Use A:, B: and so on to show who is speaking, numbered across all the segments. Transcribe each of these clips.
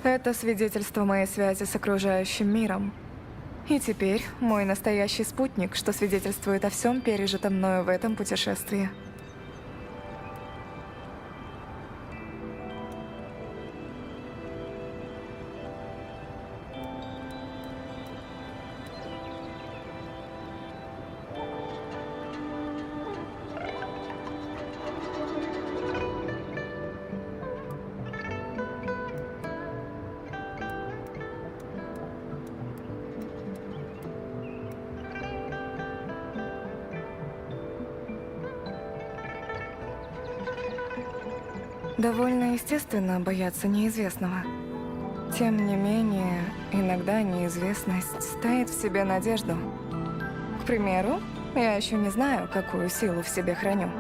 A: Это свидетельство моей связи с окружающим миром. И теперь мой настоящий спутник, что свидетельствует о всем пережитом мною в этом путешествии. Довольно естественно бояться неизвестного. Тем не менее, иногда неизвестность таит в себе надежду. К примеру, я еще не знаю, какую силу в себе храню.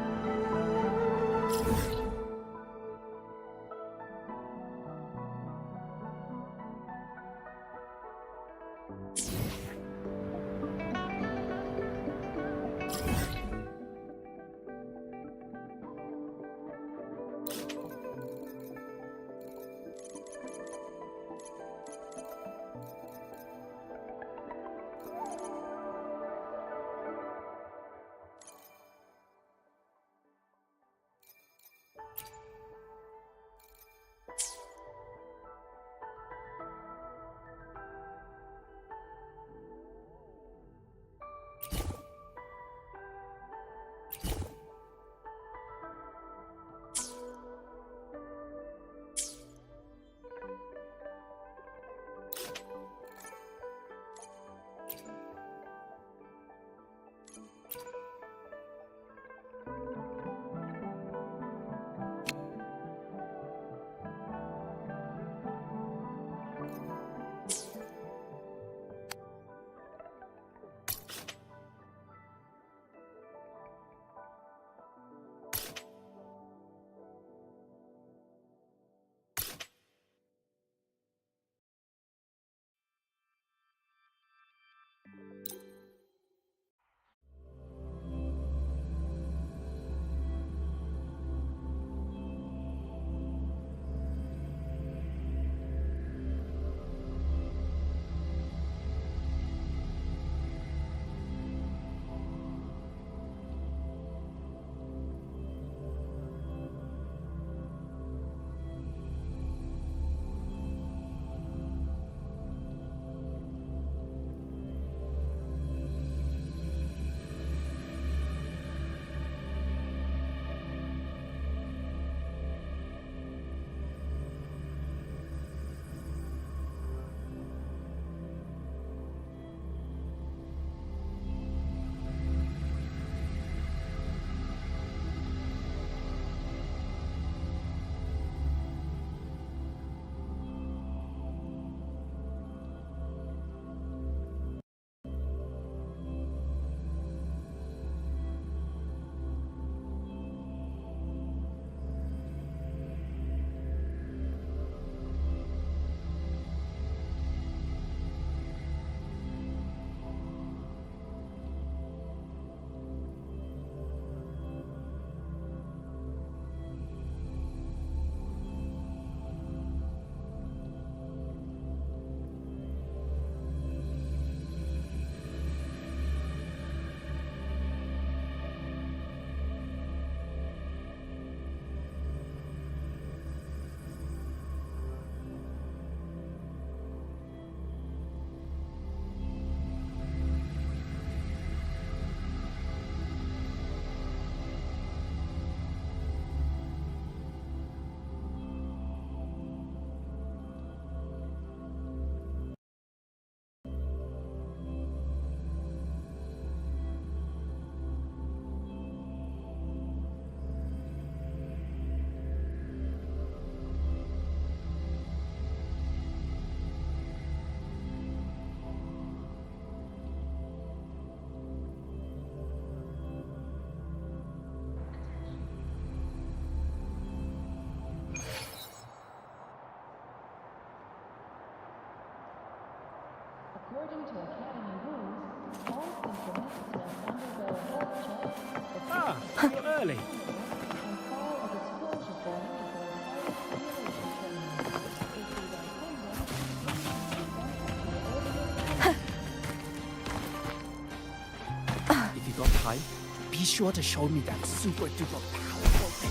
B: sure to show me that super duper powerful thing.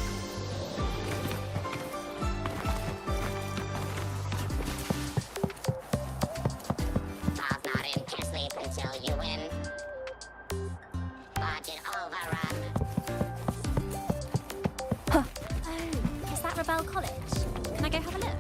C: I'll not into sleep until you win. Budget overrun.
D: Oh, is that Rebel College? Can I go have a look?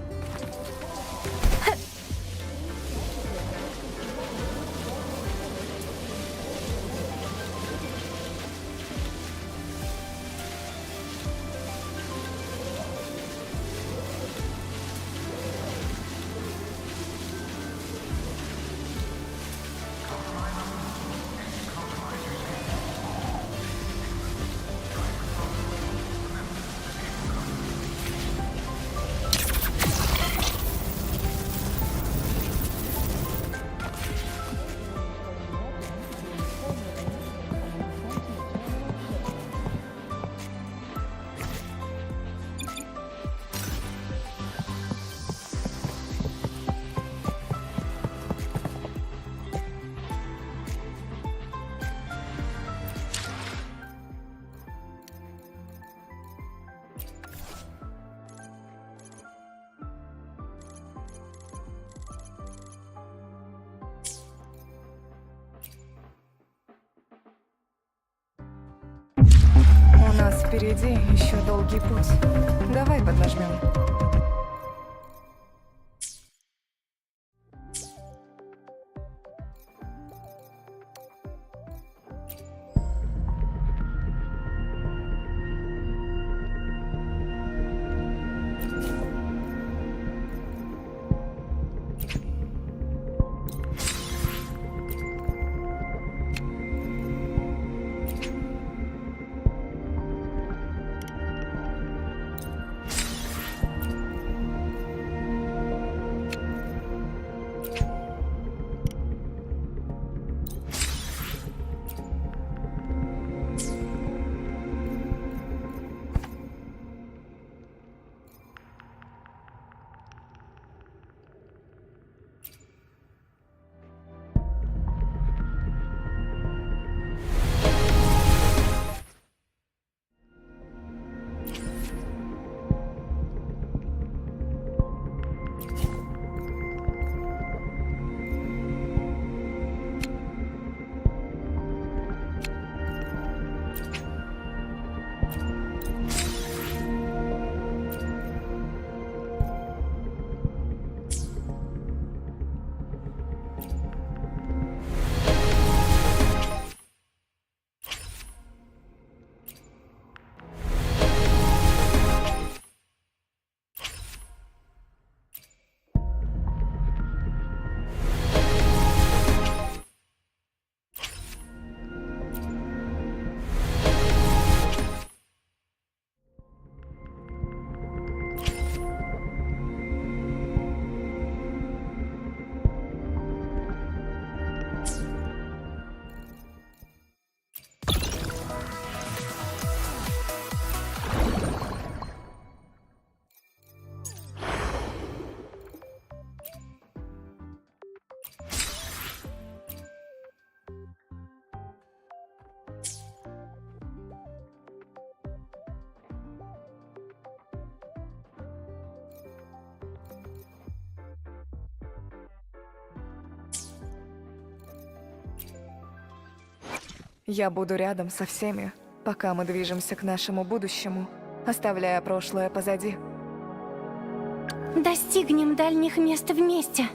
A: У нас впереди еще долгий путь. Давай поднажмем. Я буду рядом со всеми, пока мы движемся к нашему будущему, оставляя прошлое позади.
D: Достигнем дальних мест вместе.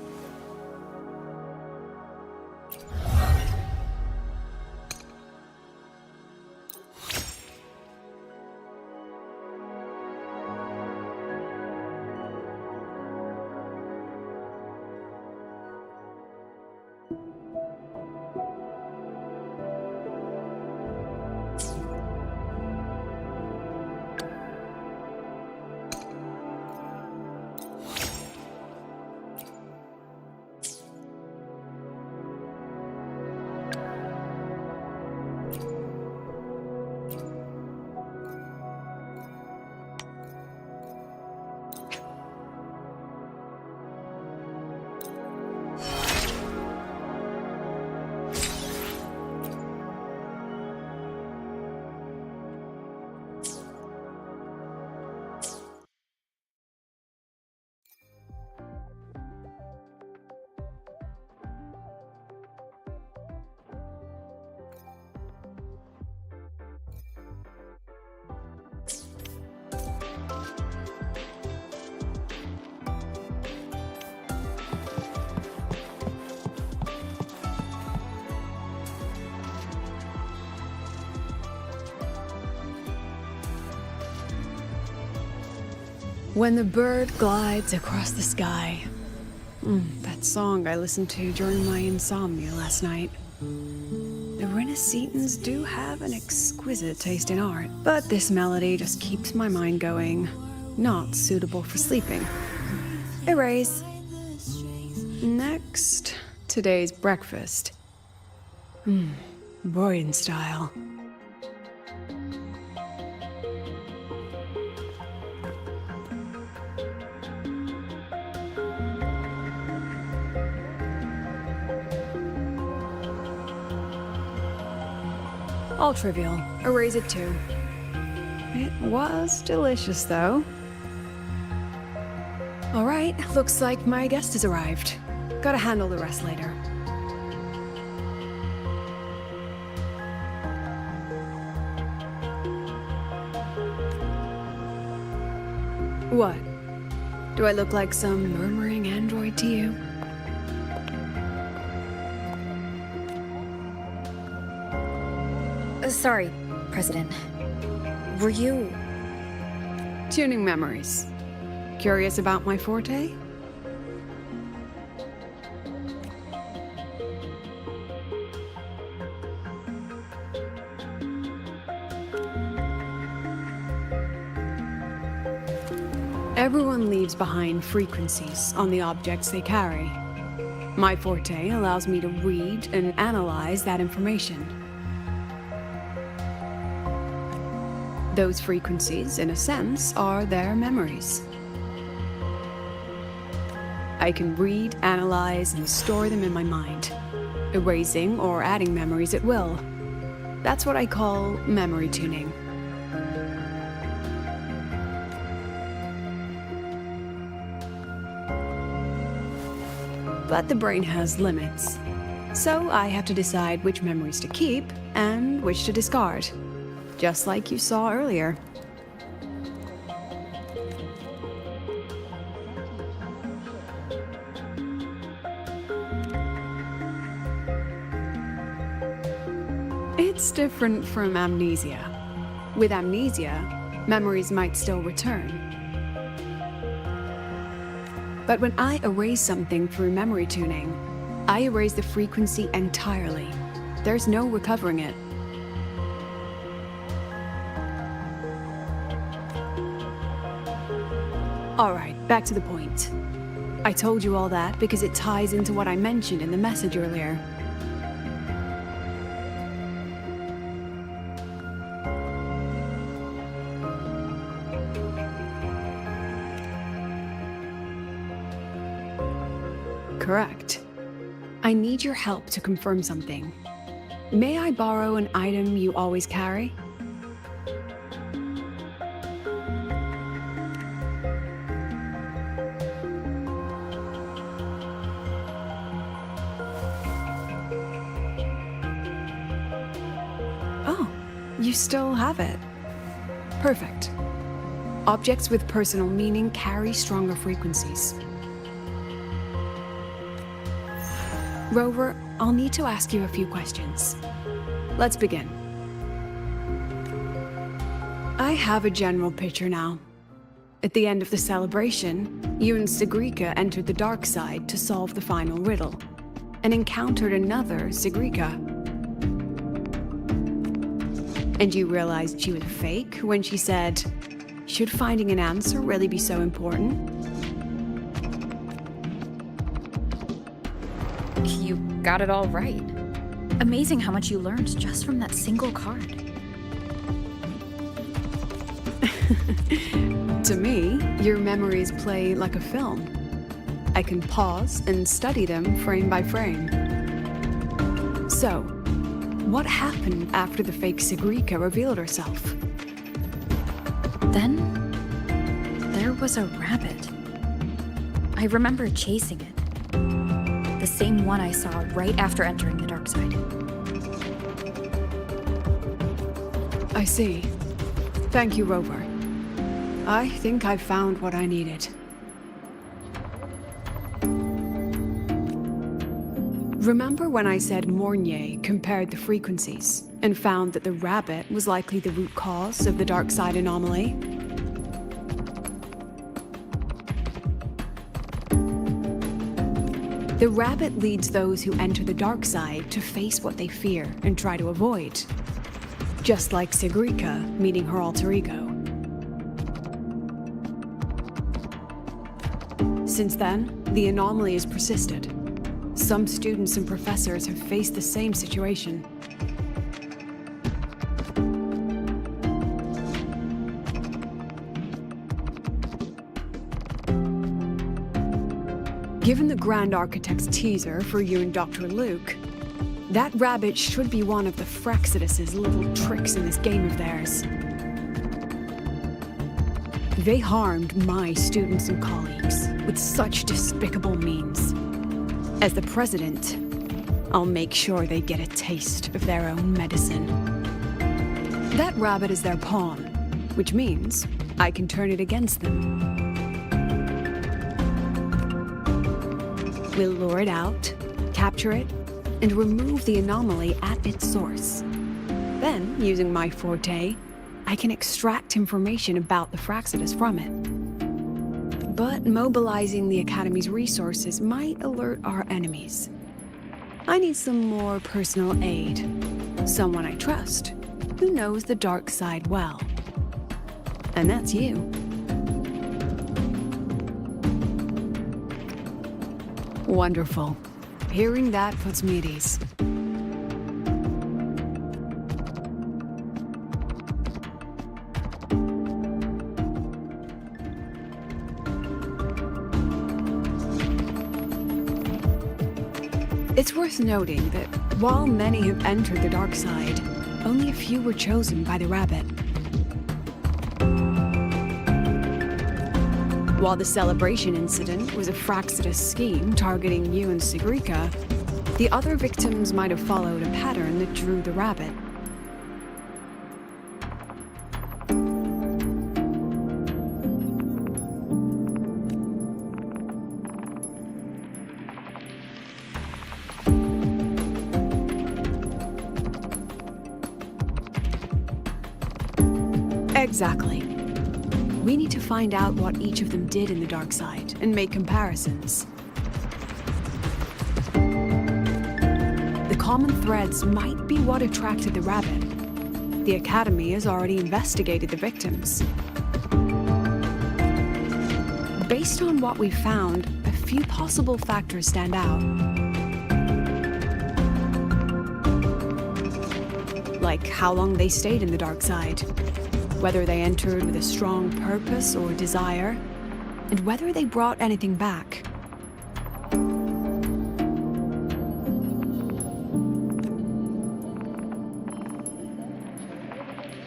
E: When the bird glides across the sky. That song I listened to during my insomnia last night. The Renaissance do have an exquisite taste in art, but this melody just keeps my mind going. Not suitable for sleeping. Erase. Next, today's breakfast. Boyan style. All trivial. Erase it too. It was delicious, though. All right, looks like my guest has arrived. Gotta handle the rest later. What? Do I look like some murmuring android to you?
F: Sorry, President. Were you...
E: Tuning memories. Curious about my forte? Everyone leaves behind frequencies on the objects they carry. My forte allows me to read and analyze that information. Those frequencies, in a sense, are their memories. I can read, analyze, and store them in my mind, erasing or adding memories at will. That's what I call memory tuning. But the brain has limits, so I have to decide which memories to keep and which to discard. Just like you saw earlier. It's different from amnesia. With amnesia, memories might still return. But when I erase something through memory tuning, I erase the frequency entirely. There's no recovering it. Alright, back to the point. I told you all that because it ties into what I mentioned in the message earlier. Correct. I need your help to confirm something. May I borrow an item you always carry? You still have it. Perfect. Objects with personal meaning carry stronger frequencies. Rover, I'll need to ask you a few questions. Let's begin. I have a general picture now. At the end of the celebration, you and Sigrika entered the dark side to solve the final riddle, and encountered another Sigrika. And you realized she was fake when she said, "Should finding an answer really be so important?"
F: You got it all right. Amazing how much you learned just from that single card.
E: To me, your memories play like a film. I can pause and study them frame by frame. So, what happened after the fake Sigrika revealed herself?
F: Then, there was a rabbit. I remember chasing it. The same one I saw right after entering the dark side.
E: I see. Thank you, Rover. I think I've found what I needed. Remember when I said Mornier compared the frequencies and found that the rabbit was likely the root cause of the dark side anomaly? The rabbit leads those who enter the dark side to face what they fear and try to avoid. Just like Sigrika meeting her alter ego. Since then, the anomaly has persisted. Some students and professors have faced the same situation. Given the Grand Architect's teaser for you and Dr. Luke, that rabbit should be one of the Fraxidus' little tricks in this game of theirs. They harmed my students and colleagues with such despicable means. As the president, I'll make sure they get a taste of their own medicine. That rabbit is their pawn, which means I can turn it against them. We'll lure it out, capture it, and remove the anomaly at its source. Then, using my forte, I can extract information about the Fraxidus from it. But mobilizing the Academy's resources might alert our enemies. I need some more personal aid. Someone I trust, who knows the dark side well. And that's you. Wonderful. Hearing that puts me at ease. It's worth noting that while many have entered the dark side, only a few were chosen by the rabbit. While the celebration incident was a Fraxidus scheme targeting you and Sigrika, the other victims might have followed a pattern that drew the rabbit. Exactly. We need to find out what each of them did in the dark side and make comparisons. The common threads might be what attracted the rabbit. The Academy has already investigated the victims. Based on what we found, a few possible factors stand out. Like how long they stayed in the dark side, whether they entered with a strong purpose or desire, and whether they brought anything back.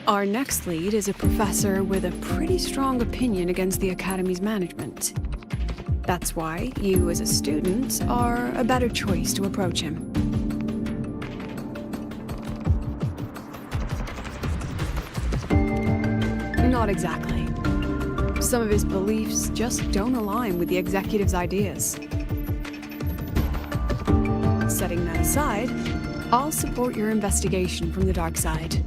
E: Our next lead is a professor with a pretty strong opinion against the Academy's management. That's why you, as a student, are a better choice to approach him. Not exactly. Some of his beliefs just don't align with the executive's ideas. Setting that aside, I'll support your investigation from the dark side.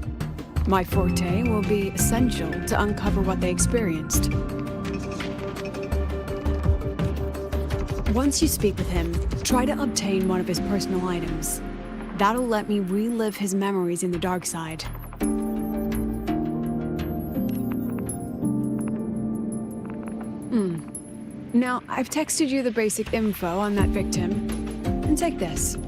E: My forte will be essential to uncover what they experienced. Once you speak with him, try to obtain one of his personal items. That'll let me relive his memories in the dark side. Now, I've texted you the basic info on that victim. And take this.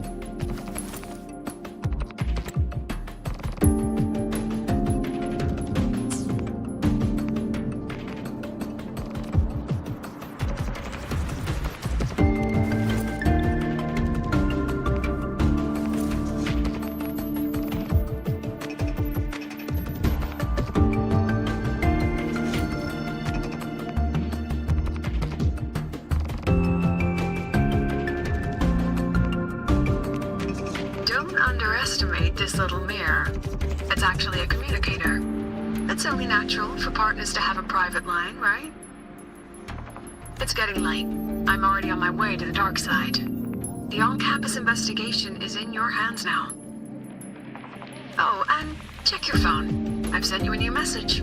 E: Underestimate this little mirror. It's actually a communicator. It's only natural for partners to have a private line, right? It's getting late. I'm already on my way to the dark side. The on-campus investigation is in your hands now. Oh, and check your phone. I've sent you a new message.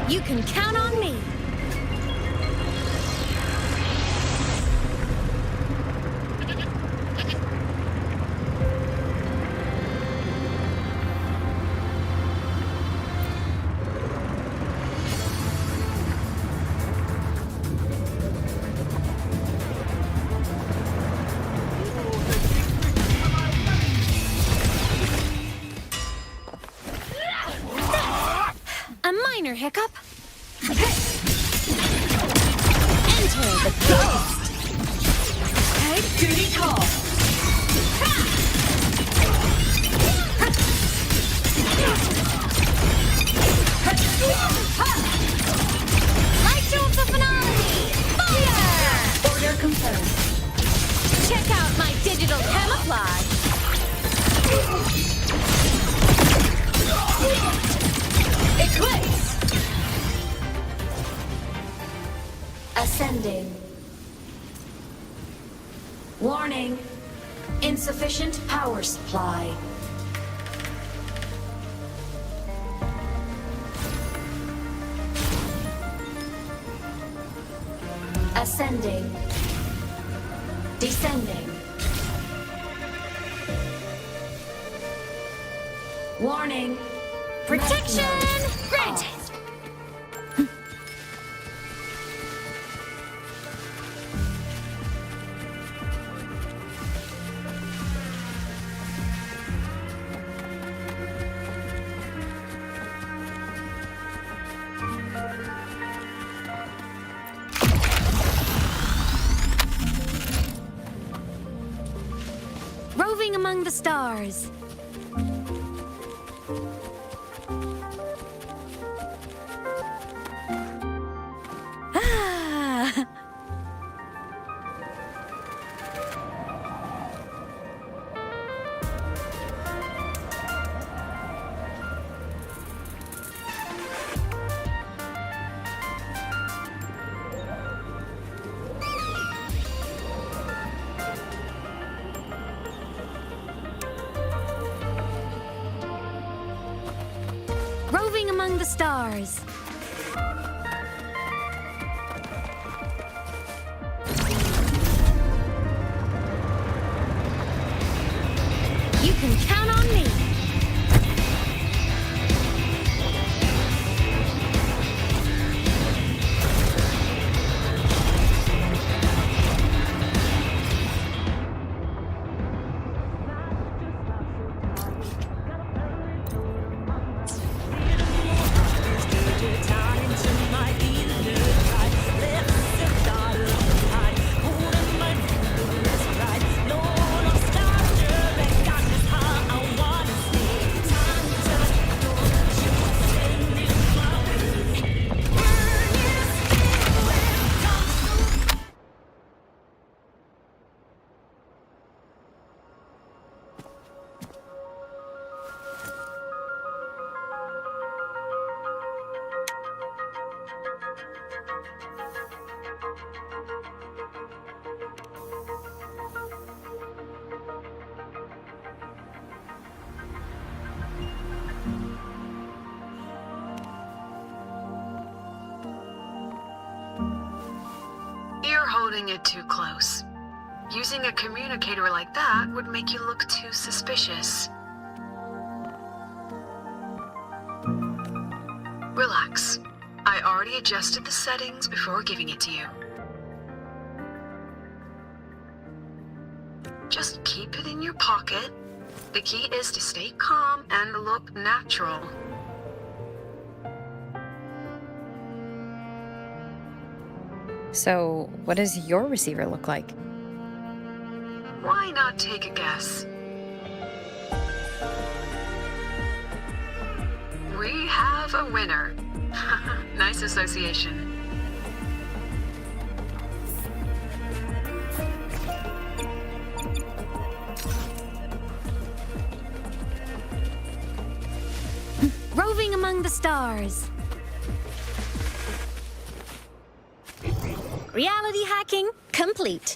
D: You can count on me. A minor hiccup. Enter the ghost. Take duty call. Light show of the finale. Fire! Order confirmed. Check out my digital camouflage. Eclipse. Ascending. Warning. Insufficient power supply. Ascending. Descending. Warning. Protection granted. Roving among the stars. Ah! Roving among the stars. You can count on me.
E: You're holding it too close. Using a communicator like that would make you look too suspicious. Relax. I already adjusted the settings before giving it to you. Just keep it in your pocket. The key is to stay calm and look natural.
F: So, what does your receiver look like?
E: Why not take a guess? We have a winner. Nice association.
D: Roving among the stars. Reality hacking complete.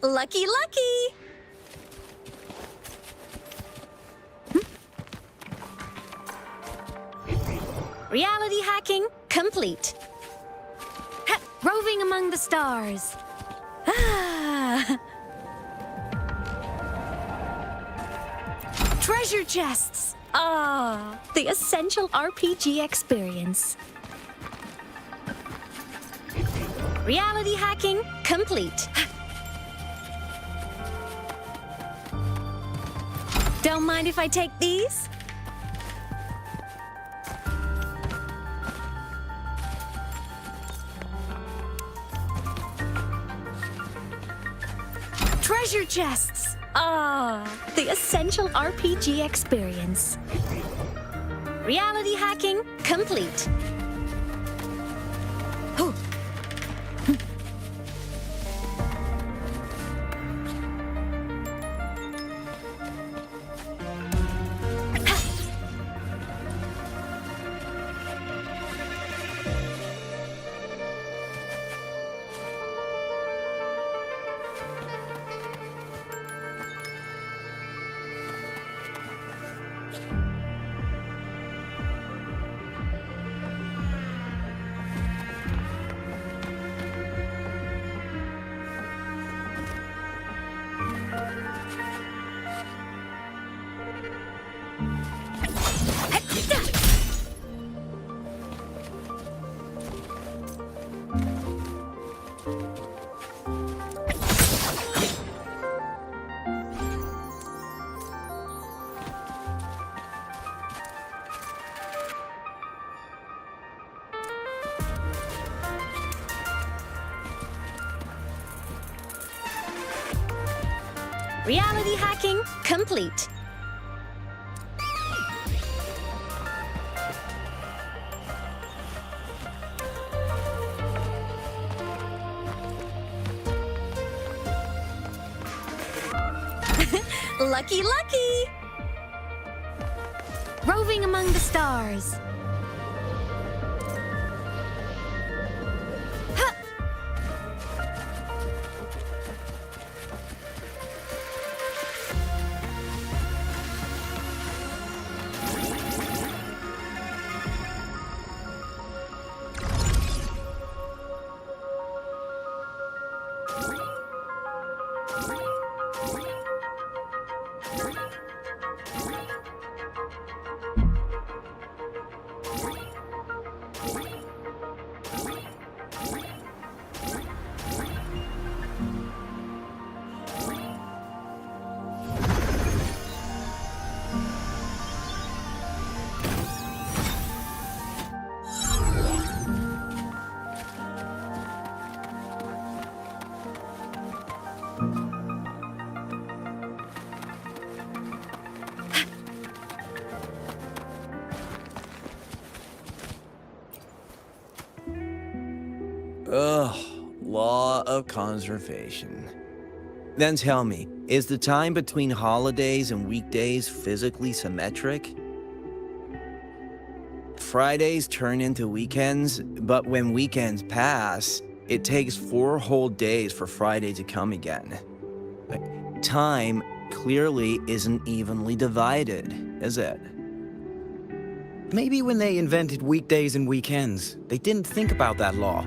D: Lucky, lucky! Reality hacking complete. Roving among the stars. Ah. Treasure chests. Ah, the essential RPG experience. Reality hacking complete. Don't mind if I take these? Treasure chests! Ah, the essential RPG experience. Reality hacking complete. Oh. Reality hacking complete. Lucky, lucky! Roving among the stars.
G: Ugh, law of conservation. Then tell me, is the time between holidays and weekdays physically symmetric? Fridays turn into weekends, but when weekends pass, it takes 4 whole days for Friday to come again. Time clearly isn't evenly divided, is it?
H: Maybe when they invented weekdays and weekends, they didn't think about that law.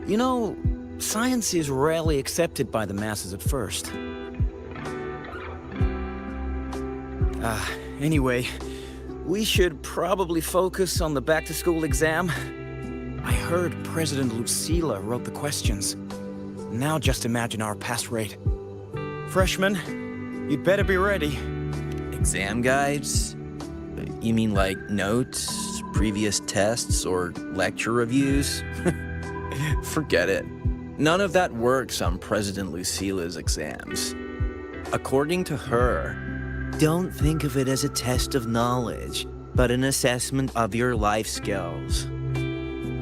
H: You know, science is rarely accepted by the masses at first. Anyway, we should probably focus on the back-to-school exam. I heard President Lucilla wrote the questions. Now just imagine our pass rate. Freshmen, you'd better be ready.
G: Exam guides? You mean like notes, previous tests, or lecture reviews? Forget it. None of that works on President Lucilla's exams. According to her, don't think of it as a test of knowledge, but an assessment of your life skills.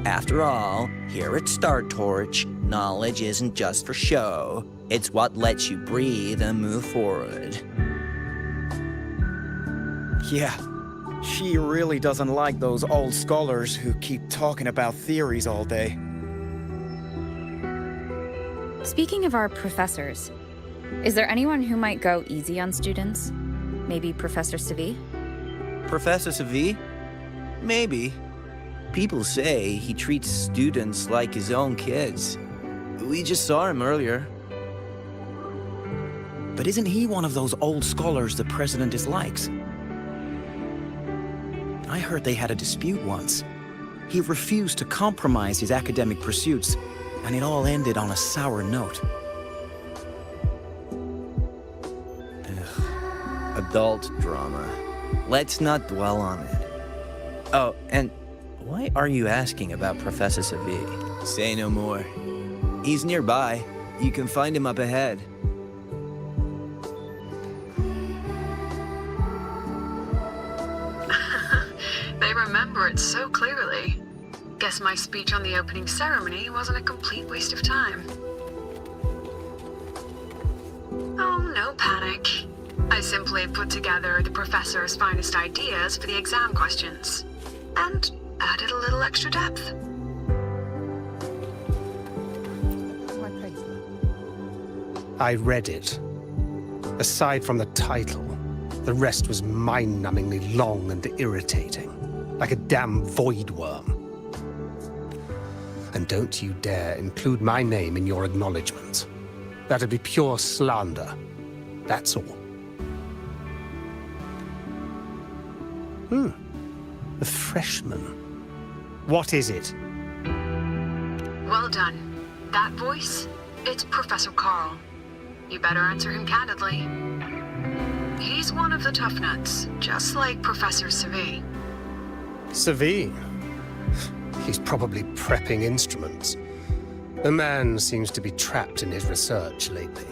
G: After all, here at Star Torch, knowledge isn't just for show. It's what lets you breathe and move forward.
H: Yeah, she really doesn't like those old scholars who keep talking about theories all day.
F: Speaking of our professors, is there anyone who might go easy on students? Maybe Professor Savi?
G: Professor Savi? Maybe. People say he treats students like his own kids. We just saw him earlier.
H: But isn't he one of those old scholars the president dislikes? I heard they had a dispute once. He refused to compromise his academic pursuits, and it all ended on a sour note.
G: Adult drama. Let's not dwell on it. Oh, and why are you asking about Professor Savi? Say no more. He's nearby. You can find him up ahead.
E: They remember it so clearly. Guess my speech on the opening ceremony wasn't a complete waste of time. Oh, no panic. I simply put together the professor's finest ideas for the exam questions, and added a little extra depth.
B: I read it. Aside from the title, the rest was mind-numbingly long and irritating, like a damn void worm. And don't you dare include my name in your acknowledgements. That'd be pure slander. That's all. A freshman. What is it?
E: Well done. That voice, it's Professor Carl. You better answer him candidly. He's one of the tough nuts, just like Professor Savi.
B: Savi? He's probably prepping instruments. The man seems to be trapped in his research lately.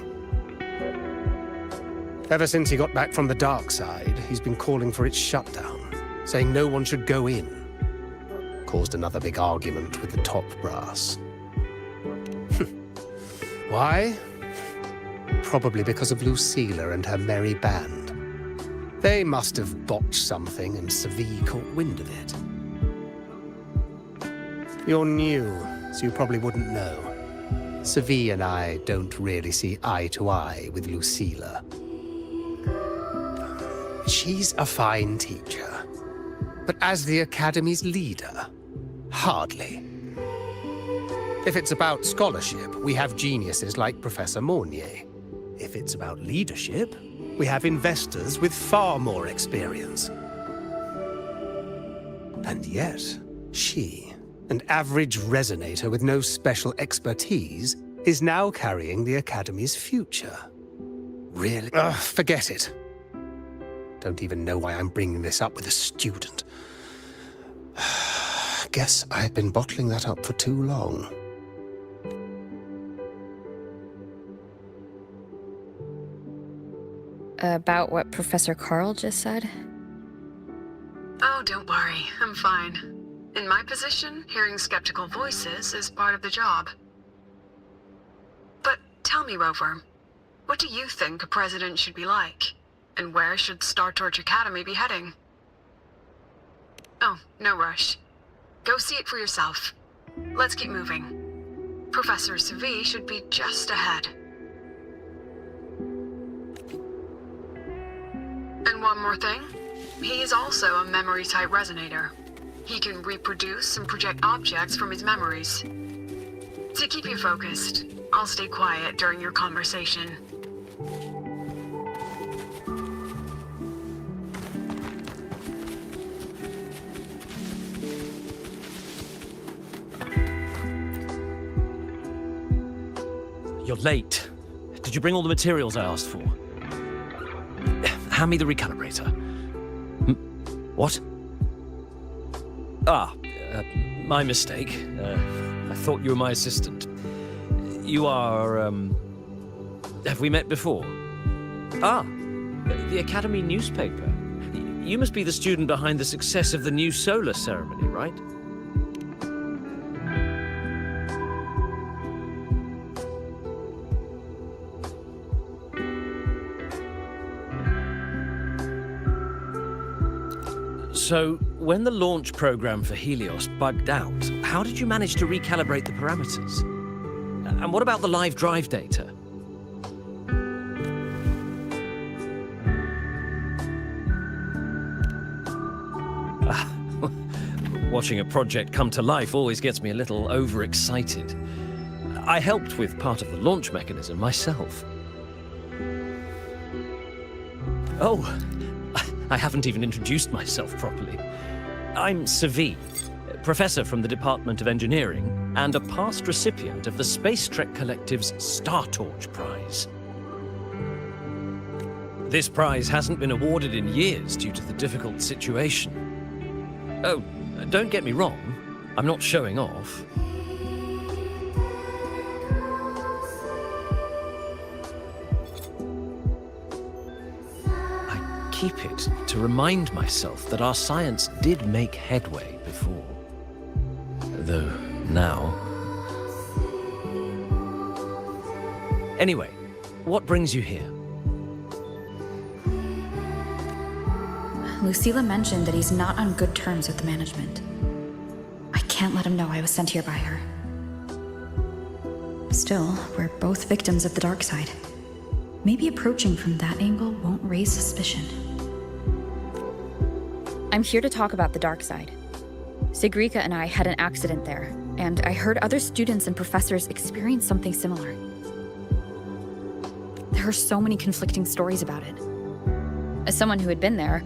B: Ever since he got back from the dark side, he's been calling for its shutdown, saying no one should go in. Caused another big argument with the top brass. Why? Probably because of Lucilla and her merry band. They must have botched something and Savi caught wind of it. You're new, so you probably wouldn't know. Savi and I don't really see eye to eye with Lucilla. She's a fine teacher, but as the Academy's leader, hardly. If it's about scholarship, we have geniuses like Professor Mornier. If it's about leadership, we have investors with far more experience. And yet, she, an average resonator with no special expertise, is now carrying the Academy's future. Really? Forget it. Don't even know why I'm bringing this up with a student. Guess I've been bottling that up for too long.
F: About what Professor Carl just said?
E: Oh, don't worry, I'm fine. In my position, hearing skeptical voices is part of the job. But tell me, Rover, what do you think a president should be like? And where should Star Torch Academy be heading? Oh, no rush. Go see it for yourself. Let's keep moving. Professor Savi should be just ahead. And one more thing. He is also a memory-type resonator. He can reproduce and project objects from his memories. To keep you focused, I'll stay quiet during your conversation.
I: You're late. Did you bring all the materials I asked for? Hand me the recalibrator. What? My mistake. I thought you were my assistant. You are, have we met before? The Academy newspaper. You must be the student behind the success of the new solar ceremony, right? So, when the launch program for Helios bugged out, how did you manage to recalibrate the parameters? And what about the live drive data? Watching a project come to life always gets me a little overexcited. I helped with part of the launch mechanism myself. Oh, I haven't even introduced myself properly. I'm Savi, professor from the Department of Engineering and a past recipient of the Space Trek Collective's Star Torch Prize. This prize hasn't been awarded in years due to the difficult situation. Oh, don't get me wrong, I'm not showing off. I keep it to remind myself that our science did make headway before. Though now... Anyway, what brings you here?
F: Lucilla mentioned that he's not on good terms with the management. I can't let him know I was sent here by her. Still, we're both victims of the dark side. Maybe approaching from that angle won't raise suspicion. I'm here to talk about the dark side. Sigrika and I had an accident there, and I heard other students and professors experience something similar. There are so many conflicting stories about it. As someone who had been there,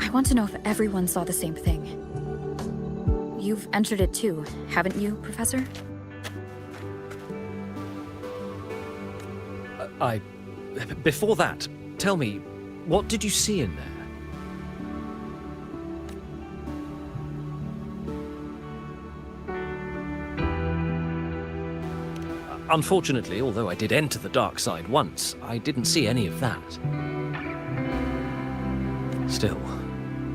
F: I want to know if everyone saw the same thing. You've entered it too, haven't you, Professor?
I: Before that, tell me, what did you see in there? Unfortunately, although I did enter the dark side once, I didn't see any of that. Still,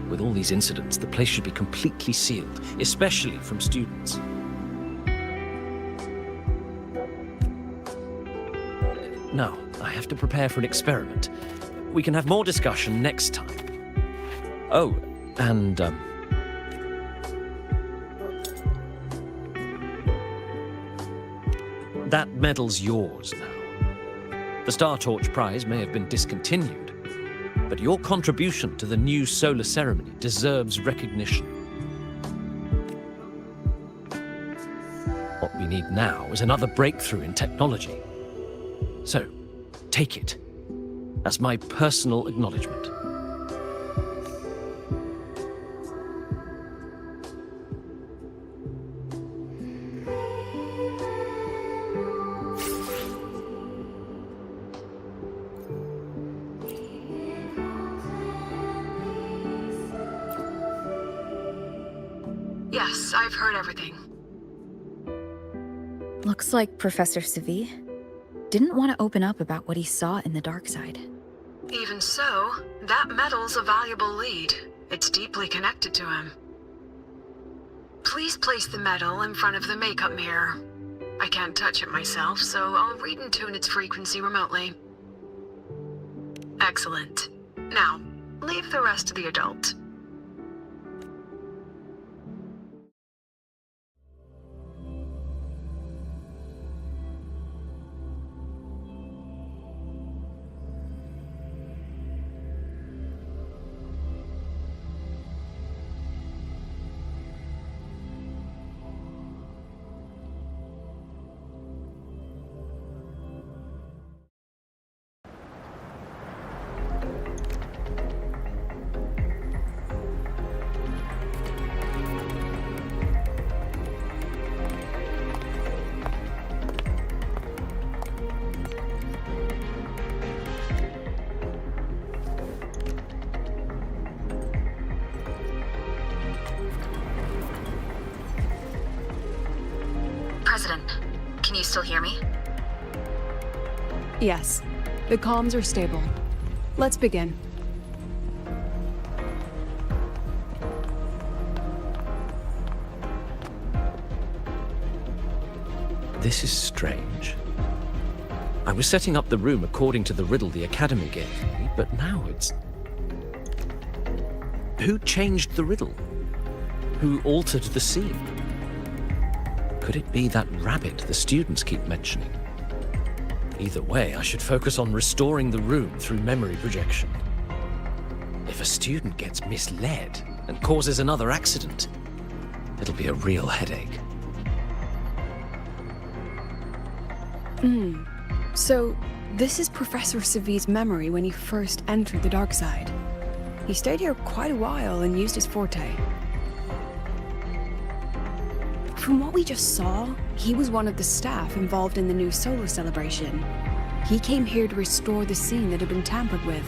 I: with all these incidents, the place should be completely sealed, especially from students. No, I have to prepare for an experiment. We can have more discussion next time. Oh, and, that medal's yours now. The Star Torch Prize may have been discontinued, but your contribution to the new solar ceremony deserves recognition. What we need now is another breakthrough in technology. So, take it as my personal acknowledgement.
E: Yes, I've heard everything.
F: Looks like Professor Savi didn't want to open up about what he saw in the dark side.
E: Even so, that medal's a valuable lead. It's deeply connected to him. Please place the medal in front of the makeup mirror. I can't touch it myself, so I'll read and tune its frequency remotely. Excellent. Now, leave the rest to the adult.
F: President, can you still hear me?
E: Yes, the comms are stable. Let's begin.
I: This is strange. I was setting up the room according to the riddle the Academy gave me, but now it's... Who changed the riddle? Who altered the scene? Could it be that rabbit the students keep mentioning? Either way, I should focus on restoring the room through memory projection. If a student gets misled and causes another accident, it'll be a real headache.
E: So, this is Professor Savi's memory when he first entered the dark side. He stayed here quite a while and used his forte. From what we just saw, he was one of the staff involved in the new solar celebration. He came here to restore the scene that had been tampered with.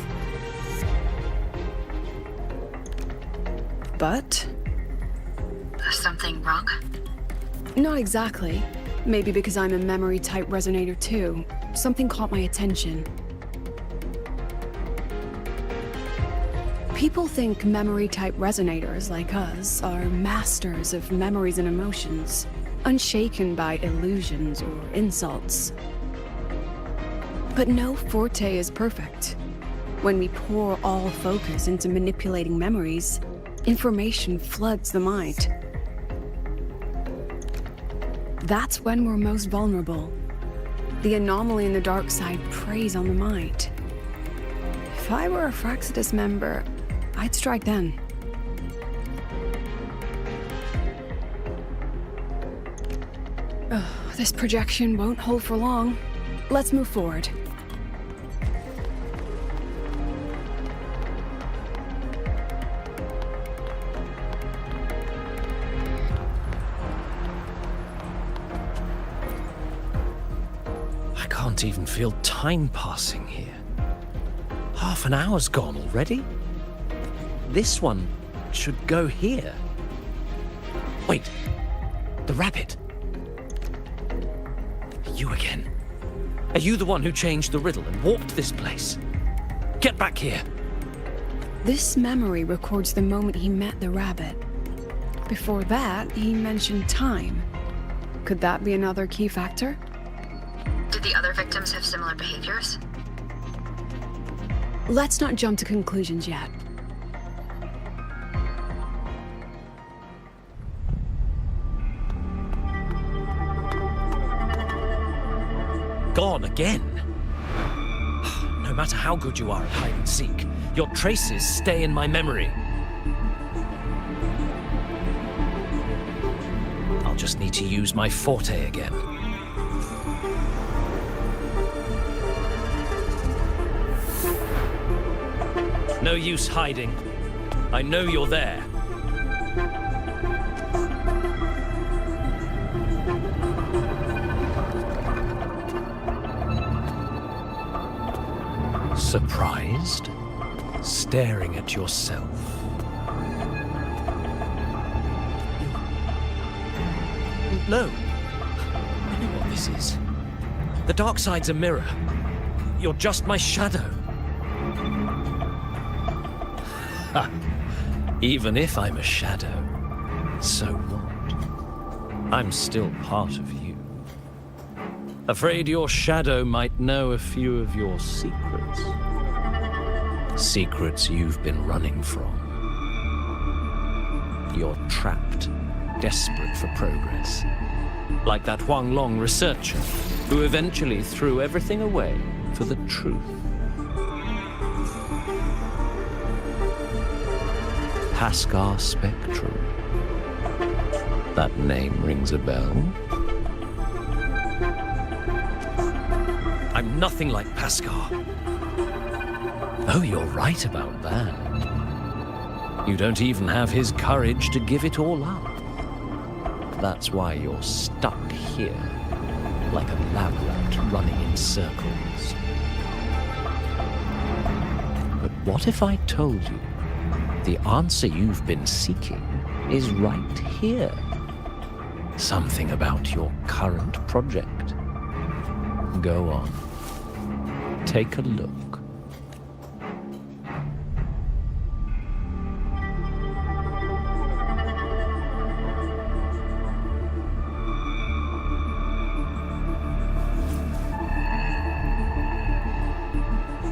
E: But...
F: Something wrong?
E: not exactly. Maybe because I'm a memory-type resonator too. Something caught my attention. People think memory-type resonators like us are masters of memories and emotions, unshaken by illusions or insults. But no forte is perfect. When we pour all focus into manipulating memories, information floods the mind. That's when we're most vulnerable. The anomaly in the dark side preys on the mind. If I were a Fraxidus member, I'd strike then. This projection won't hold for long. Let's move forward.
I: I can't even feel time passing here. Half an hour's gone already? This one should go here. Wait, the rabbit. You again. Are you the one who changed the riddle and warped this place? Get back here.
E: This memory records the moment he met the rabbit. Before that, he mentioned time. Could that be another key factor?
F: Did the other victims have similar behaviors?
E: Let's not jump to conclusions yet.
I: Gone again. No matter how good you are at hide and seek, your traces stay in my memory. I'll just need to use my forte again. No use hiding. I know you're there. Surprised? Staring at yourself. No. I know what this is. The dark side's a mirror. You're just my shadow. Ha! Even if I'm a shadow, so what? I'm still part of you. Afraid your shadow might know a few of your secrets. Secrets you've been running from. You're trapped, desperate for progress. Like that Huang Long researcher, who eventually threw everything away for the truth. Pascal Spectrum. That name rings a bell. I'm nothing like Pascal. Oh, you're right about that. You don't even have his courage to give it all up. That's why you're stuck here, like a lab rat running in circles. But what if I told you the answer you've been seeking is right here? Something about your current project. Go on. Take a look.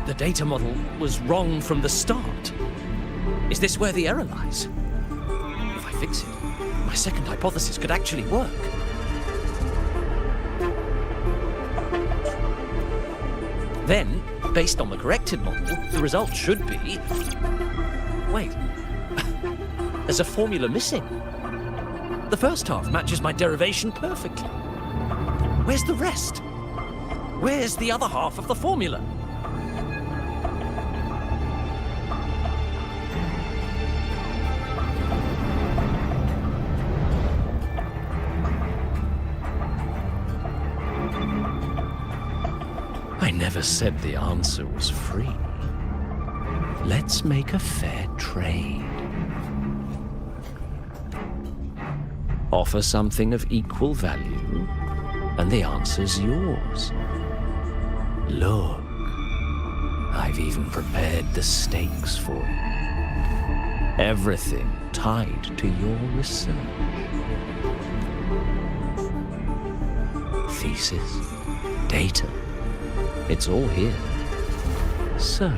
I: The data model was wrong from the start. Is this where the error lies? If I fix it, my second hypothesis could actually work. Then, based on the corrected model, the result should be... Wait. There's a formula missing. The first half matches my derivation perfectly. Where's the rest? Where's the other half of the formula? I never said the answer was free. Let's make a fair trade. Offer something of equal value, and the answer's yours. Look, I've even prepared the stakes for you. Everything tied to your research. Thesis, data, it's all here. So,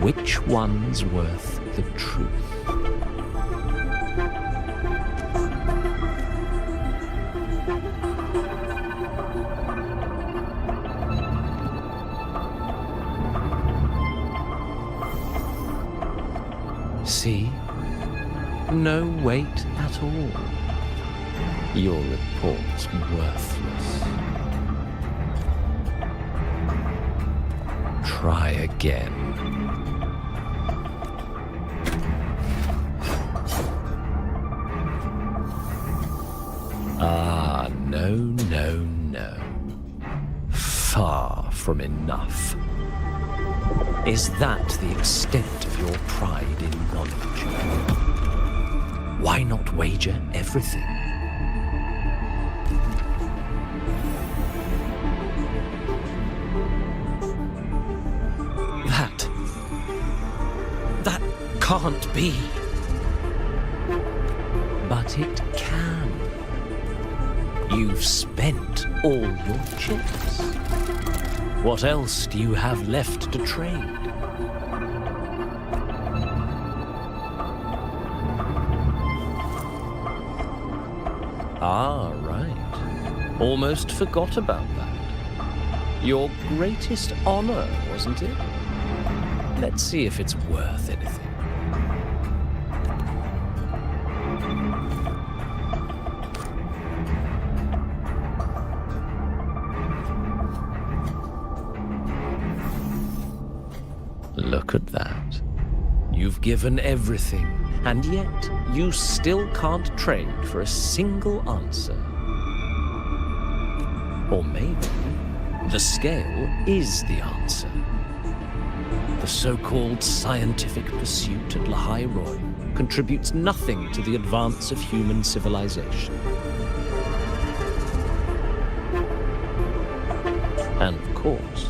I: which one's worth the truth? See? No weight at all. Your report's worthless. Try again. Ah, no, no, no. Far from enough. Is that the extent of your pride in knowledge? Why not wager everything? That can't be. But it can. You've spent all your chips. What else do you have left to trade? Ah, right. Almost forgot about that. Your greatest honor, wasn't it? Let's see if it's worth anything. Look at that. You've given everything, and yet you still can't trade for a single answer. Or maybe the scale is the answer. The so-called scientific pursuit at Lahai Roy contributes nothing to the advance of human civilization. And of course,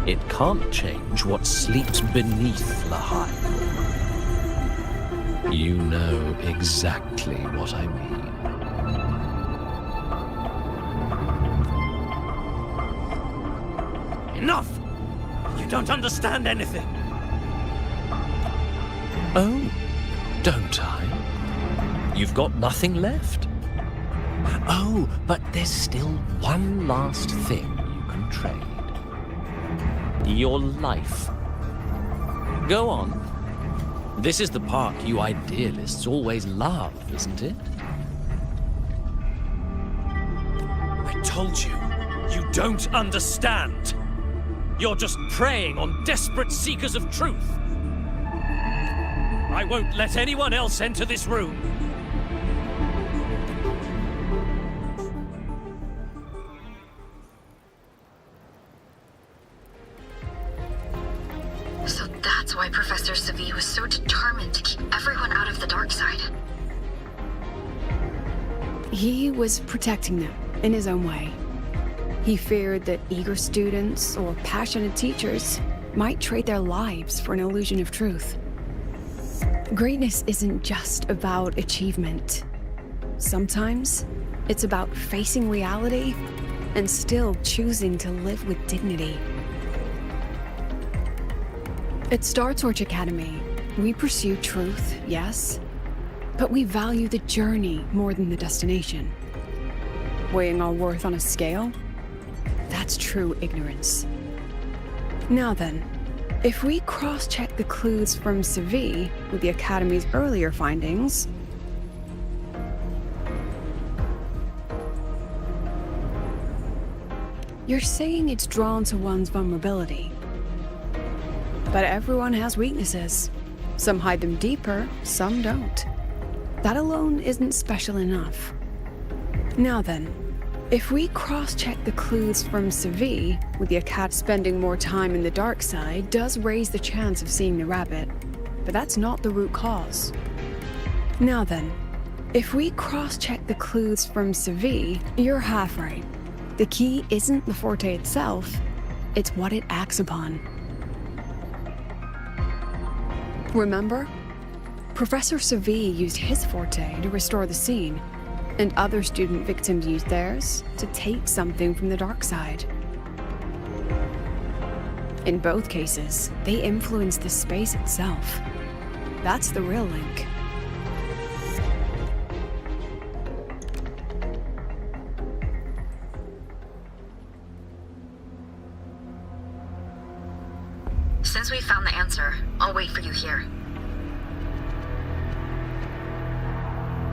I: it can't change what sleeps beneath Lahai Roy. You know exactly what I mean. Enough! You don't understand anything. Oh, don't I? You've got nothing left. Oh, but there's still one last thing you can trade. Your life. Go on. This is the part you idealists always love, isn't it? I told you, you don't understand. You're just preying on desperate seekers of truth. I won't let anyone else enter this room.
F: So that's why Professor Savi was so determined to keep everyone out of the dark side.
E: He was protecting them in his own way. He feared that eager students or passionate teachers might trade their lives for an illusion of truth. Greatness isn't just about achievement. Sometimes it's about facing reality and still choosing to live with dignity. At Star Torch Academy, We pursue truth, yes, but we value the journey more than the destination. Weighing our worth on a scale? That's true ignorance. Now then, if we cross-check the clues from Seville with the Academy's earlier findings, you're saying it's drawn to one's vulnerability. But everyone has weaknesses. Some hide them deeper, some don't. That alone isn't special enough. Now then, if we cross-check the clues from Seville with the Academy, spending more time in the dark side does raise the chance of seeing the rabbit, but that's not the root cause. Now then, if we cross-check the clues from Seville, you're half right. The key isn't the forte itself, it's what it acts upon. Remember? Professor Seville used his forte to restore the scene, and other student victims used theirs to take something from the dark side. In both cases, they influenced the space itself. That's the real link.
F: Since we found the answer, I'll wait for you here.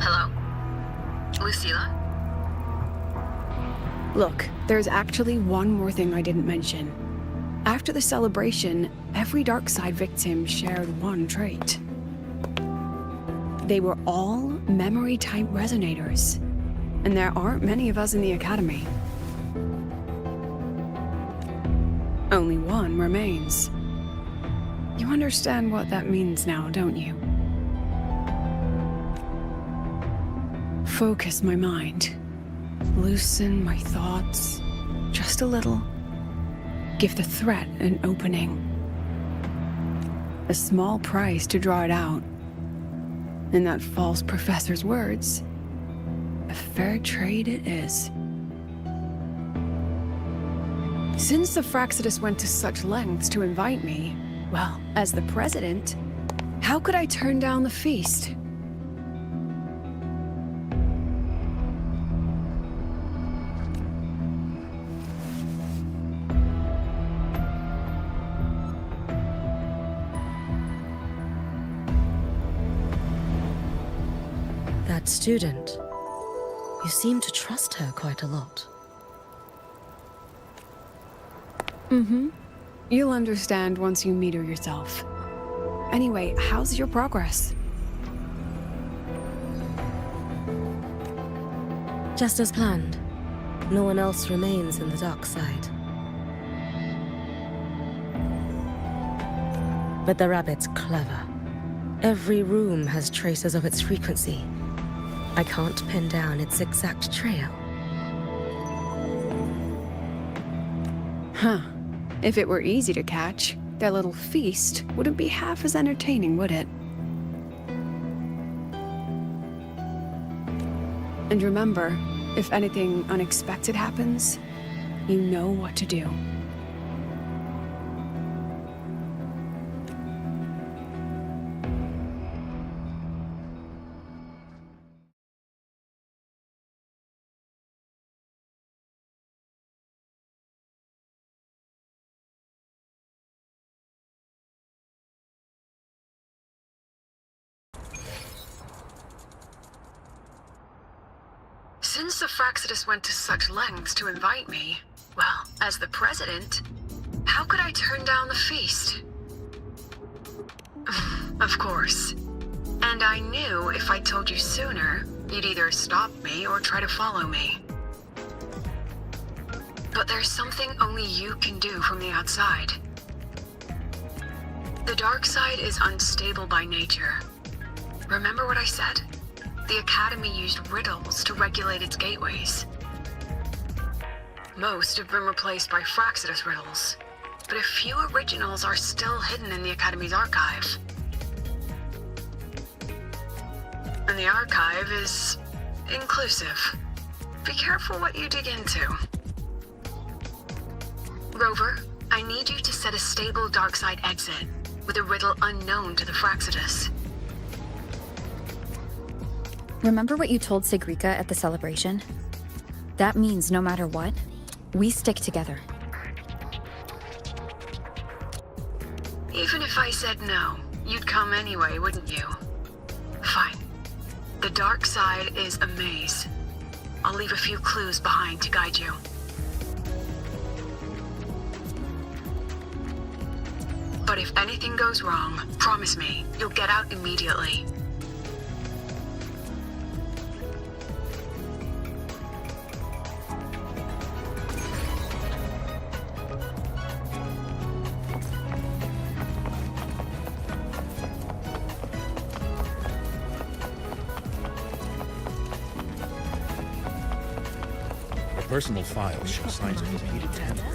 F: Hello? Lucilla?
E: Look, there's actually one more thing I didn't mention. After the celebration, every dark side victim shared one trait. They were all memory-type resonators, and there aren't many of us in the Academy. Only one remains. You understand what that means now, don't you? Focus my mind. Loosen my thoughts. Just a little. Give the threat an opening. A small price to draw it out. In that false professor's words, a fair trade it is. Since the Fraxidus went to such lengths to invite me, well, as the president, how could I turn down the feast?
J: That student, you seem to trust her quite a lot.
E: Mm-hmm. You'll understand once you meet her yourself. Anyway, how's your progress?
J: Just as planned. No one else remains in the dark side. But the rabbit's clever. Every room has traces of its frequency. I can't pin down its exact trail.
E: Huh. If it were easy to catch, their little feast wouldn't be half as entertaining, would it? And remember, if anything unexpected happens, you know what to do. Since the Fraxidus went to such lengths to invite me, well, as the president, how could I turn down the feast? Of course. And I knew if I told you sooner, you'd either stop me or try to follow me. But there's something only you can do from the outside. The dark side is unstable by nature. Remember what I said? The Academy used riddles to regulate its gateways. Most have been replaced by Fraxidus riddles, but a few originals are still hidden in the Academy's archive. And the archive is inclusive. Be careful what you dig into. Rover, I need you to set a stable dark side exit. with a riddle unknown to the Fraxidus.
F: Remember what you told Sigrika at the celebration? That means no matter what, we stick together.
E: Even if I said no, you'd come anyway, wouldn't you? Fine. The dark side is a maze. I'll leave a few clues behind to guide you. But if anything goes wrong, promise me, you'll get out immediately.
K: Personal files show signs of repeated tampering.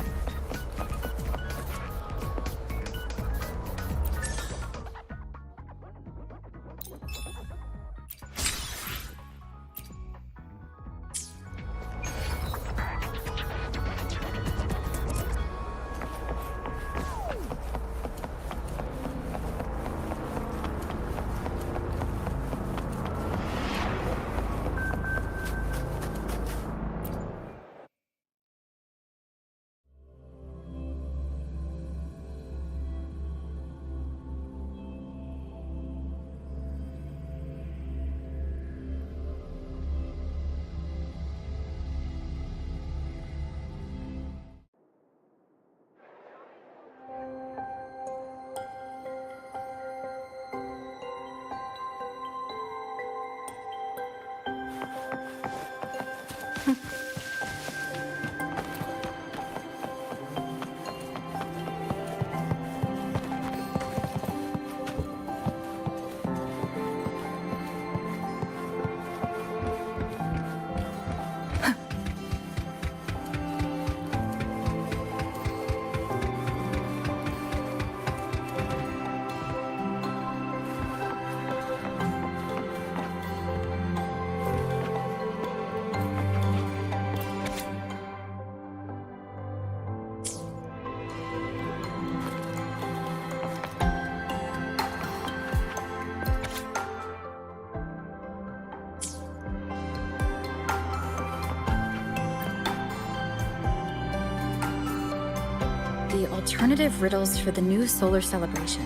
F: The alternative riddles for the new solar celebration.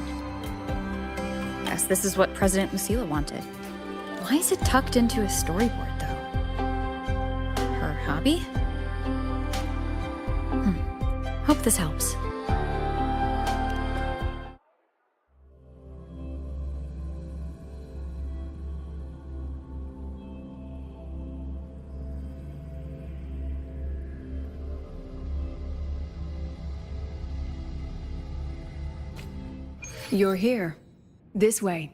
F: Guess this is what President Lucila wanted. Why is it tucked into a storyboard, though? Her hobby? Hope this helps.
E: You're here. This way.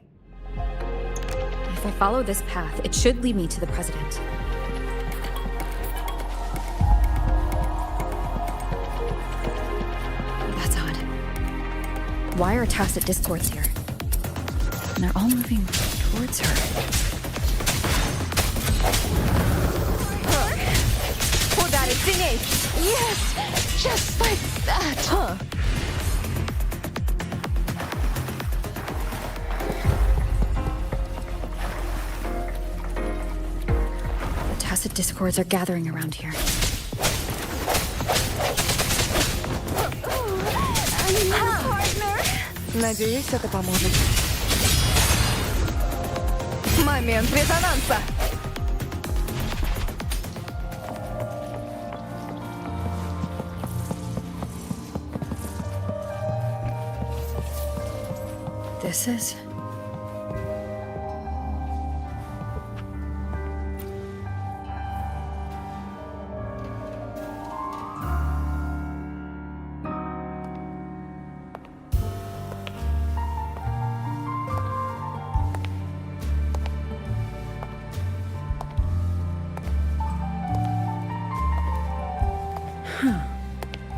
F: If I follow this path, it should lead me to the president. That's odd. Why are tacit discords here? And they're all moving towards her.
D: Yes! Just like that! Huh.
F: Tacit discords are gathering around here.
A: Надеюсь, это поможет. Момент резонанса!
F: This is...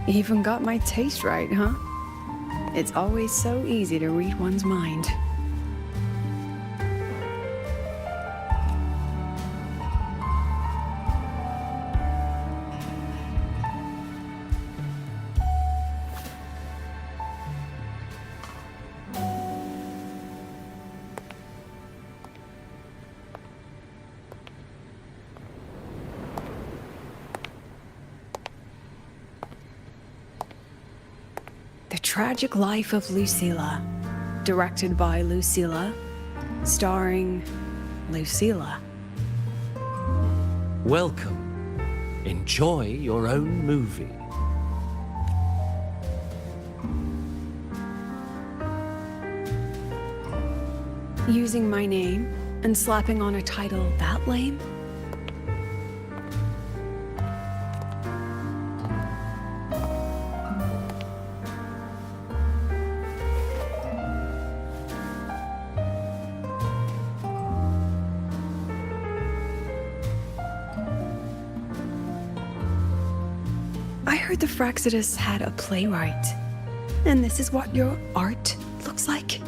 E: Even got my taste right, huh? It's always so easy to read one's mind. Tragic Life of Lucilla. Directed by Lucilla. Starring Lucilla.
I: Welcome. Enjoy your own movie.
E: Using my name and slapping on a title that lame? I heard the Fraxidus had a playwright. And this is what your art looks like?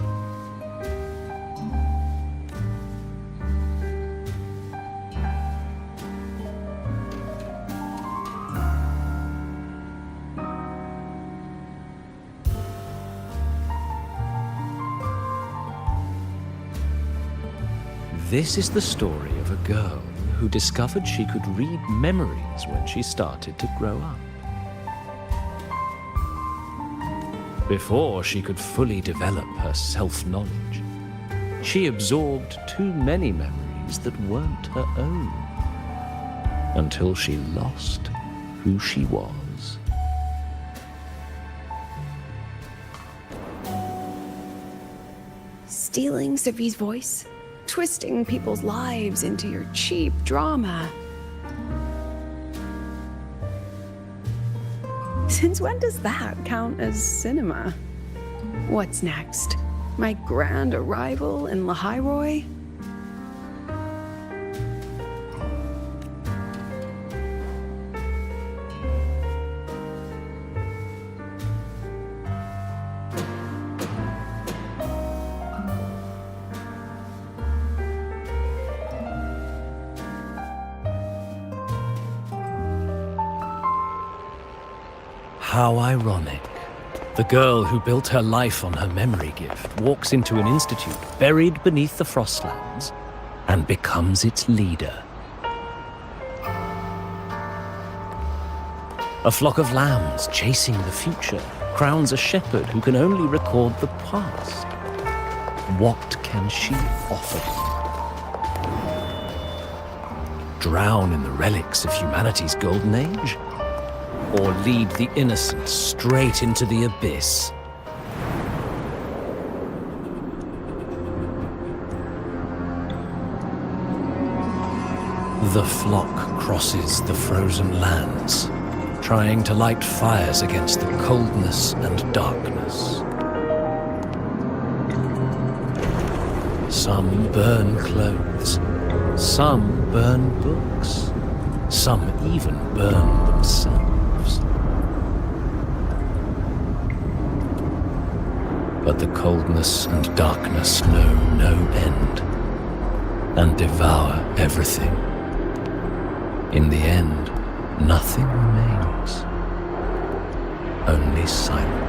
I: This is the story of a girl who discovered she could read memories when she started to grow up. Before she could fully develop her self-knowledge, she absorbed too many memories that weren't her own, until she lost who she was.
E: Stealing Sophie's voice? Twisting people's lives into your cheap drama. Since when does that count as cinema? What's next? My grand arrival in Lahairoi?
I: How ironic. The girl who built her life on her memory gift walks into an institute buried beneath the Frostlands and becomes its leader. A flock of lambs chasing the future crowns a shepherd who can only record the past. What can she offer them? Drown in the relics of humanity's golden age? Or lead the innocent straight into the abyss? The flock crosses the frozen lands, trying to light fires against the coldness and darkness. Some burn clothes, some burn books, some even burn themselves. But the coldness and darkness know no end, and devour everything. In the end, nothing remains, only silence.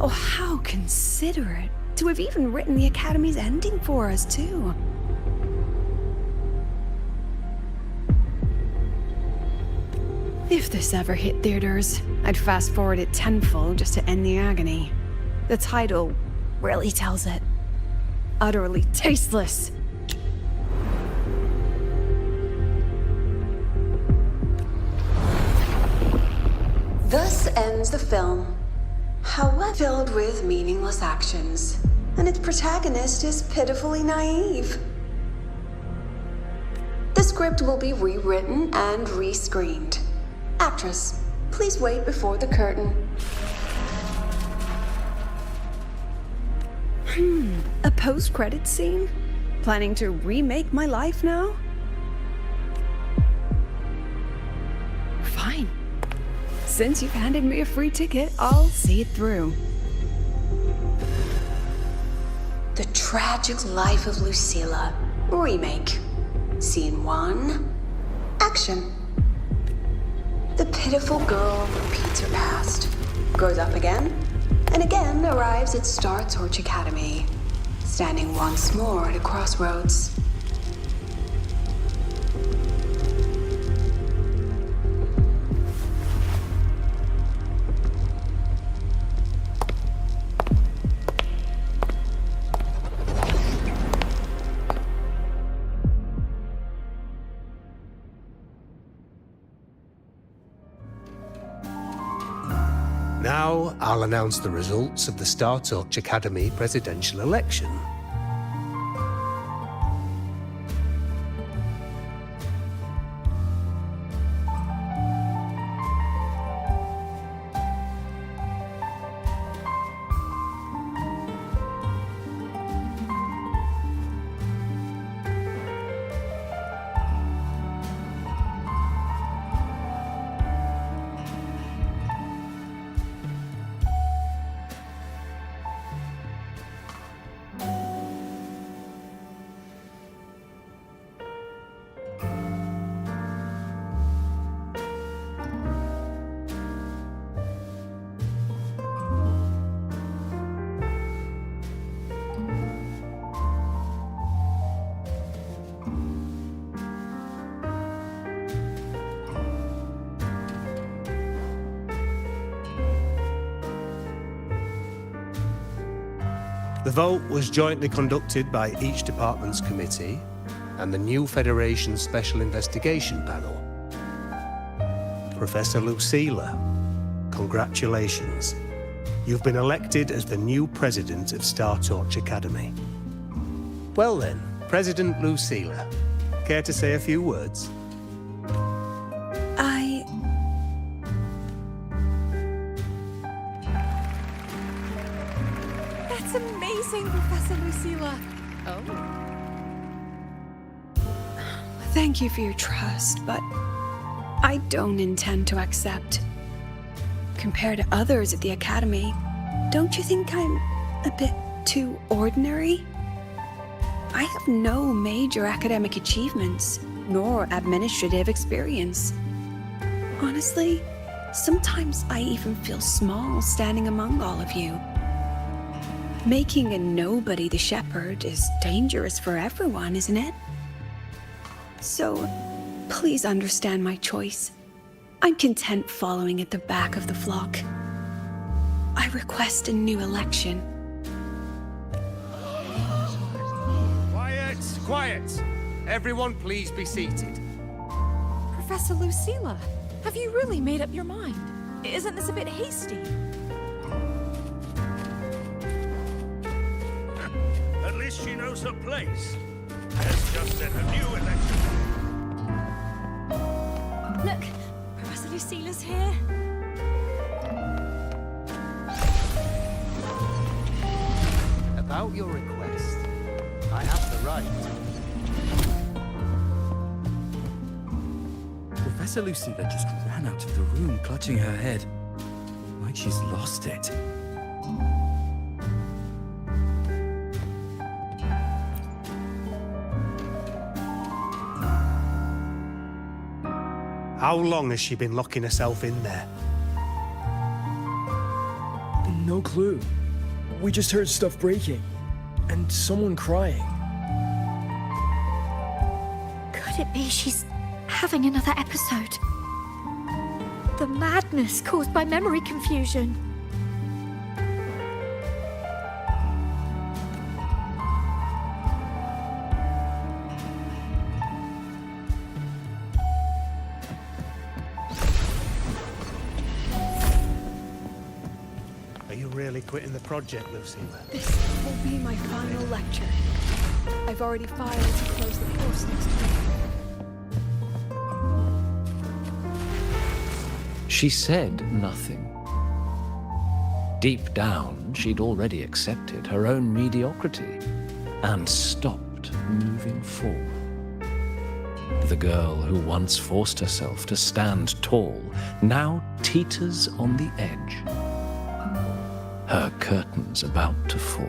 E: Oh, how considerate to have even written the Academy's ending for us, too. If this ever hit theaters, I'd fast forward it tenfold just to end the agony. The title really tells it. Utterly tasteless.
L: Thus ends the film. However, filled with meaningless actions, and its protagonist is pitifully naive. The script will be rewritten and rescreened. Actress, please wait before the curtain.
E: A post-credits scene? Planning to remake my life now? Fine. Since you've handed me a free ticket, I'll see it through.
L: The Tragic Life of Lucilla, remake. Scene 1, action. The pitiful girl repeats her past, grows up again, and again arrives at Star Torch Academy, standing once more at a crossroads.
B: Now, I'll announce the results of the Star Torch Academy presidential election. The vote was jointly conducted by each department's committee and the new Federation's Special Investigation Panel. Professor Lucilla, congratulations. You've been elected as the new president of Star Torch Academy. Well then, President Lucilla, care to say a few words?
E: That's amazing, Professor Lucilla.
F: Oh.
E: Thank you for your trust, but I don't intend to accept. Compared to others at the Academy, don't you think I'm a bit too ordinary? I have no major academic achievements, nor administrative experience. Honestly, sometimes I even feel small standing among all of you. Making a nobody the shepherd is dangerous for everyone, isn't it? So, please understand my choice. I'm content following at the back of the flock. I request a new election.
B: Quiet, quiet! Everyone please be seated.
D: Professor Lucilla, have you really made up your mind? Isn't this a bit hasty?
K: At least she knows her place. Let's just set a new election.
D: Look, Professor Lucilla's here.
B: About your request, I have the right.
H: Professor Lucilla just ran out of the room, clutching her head. Like she's lost it.
B: How long has she been locking herself in there?
M: No clue. We just heard stuff breaking. And someone crying.
D: Could it be she's having another episode? The madness caused by memory confusion.
B: Are you really quitting the project, Lucilla?
E: This will be my final lecture. I've already filed to close the course next week.
I: She said nothing. Deep down, she'd already accepted her own mediocrity and stopped moving forward. The girl who once forced herself to stand tall now teeters on the edge. Her curtains about to fall.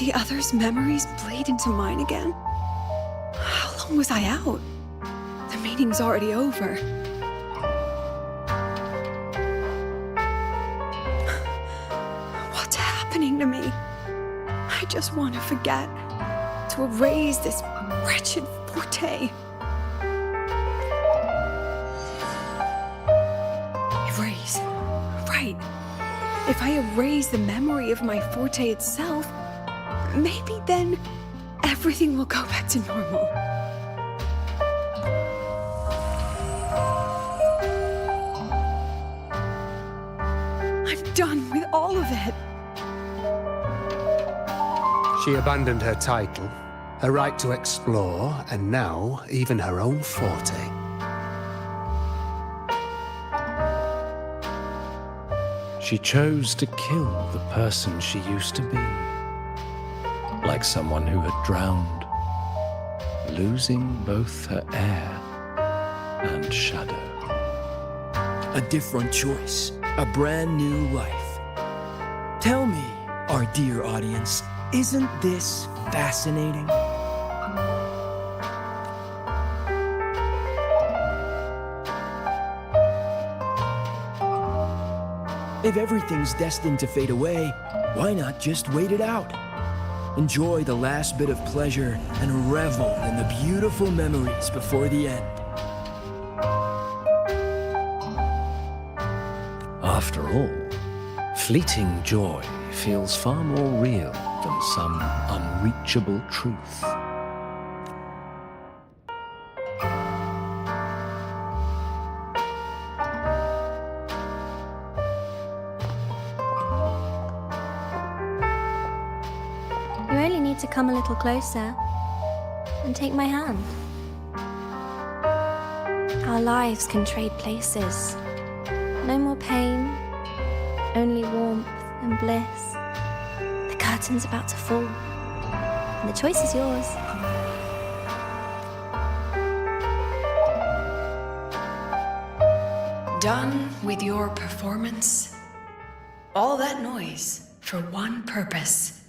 E: the others' memories bleed into mine again? How long was I out? The meeting's already over. What's happening to me? I just want to forget, to erase this wretched forte. Erase. Right. If I erase the memory of my forte itself, maybe then everything will go back to normal. I'm done with all of it.
B: She abandoned her title, her right to explore, and now even her own forte.
N: She chose to kill the person she used to be, like someone who had drowned, losing both her air and shadow.
M: A different choice, a brand new life. Tell me, our dear audience, isn't this fascinating? If everything's destined to fade away, why not just wait it out? Enjoy the last bit of pleasure and revel in the beautiful memories before the end.
N: After all, fleeting joy feels far more real than some unreachable truth.
D: You only need to come a little closer and take my hand. Our lives can trade places. No more pain, only warmth and bliss. The curtain's about to fall, and the choice is yours.
E: Done with your performance? All that noise for one purpose.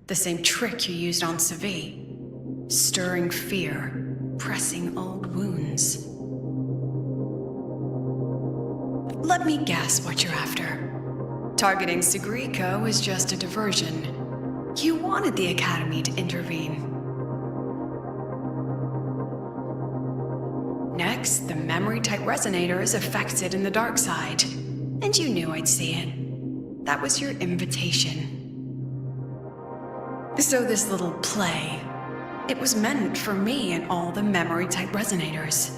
E: The same trick you used on Savi. Stirring fear, pressing old wounds. Let me guess what you're after. Targeting Sigriko is just a diversion. You wanted the Academy to intervene. Next, the memory-type resonator is affected in the dark side. And you knew I'd see it. That was your invitation. So this little play, it was meant for me and all the memory-type resonators.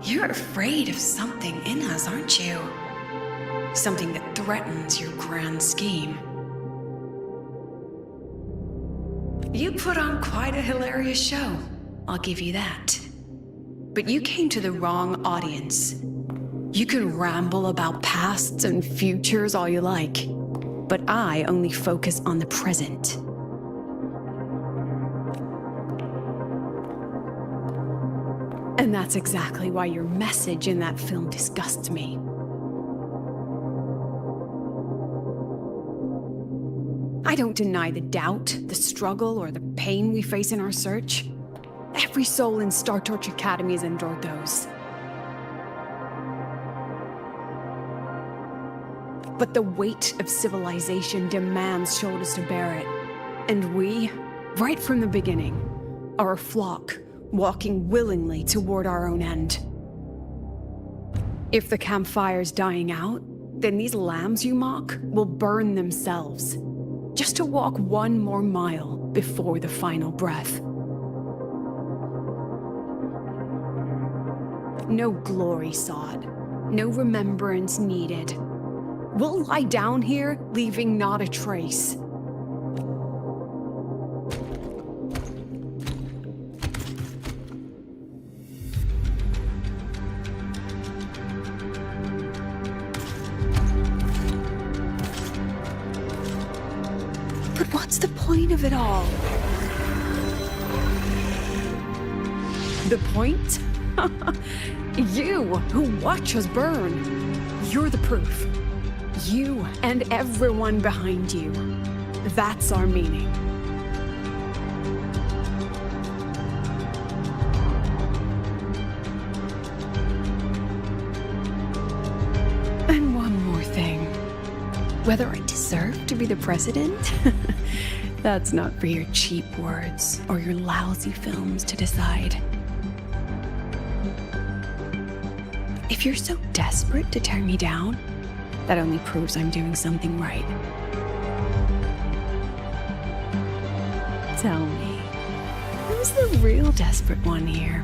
E: You're afraid of something in us, aren't you? Something that threatens your grand scheme. You put on quite a hilarious show, I'll give you that. But you came to the wrong audience. You can ramble about pasts and futures all you like, but I only focus on the present. And that's exactly why your message in that film disgusts me. I don't deny the doubt, the struggle, or the pain we face in our search. Every soul in Star Torch Academy has endured those. But the weight of civilization demands shoulders to bear it. And we, right from the beginning, are a flock, walking willingly toward our own end. If the campfire's dying out, then these lambs you mock will burn themselves, just to walk one more mile before the final breath. No glory sought, no remembrance needed. We'll lie down here, leaving not a trace. But what's the point of it all? The point? You, who watch us burn. You're the proof. You and everyone behind you. That's our meaning. Whether I deserve to be the president? That's not for your cheap words or your lousy films to decide. If you're so desperate to tear me down, that only proves I'm doing something right. Tell me, who's the real desperate one here?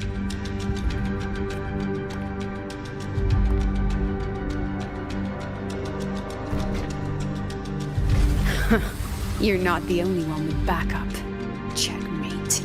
E: You're not the only one with backup. Checkmate.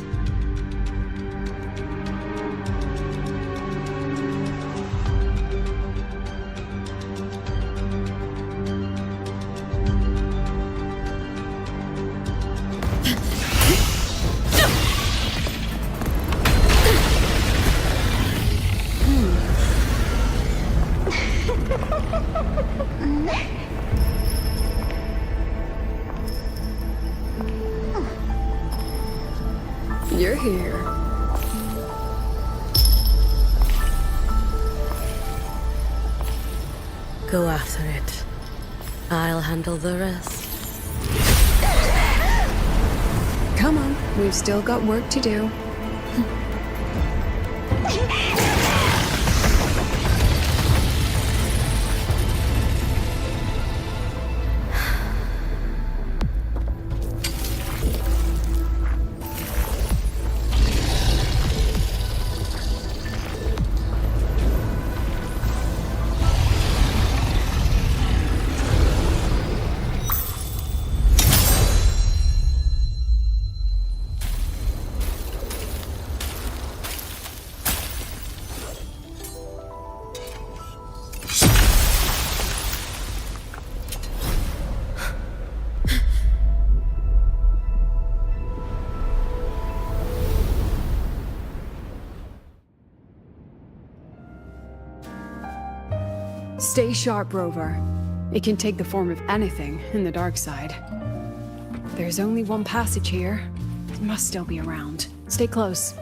E: You're here.
J: Go after it. I'll handle the rest.
E: Come on, we've still got work to do. Stay sharp, Rover. It can take the form of anything in the dark side. There's only one passage here. It must still be around. Stay close.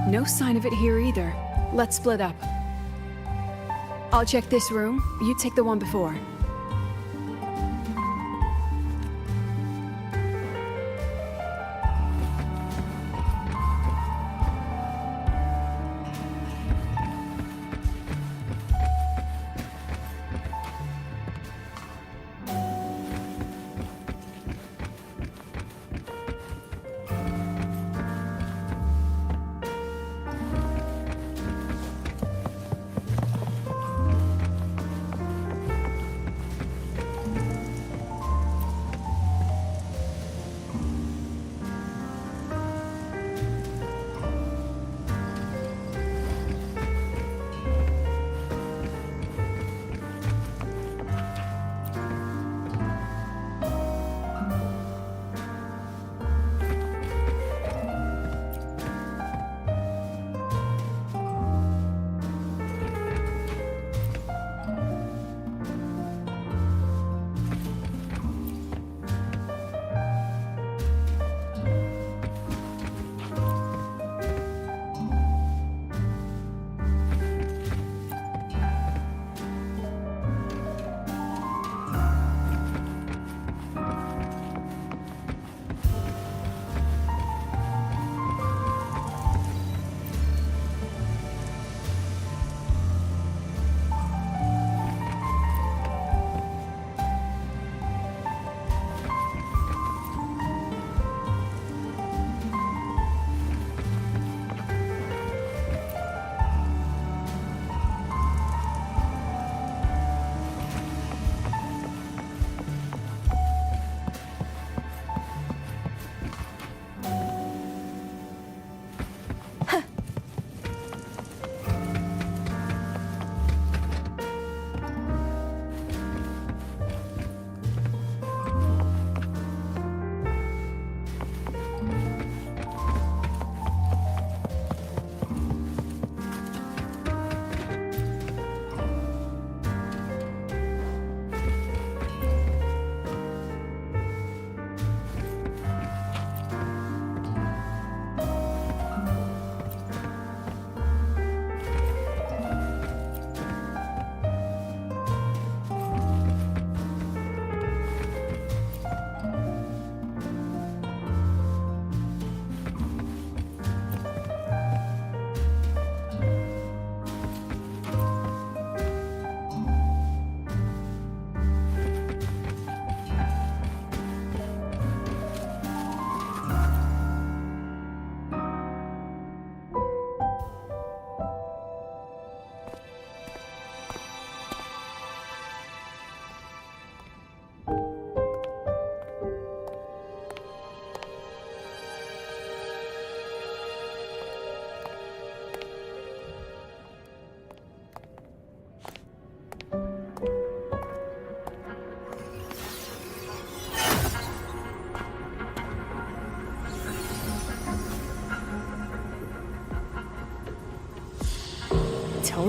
E: No sign of it here either. Let's split up. I'll check this room. You take the one before.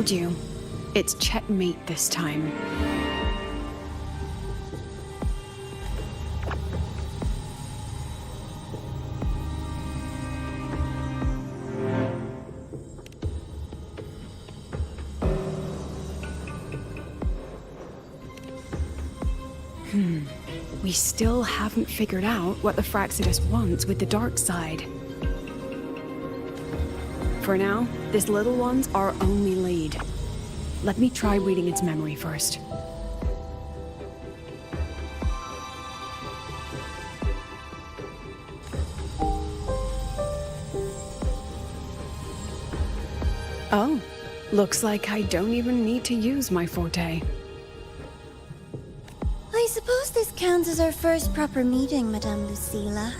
E: Told you. It's checkmate this time. We still haven't figured out what the Fraxidus wants with the dark side. For now, this little one's our only lead. Let me try reading its memory first. Oh, looks like I don't even need to use my forte.
D: I suppose this counts as our first proper meeting, Madame Lucilla.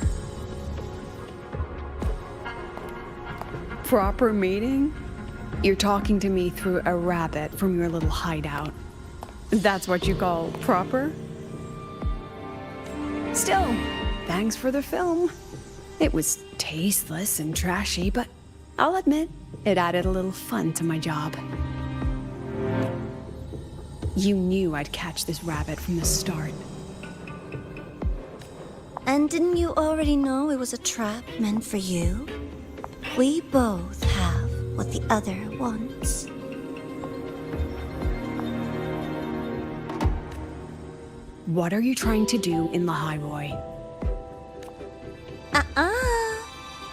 E: Proper meeting? You're talking to me through a rabbit from your little hideout. That's what you call proper? Still, thanks for the film. It was tasteless and trashy, but I'll admit, it added a little fun to my job. You knew I'd catch this rabbit from the start.
D: And didn't you already know it was a trap meant for you? We both have what the other wants.
E: What are you trying to do in the Highroy?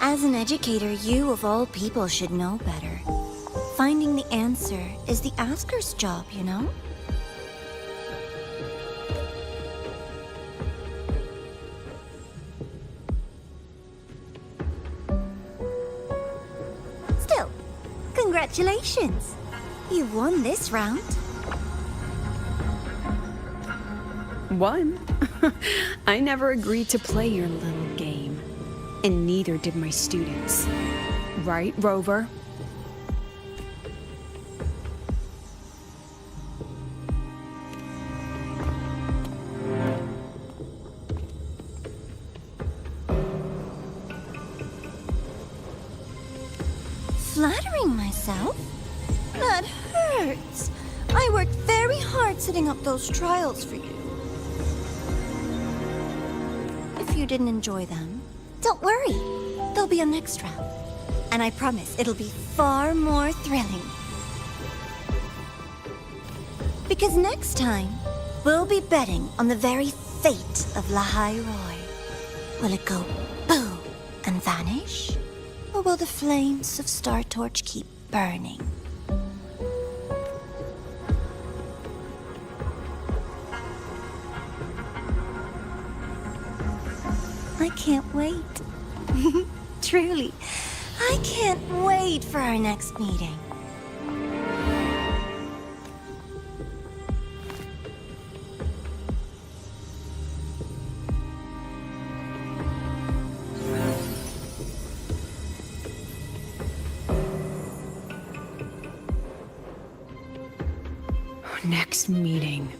D: As an educator, you of all people should know better. Finding the answer is the asker's job, you know? Still, congratulations! You won this round.
E: Won? I never agreed to play your little game. And neither did my students. Right, Rover?
D: Flattering myself? That hurts. I worked very hard setting up those trials for you. If you didn't enjoy them, don't worry. There'll be a next round. And I promise it'll be far more thrilling. Because next time, we'll be betting on the very fate of La Roy. Will it go boom and vanish? Or will the flames of Star Torch keep burning? I can't wait. Truly, I can't wait for our next meeting.
E: Next meeting.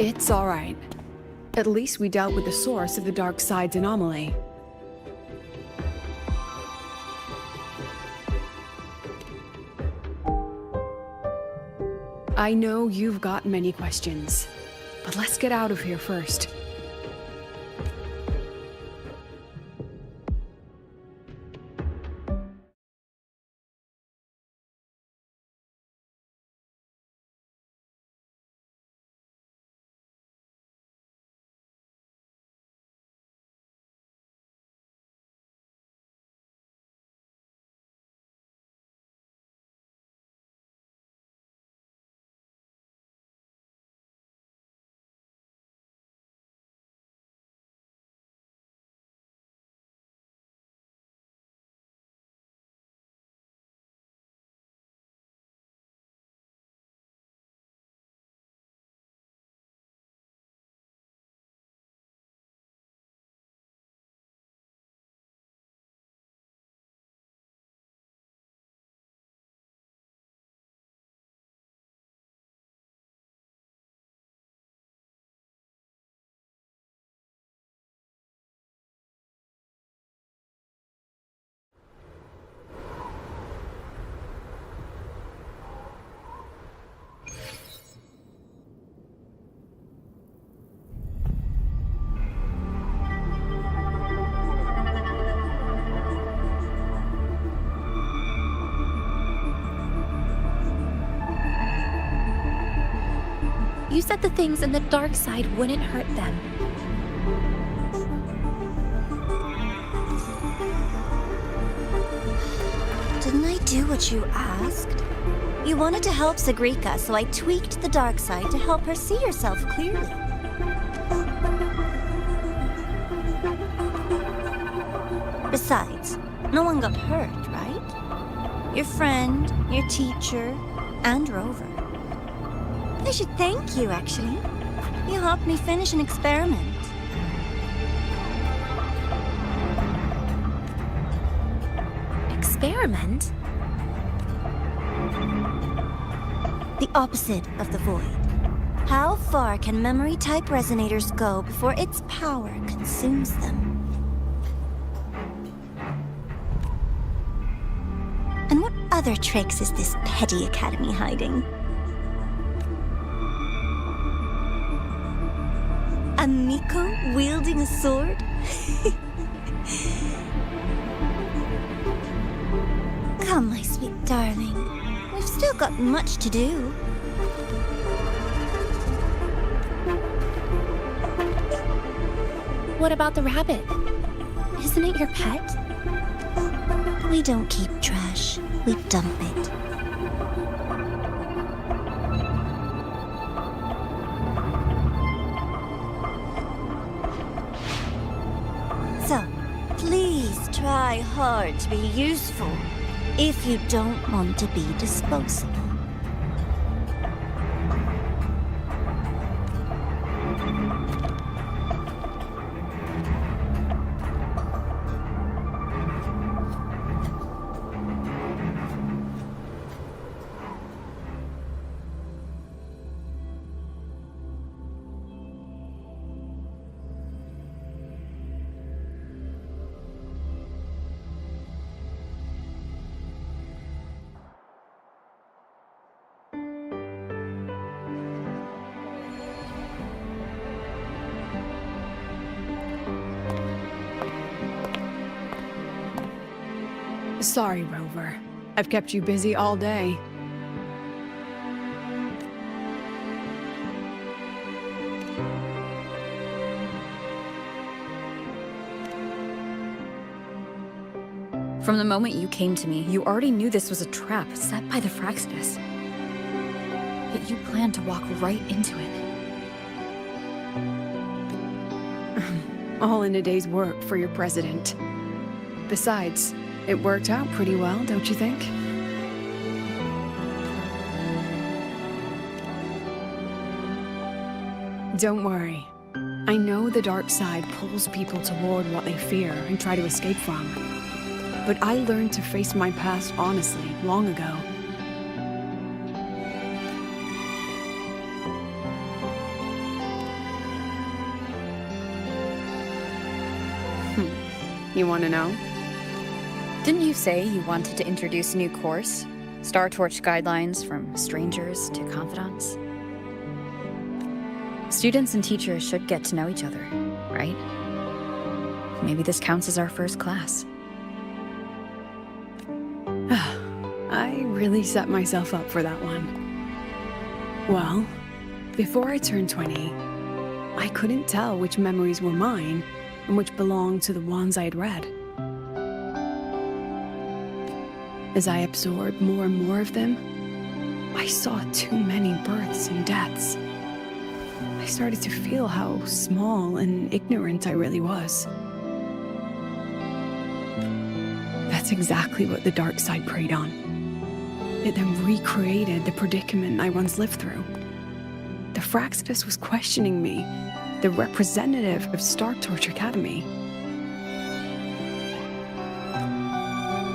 E: It's all right. At least we dealt with the source of the dark side's anomaly. I know you've got many questions, but let's get out of here first.
D: You said the things in the dark side wouldn't hurt them.
O: Didn't I do what you asked? You wanted to help Sagrika, so I tweaked the dark side to help her see herself clearly. Besides, no one got hurt, right? Your friend, your teacher, and Rover. I should thank you, actually. You helped me finish an experiment.
D: Experiment?
O: The opposite of the void. How far can memory-type resonators go before its power consumes them? And what other tricks is this petty academy hiding? A Miko wielding a sword? Come, my sweet darling. We've still got much to do.
D: What about the rabbit? Isn't it your pet?
O: We don't keep trash, we dump it. So, please try hard to be useful if you don't want to be disposable.
E: Sorry, Rover. I've kept you busy all day.
F: From the moment you came to me, you already knew this was a trap set by the Fraxidus. Yet you planned to walk right into it.
E: All in a day's work for your president. Besides, it worked out pretty well, don't you think? Don't worry. I know the dark side pulls people toward what they fear and try to escape from. But I learned to face my past honestly long ago. You want to know?
F: Didn't you say you wanted to introduce a new course? Star Torch guidelines from strangers to confidants? Students and teachers should get to know each other, right? Maybe this counts as our first class.
E: I really set myself up for that one. Well, before I turned 20, I couldn't tell which memories were mine and which belonged to the ones I had read. As I absorbed more and more of them, I saw too many births and deaths. I started to feel how small and ignorant I really was. That's exactly what the dark side preyed on. It then recreated the predicament I once lived through. The Fraxidus was questioning me, the representative of Star Torch Academy.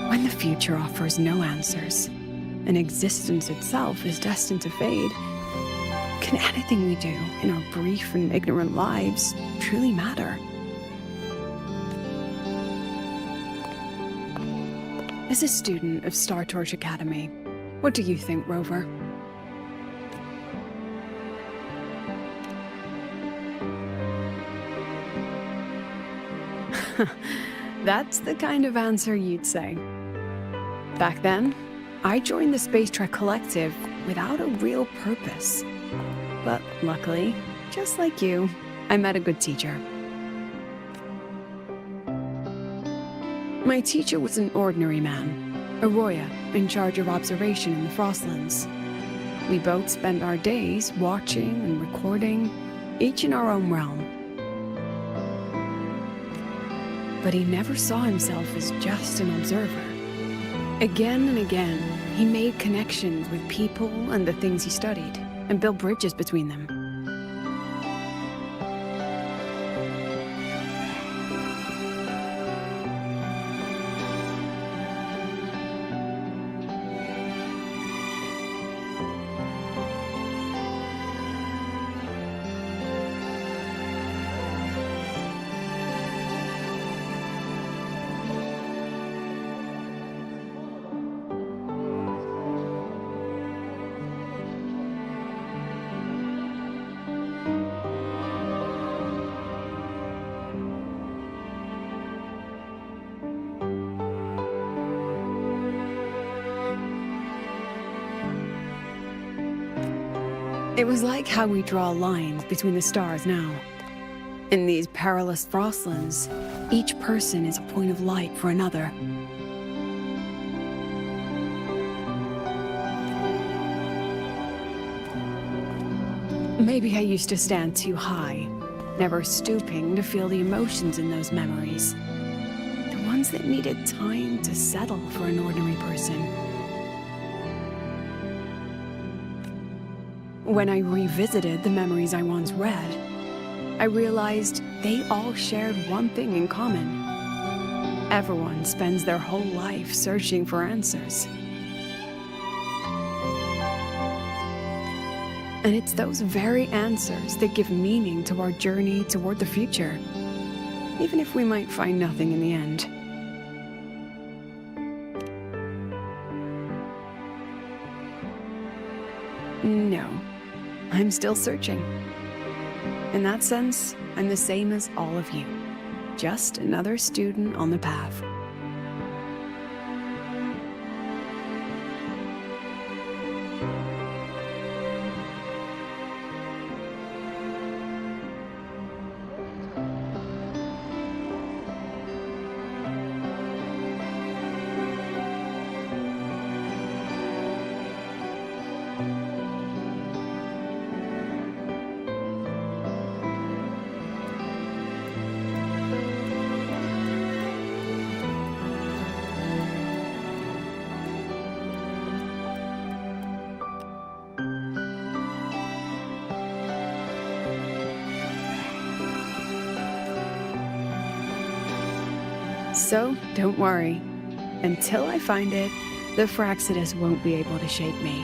E: When the future offers no answers, and existence itself is destined to fade, can anything we do in our brief and ignorant lives truly matter? As a student of Star Torch Academy, what do you think, Rover? That's the kind of answer you'd say. Back then, I joined the Space Trek Collective without a real purpose. But luckily, just like you, I met a good teacher. My teacher was an ordinary man, a Roya in charge of observation in the Frostlands. We both spent our days watching and recording, each in our own realm. But he never saw himself as just an observer. Again and again, he made connections with people and the things he studied, and built bridges between them. It was like how we draw lines between the stars now. In these perilous frostlands, each person is a point of light for another. Maybe I used to stand too high, never stooping to feel the emotions in those memories. The ones that needed time to settle for an ordinary person. When I revisited the memories I once read, I realized they all shared one thing in common. Everyone spends their whole life searching for answers. And it's those very answers that give meaning to our journey toward the future, even if we might find nothing in the end. No, I'm still searching. In that sense, I'm the same as all of you, just another student on the path. So, don't worry. Until I find it, the Fraxidus won't be able to shape me.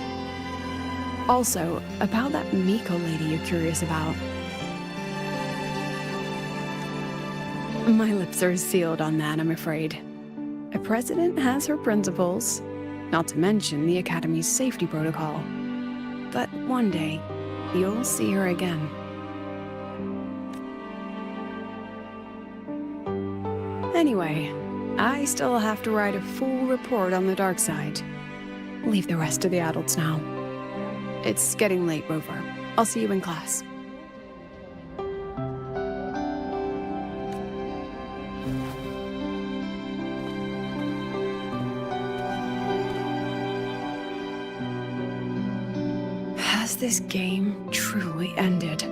E: Also, about that Miko lady you're curious about. My lips are sealed on that, I'm afraid. A president has her principles, not to mention the Academy's safety protocol. But one day, you'll see her again. Anyway, I still have to write a full report on the dark side. Leave the rest to the adults now. It's getting late, Rover. I'll see you in class. Has this game truly ended?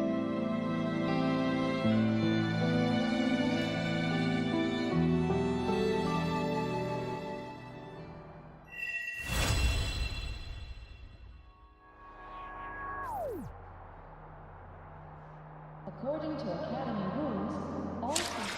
P: According to Academy rules, all people...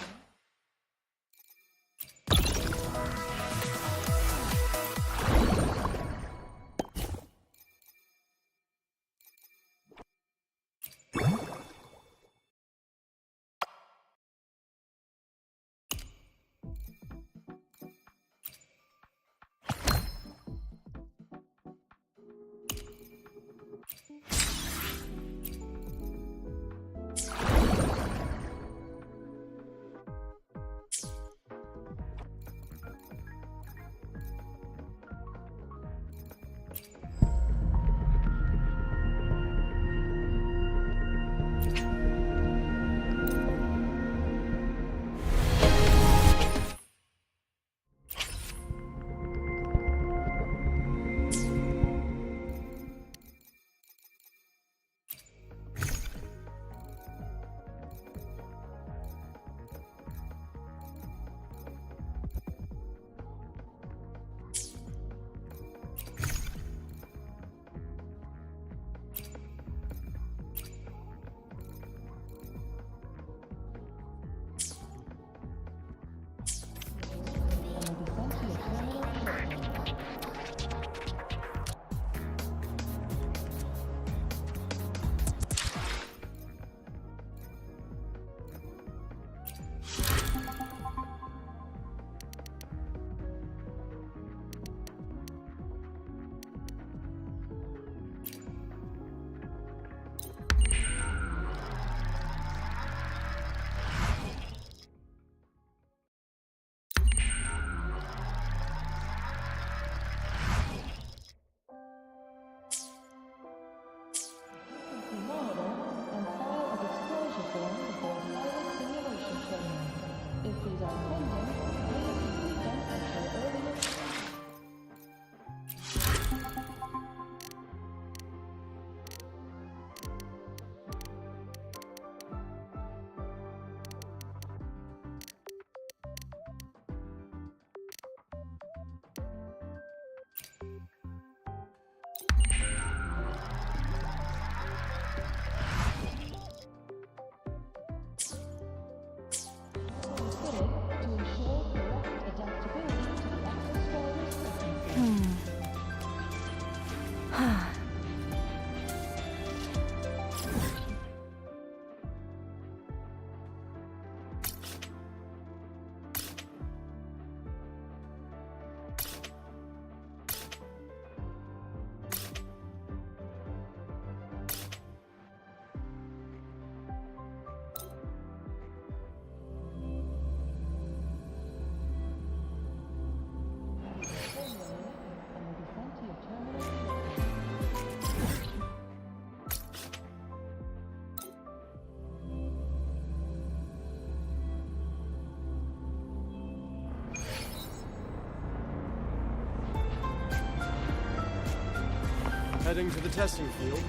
Q: Heading to the testing field.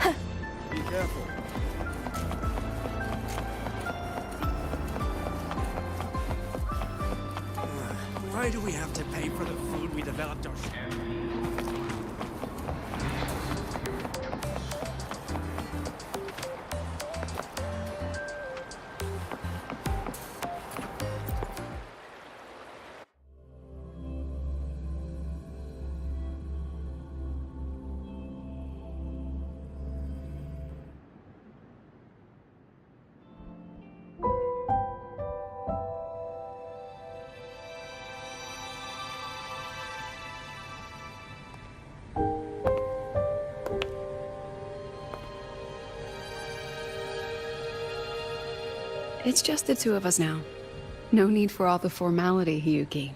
Q: Be careful.
K: Why do we have to pay for the food we developed ourselves?
E: It's just the two of us now. No need for all the formality, Hiyuki.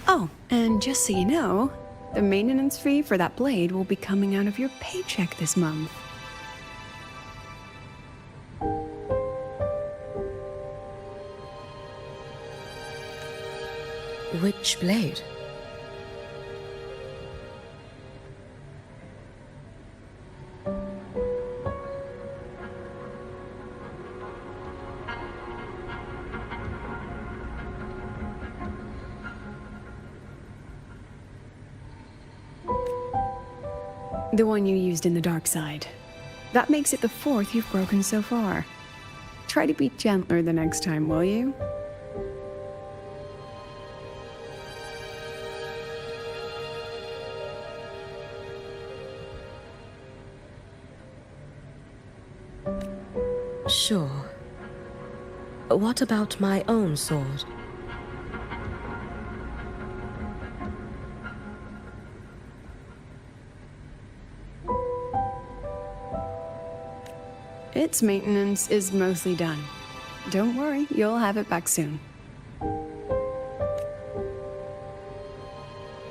E: Oh, and just so you know, the maintenance fee for that blade will be coming out of your paycheck this month.
J: Which blade?
E: The one you used in the dark side. That makes it the fourth you've broken so far. Try to be gentler the next time, will you?
J: Sure. What about my own sword?
E: Its maintenance is mostly done. Don't worry, you'll have it back soon.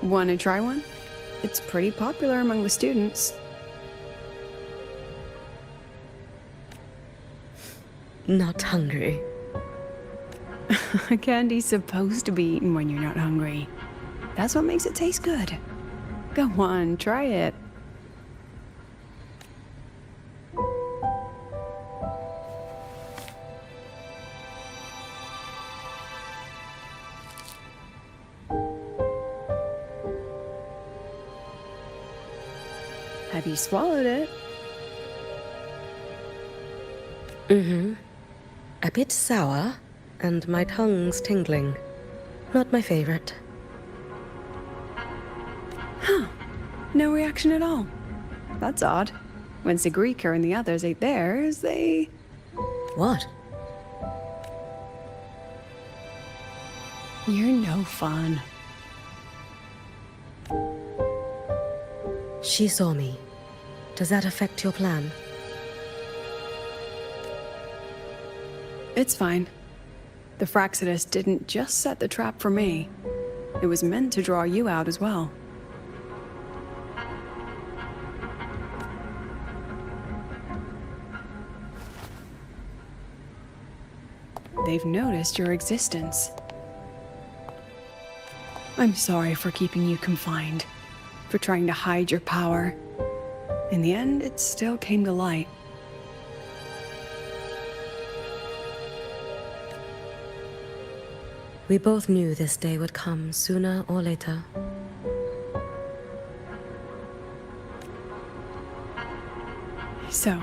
E: Want to try one? It's pretty popular among the students.
J: Not hungry.
E: Candy's supposed to be eaten when you're not hungry. That's what makes it taste good. Go on, try it. Have you swallowed it?
J: Mm-hmm. A bit sour, and my tongue's tingling. Not my favorite.
E: Huh. No reaction at all. That's odd. When Sigrika and the others ate theirs, they...
J: What?
E: You're no fun.
J: She saw me. Does that affect your plan?
E: It's fine. The Fraxidus didn't just set the trap for me. It was meant to draw you out as well. they've noticed your existence. I'm sorry for keeping you confined, for trying to hide your power. In the end, it still came to light.
J: We both knew this day would come sooner or later.
E: So,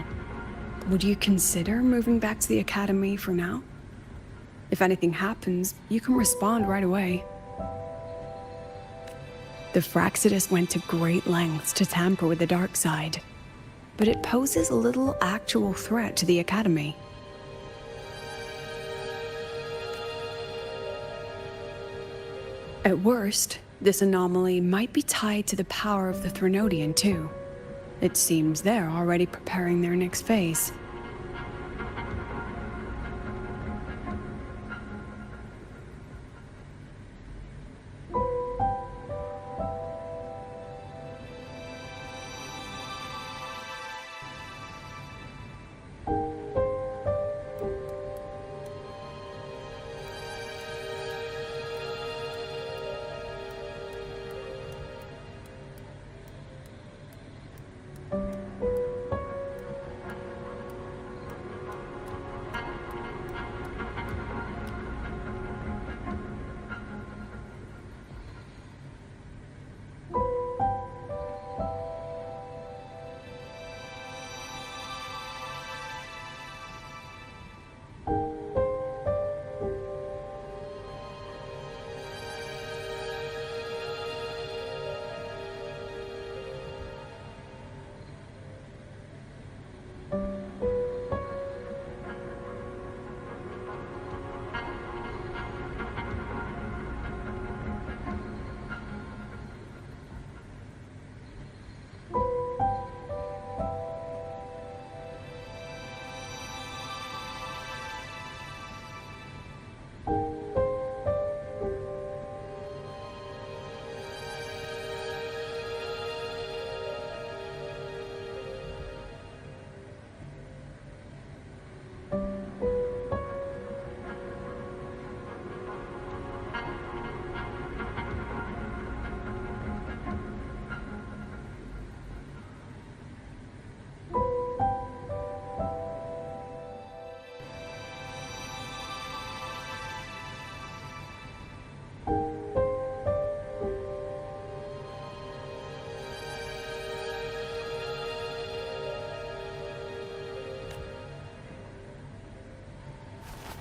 E: would you consider moving back to the academy for now? If anything happens, you can respond right away. The Fraxidus went to great lengths to tamper with the dark side, but it poses a little actual threat to the academy. At worst, this anomaly might be tied to the power of the Threnodian too. It seems they're already preparing their next phase.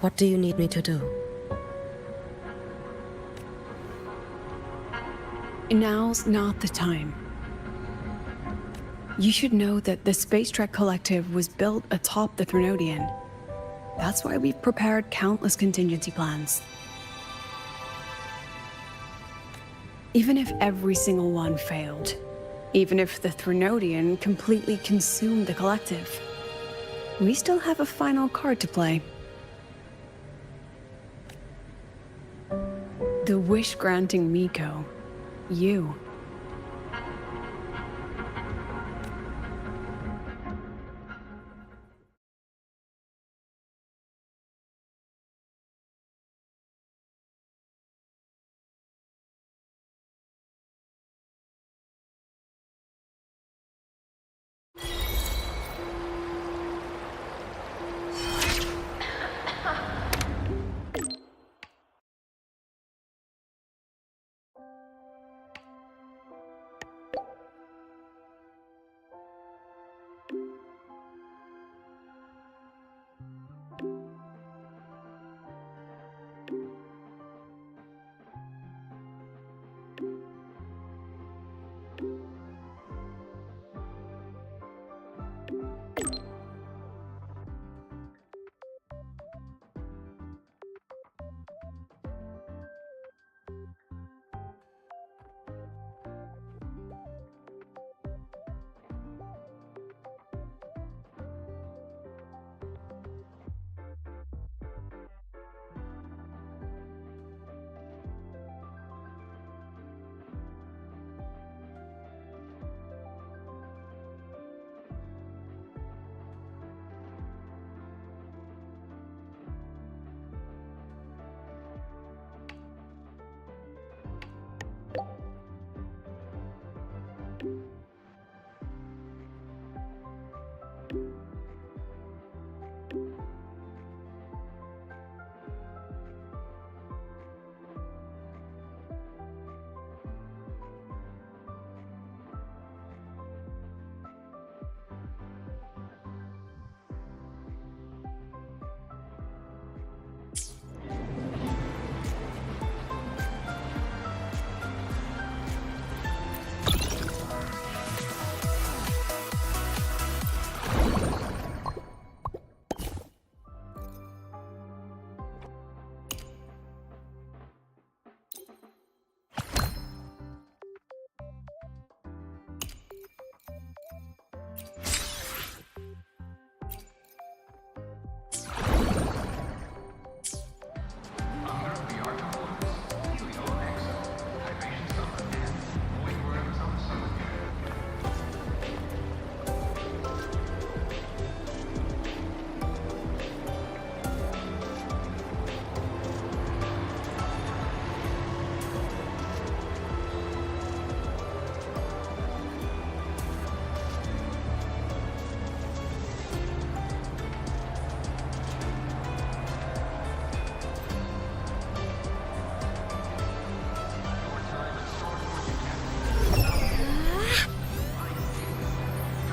J: What do you need me to do?
E: Now's not the time. You should know that the Space Trek Collective was built atop the Threnodian. That's why we've prepared countless contingency plans. Even if every single one failed, even if the Threnodian completely consumed the Collective, we still have a final card to play. The wish-granting Miko. You.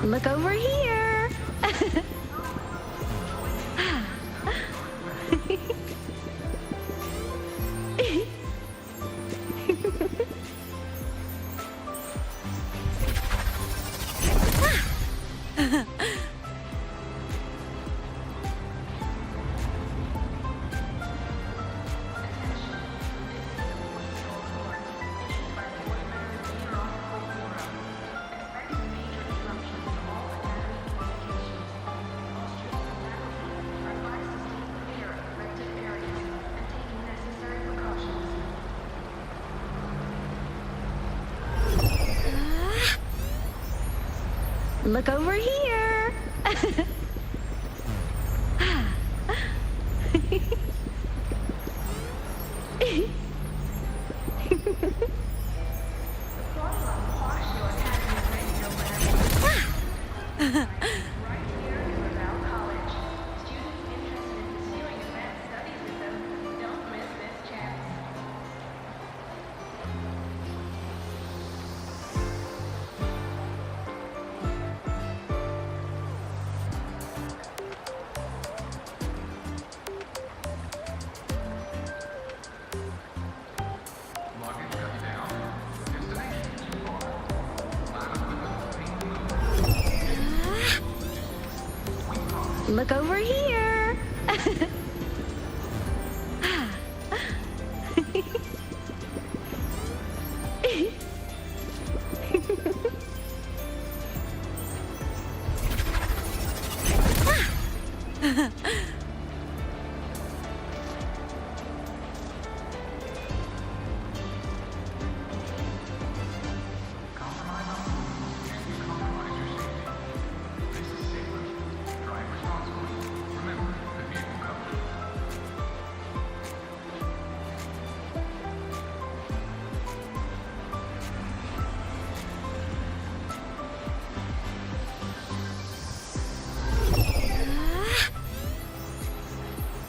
D: Look over here. Look over here. Look over here.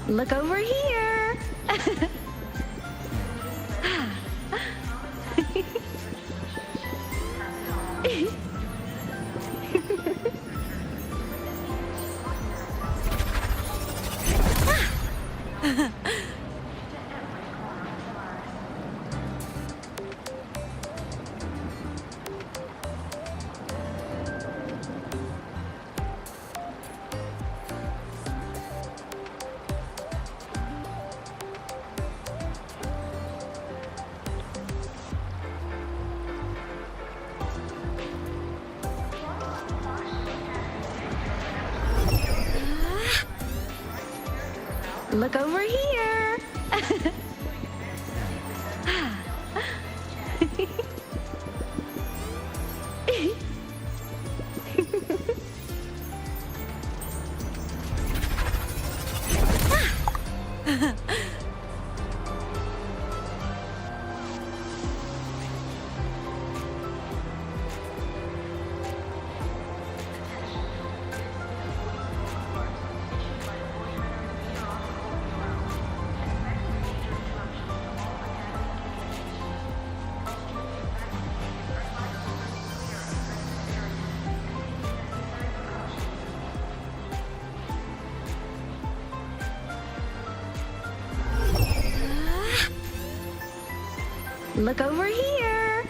D: Look over here. Look over here. Look over here.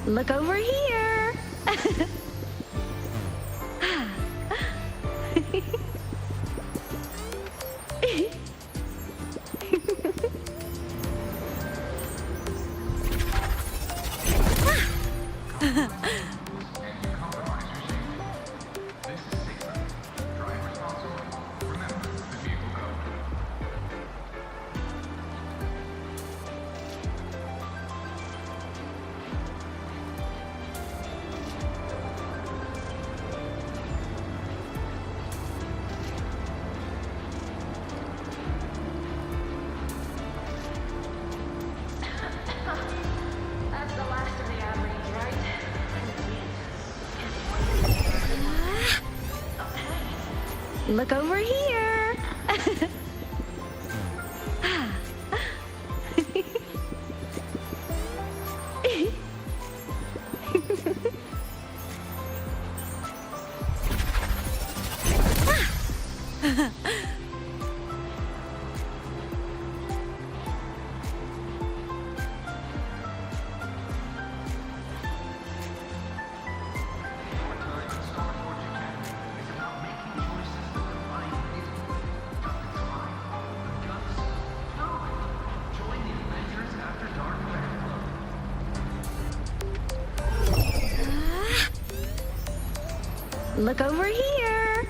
D: Look over here. Look over here. Look over here.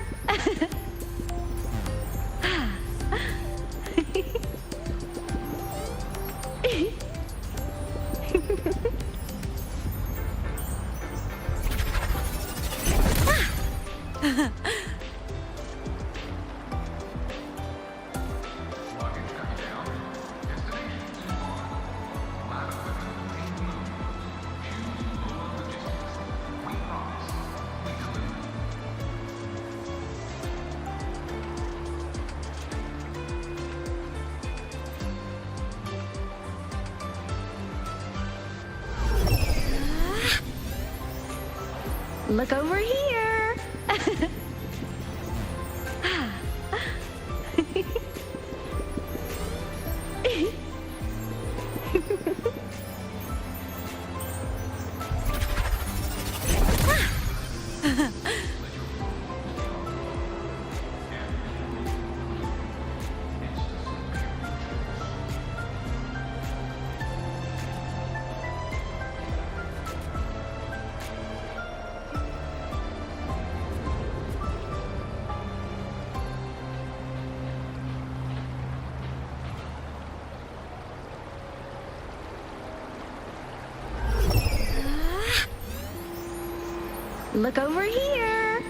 D: Look over here. Look over here.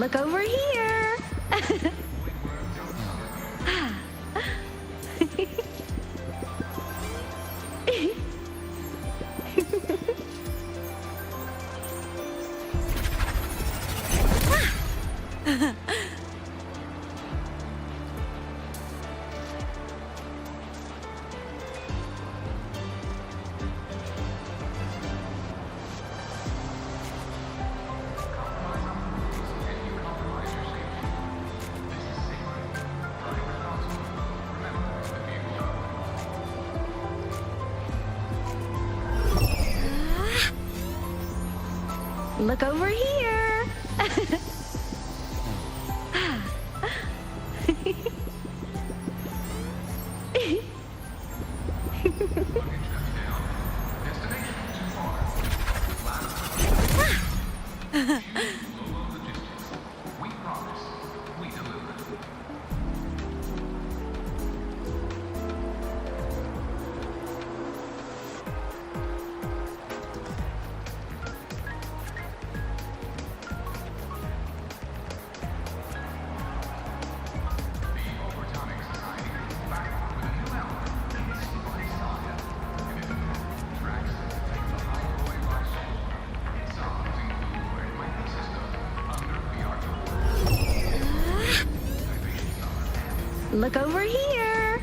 D: Look over here. Look over here. Look over here.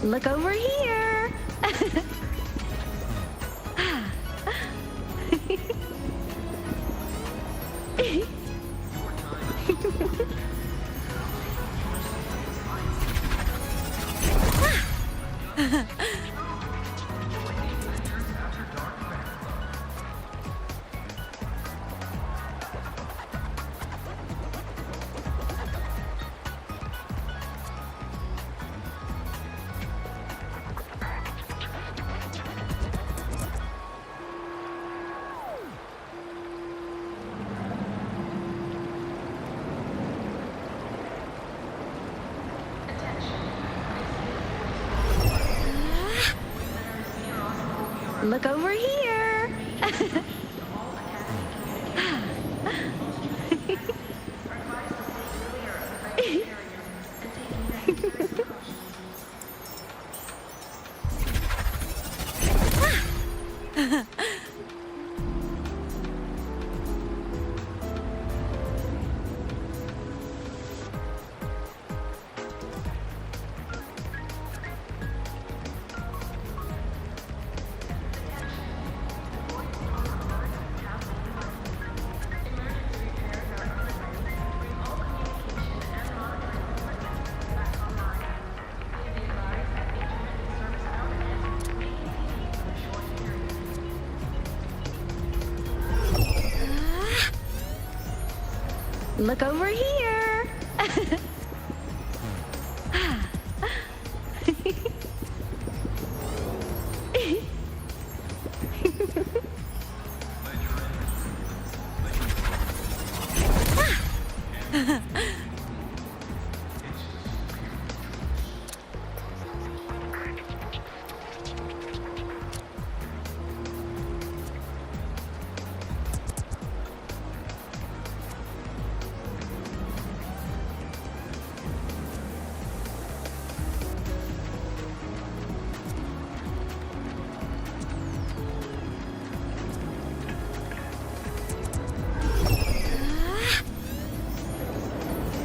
D: Look over here. Look over here. Look over here.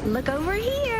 D: Look over here.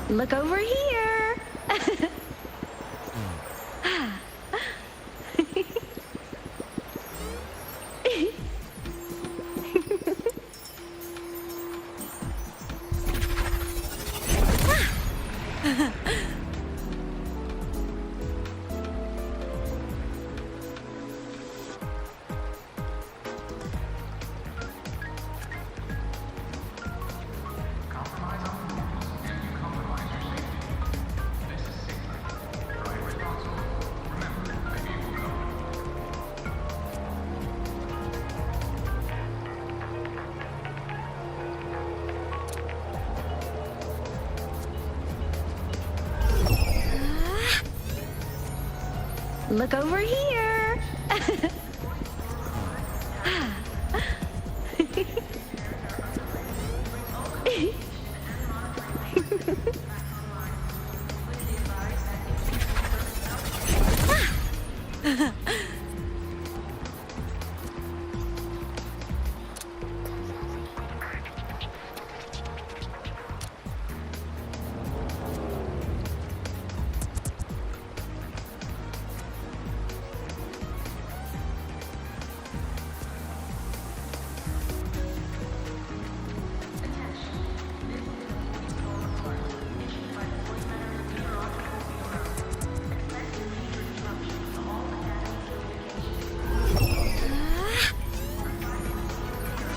D: Look over here. Look over here.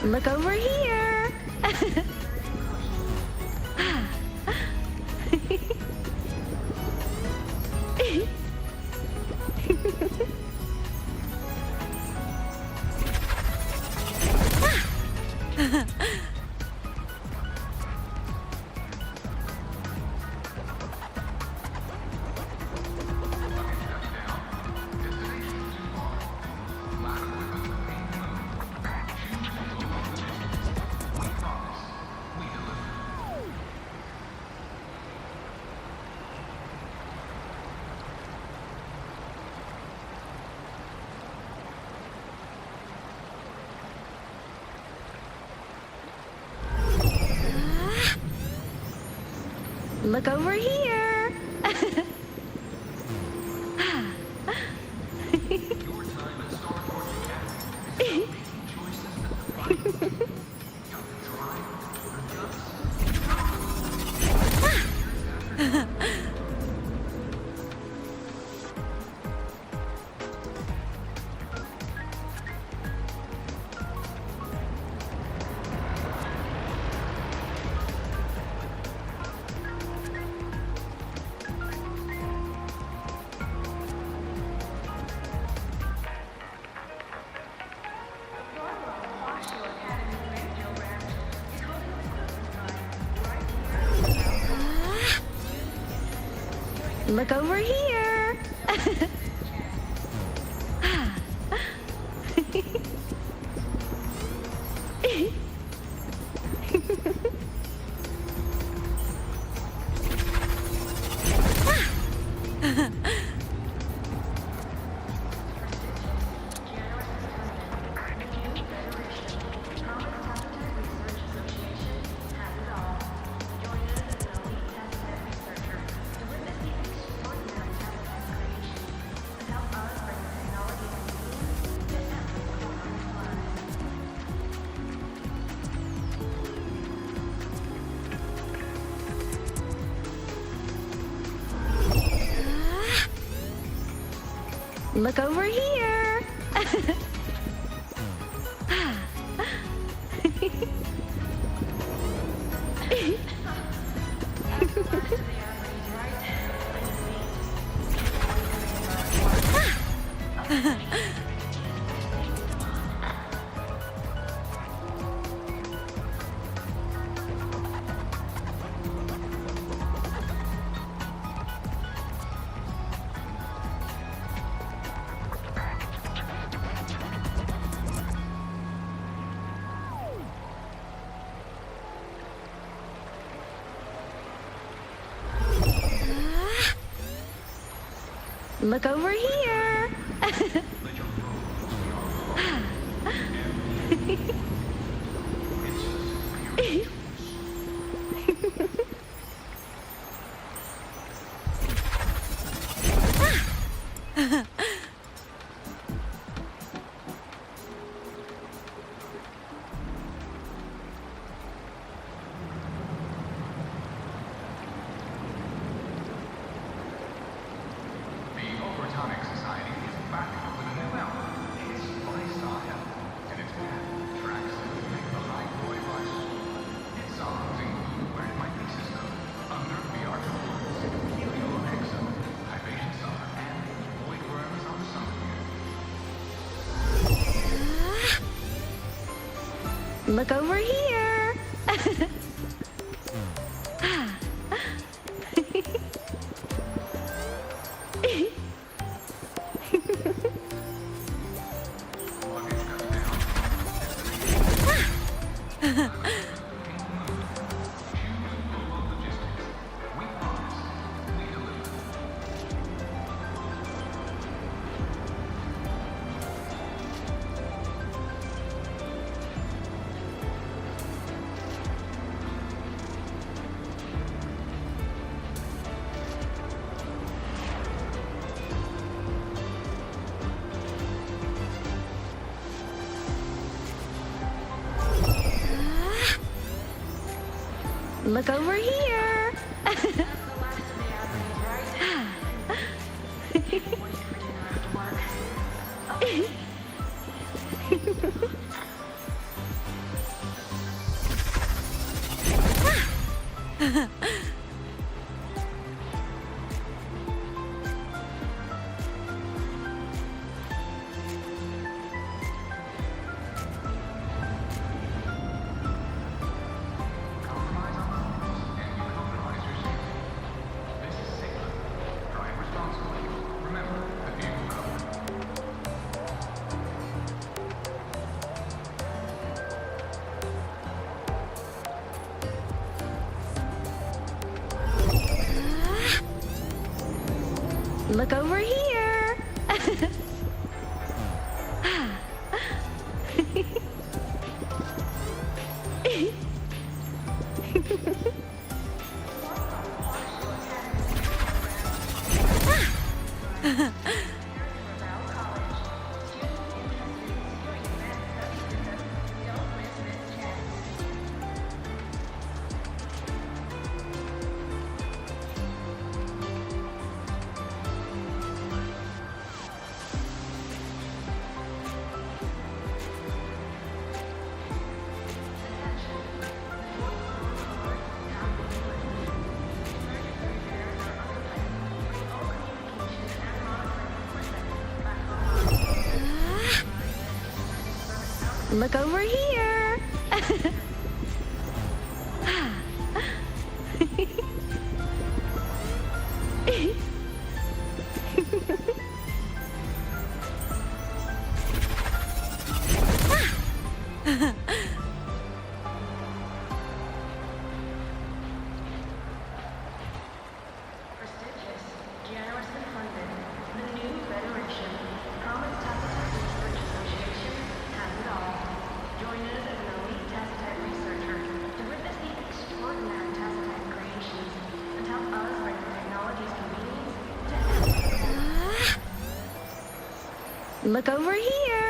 D: Look over here. Look over here. Look over here. Look over here. Look over here. Look over here. Look over here. Look over here. Look over here! Look over here!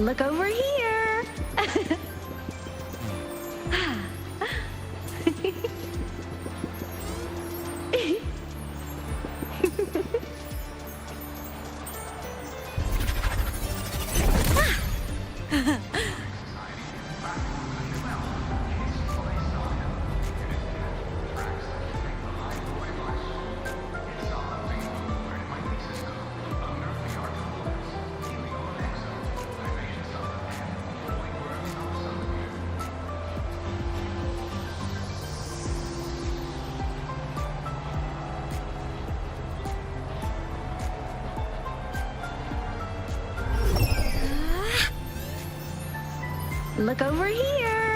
D: Look over here! Look over here!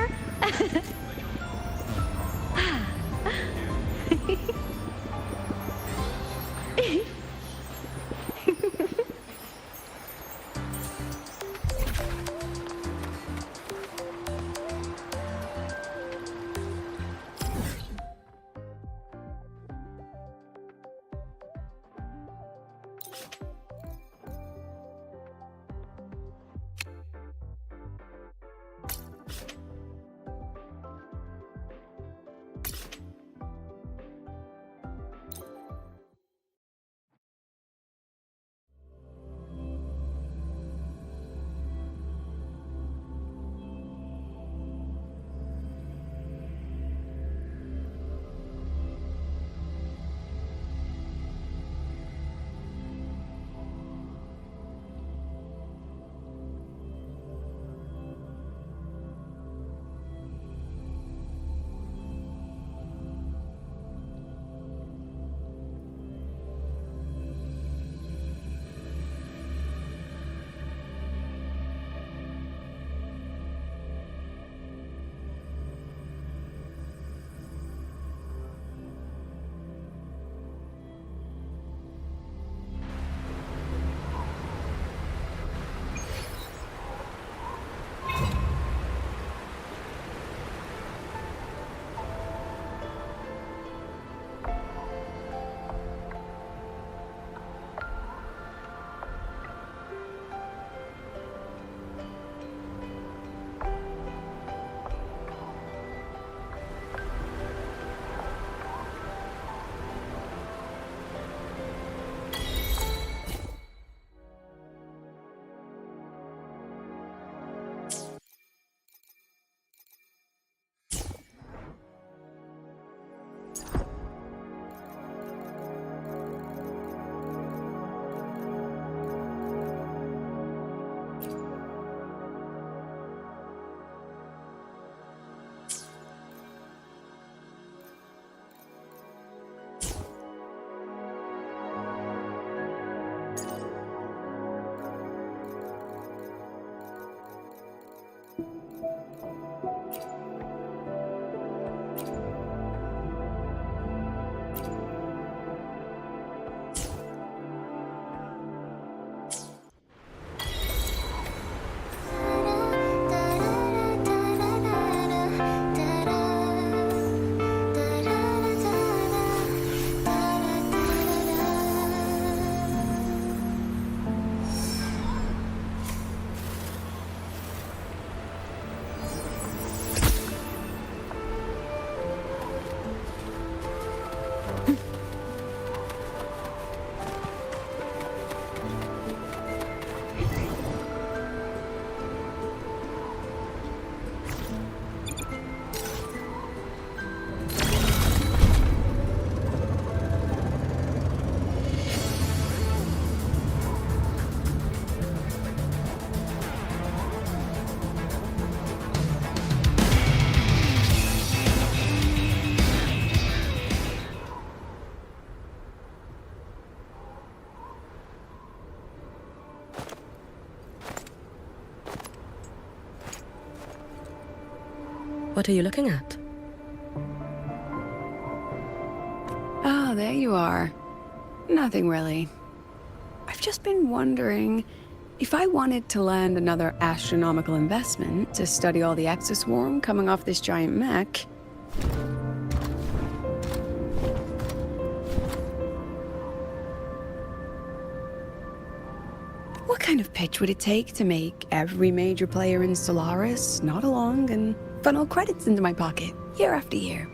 J: What are you looking at?
E: Oh, there you are. Nothing really. I've just been wondering if I wanted to land another astronomical investment to study all the exoswarm coming off this giant mech. What kind of pitch would it take to make every major player in Solaris nod along and funnel credits into my pocket year after year?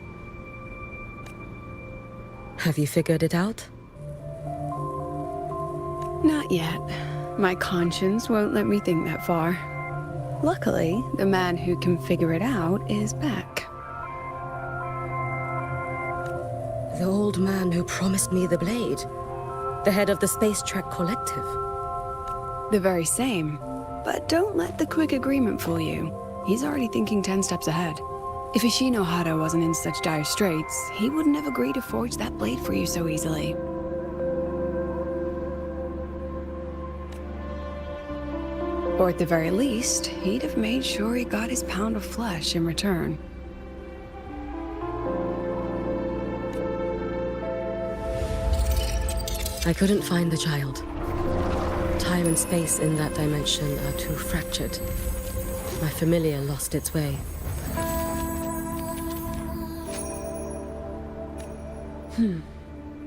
J: Have you figured it out?
E: Not yet. My conscience won't let me think that far. Luckily, the man who can figure it out is back.
J: The old man who promised me the blade. The head of the Space Trek Collective.
E: The very same. But don't let the quick agreement fool you. He's already thinking 10 steps ahead. If Ishino Hado wasn't in such dire straits, he wouldn't have agreed to forge that blade for you so easily. Or at the very least, he'd have made sure he got his pound of flesh in return.
J: I couldn't find the child. Time and space in that dimension are too fractured. My familiar lost its way.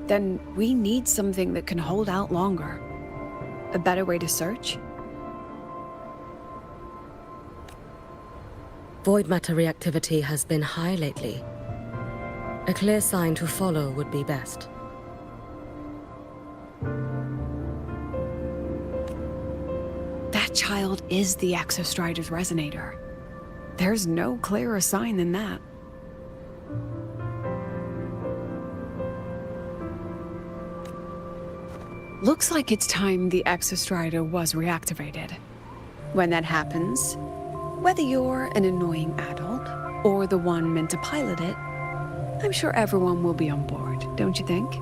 E: Then we need something that can hold out longer. A better way to search?
J: Void matter reactivity has been high lately. A clear sign to follow would be best.
E: That child is the Exostrider's resonator. There's no clearer sign than that. Looks like it's time the Exostrider was reactivated. When that happens, whether you're an annoying adult or the one meant to pilot it, I'm sure everyone will be on board, don't you think?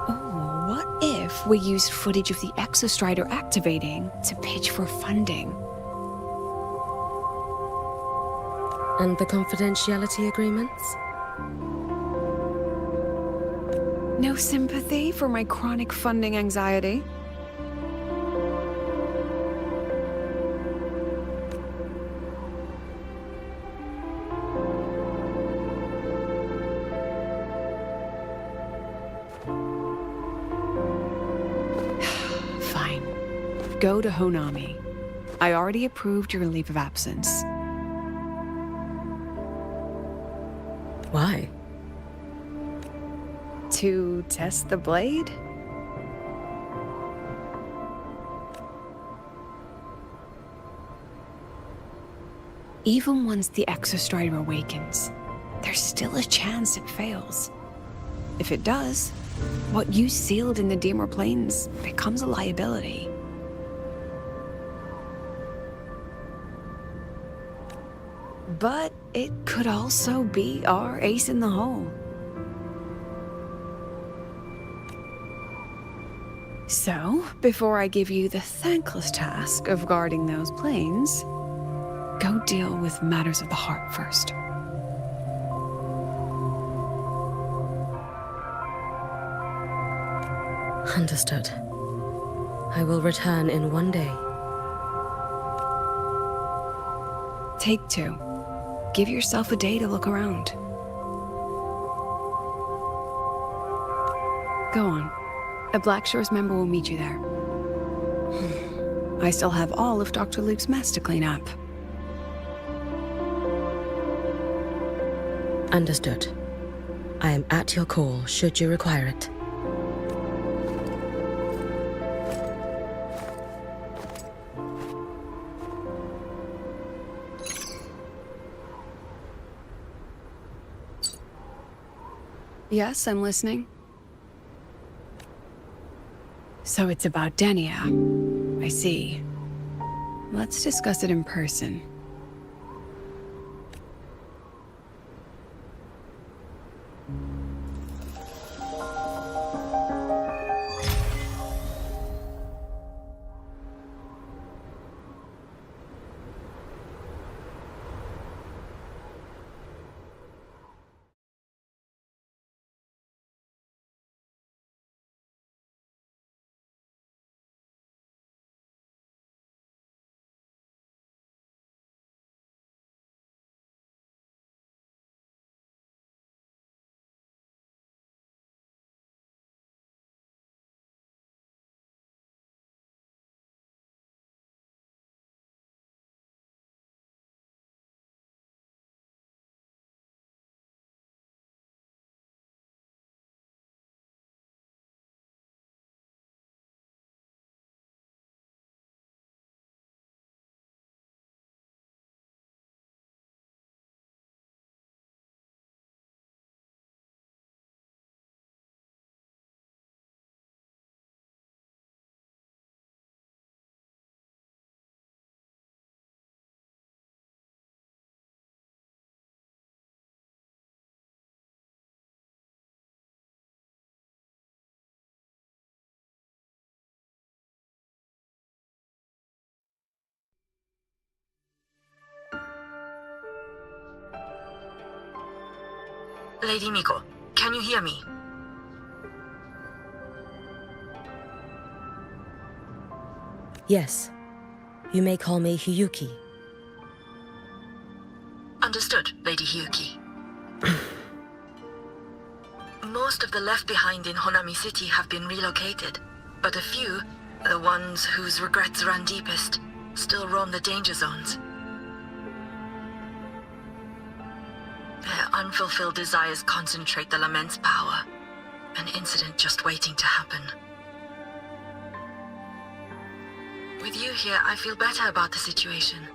E: Oh, what if we used footage of the Exostrider activating to pitch for funding?
J: And the confidentiality agreements?
E: No sympathy for my chronic funding anxiety? Fine. Go to Honami. I already approved your leave of absence.
J: Why?
E: To test the blade? Even once the Exostrider awakens, there's still a chance it fails. If it does, what you sealed in the Dimmer Plains becomes a liability. But it could also be our ace in the hole. So, before I give you the thankless task of guarding those planes, go deal with matters of the heart first.
J: Understood. I will return in one day.
E: Take 2. Give yourself a day to look around. Go on. A Black Shores member will meet you there. I still have all of Dr. Luke's mess to clean up.
J: Understood. I am at your call should you require it.
E: Yes, I'm listening. So it's about Denia. I see. Let's discuss it in person.
R: Lady Miko, can you hear me?
J: Yes. You may call me Hiyuki.
R: Understood, Lady Hiyuki. Most of the left behind in Honami City have been relocated, but a few, the ones whose regrets run deepest, still roam the danger zones. Their unfulfilled desires concentrate the lament's power, an incident just waiting to happen. With you here, I feel better about the situation.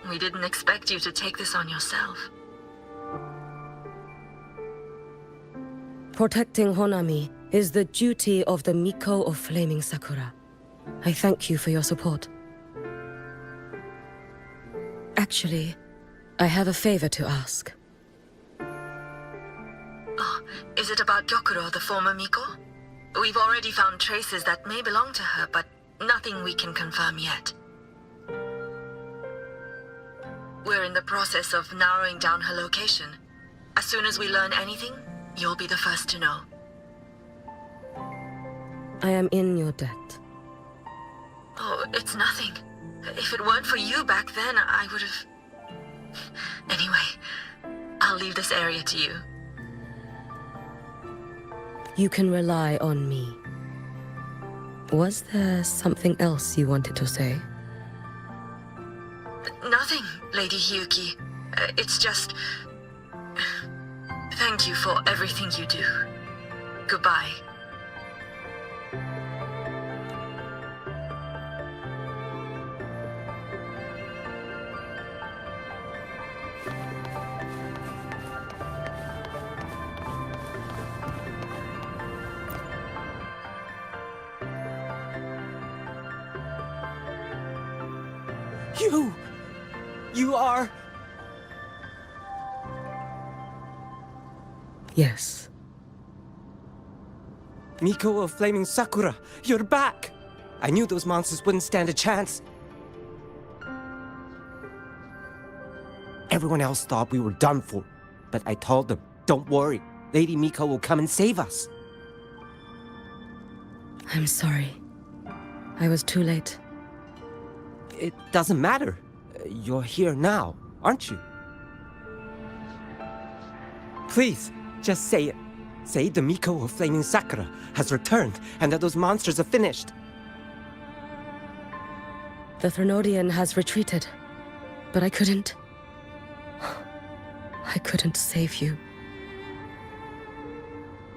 R: We didn't expect you to take this on yourself.
J: Protecting Honami is the duty of the Miko of Flaming Sakura. I thank you for your support. Actually, I have a favor to ask.
R: Oh, is it about Gyokuro, the former Miko? We've already found traces that may belong to her, but nothing we can confirm yet. We're in the process of narrowing down her location. As soon as we learn anything, you'll be the first to know.
J: I am in your debt.
R: Oh, it's nothing. If it weren't for you back then, I would have... Anyway, I'll leave this area to you.
J: You can rely on me. Was there something else you wanted to say?
R: Nothing, Lady Hiyuki. It's just... Thank you for everything you do. Goodbye.
H: You are...
J: Yes.
S: Miko of Flaming Sakura, you're back! I knew those monsters wouldn't stand a chance. Everyone else thought we were done for, but I told them, don't worry, Lady Miko will come and save us.
J: I'm sorry. I was too late.
S: It doesn't matter. You're here now, aren't you? Please, just say it. Say the Miko of Flaming Sakura has returned and that those monsters are finished.
J: The Threnodian has retreated, but I couldn't save you.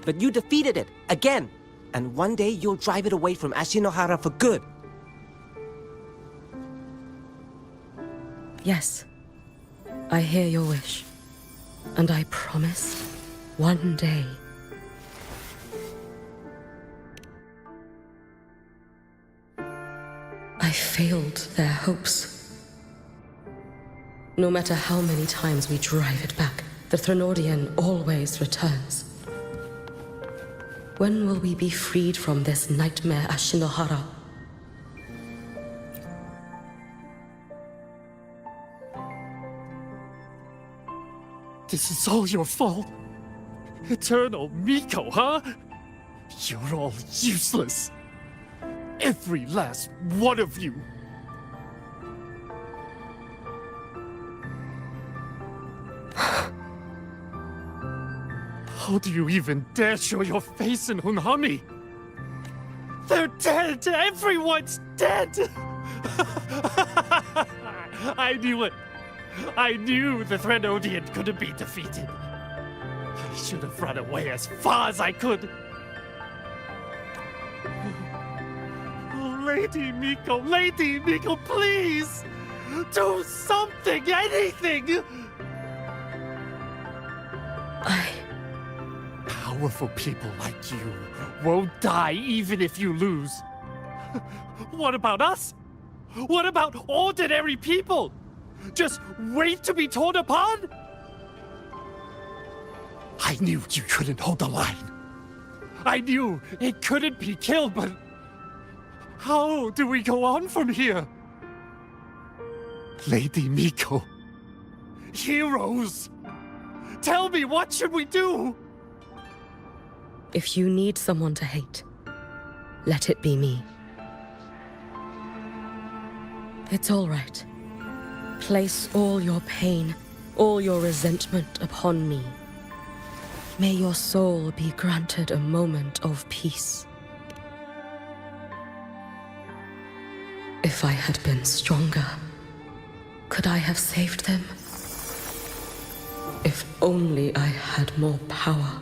S: But you defeated it, again! And one day you'll drive it away from Ashinohara for good.
J: Yes, I hear your wish. And I promise, one day... I failed their hopes. No matter how many times we drive it back, the Threnodian always returns. When will we be freed from this nightmare Ashinohara?
T: This is all your fault. Eternal Miko, huh? You're all useless. Every last one of you. How do you even dare show your face in Hunhami? They're dead! Everyone's dead! I knew it. I knew the Threnodian couldn't be defeated. I should have run away as far as I could. Oh, Lady Miko, please! Do something, anything! Powerful people like you won't die even if you lose. What about us? What about ordinary people? Just wait to be torn apart? I knew you couldn't hold the line. I knew it couldn't be killed, but how do we go on from here? Lady Miko, heroes, Tell me, what should we do?
J: If you need someone to hate, let it be me. It's all right. Place all your pain, all your resentment upon me. May your soul be granted a moment of peace. If I had been stronger, could I have saved them? If only I had more power.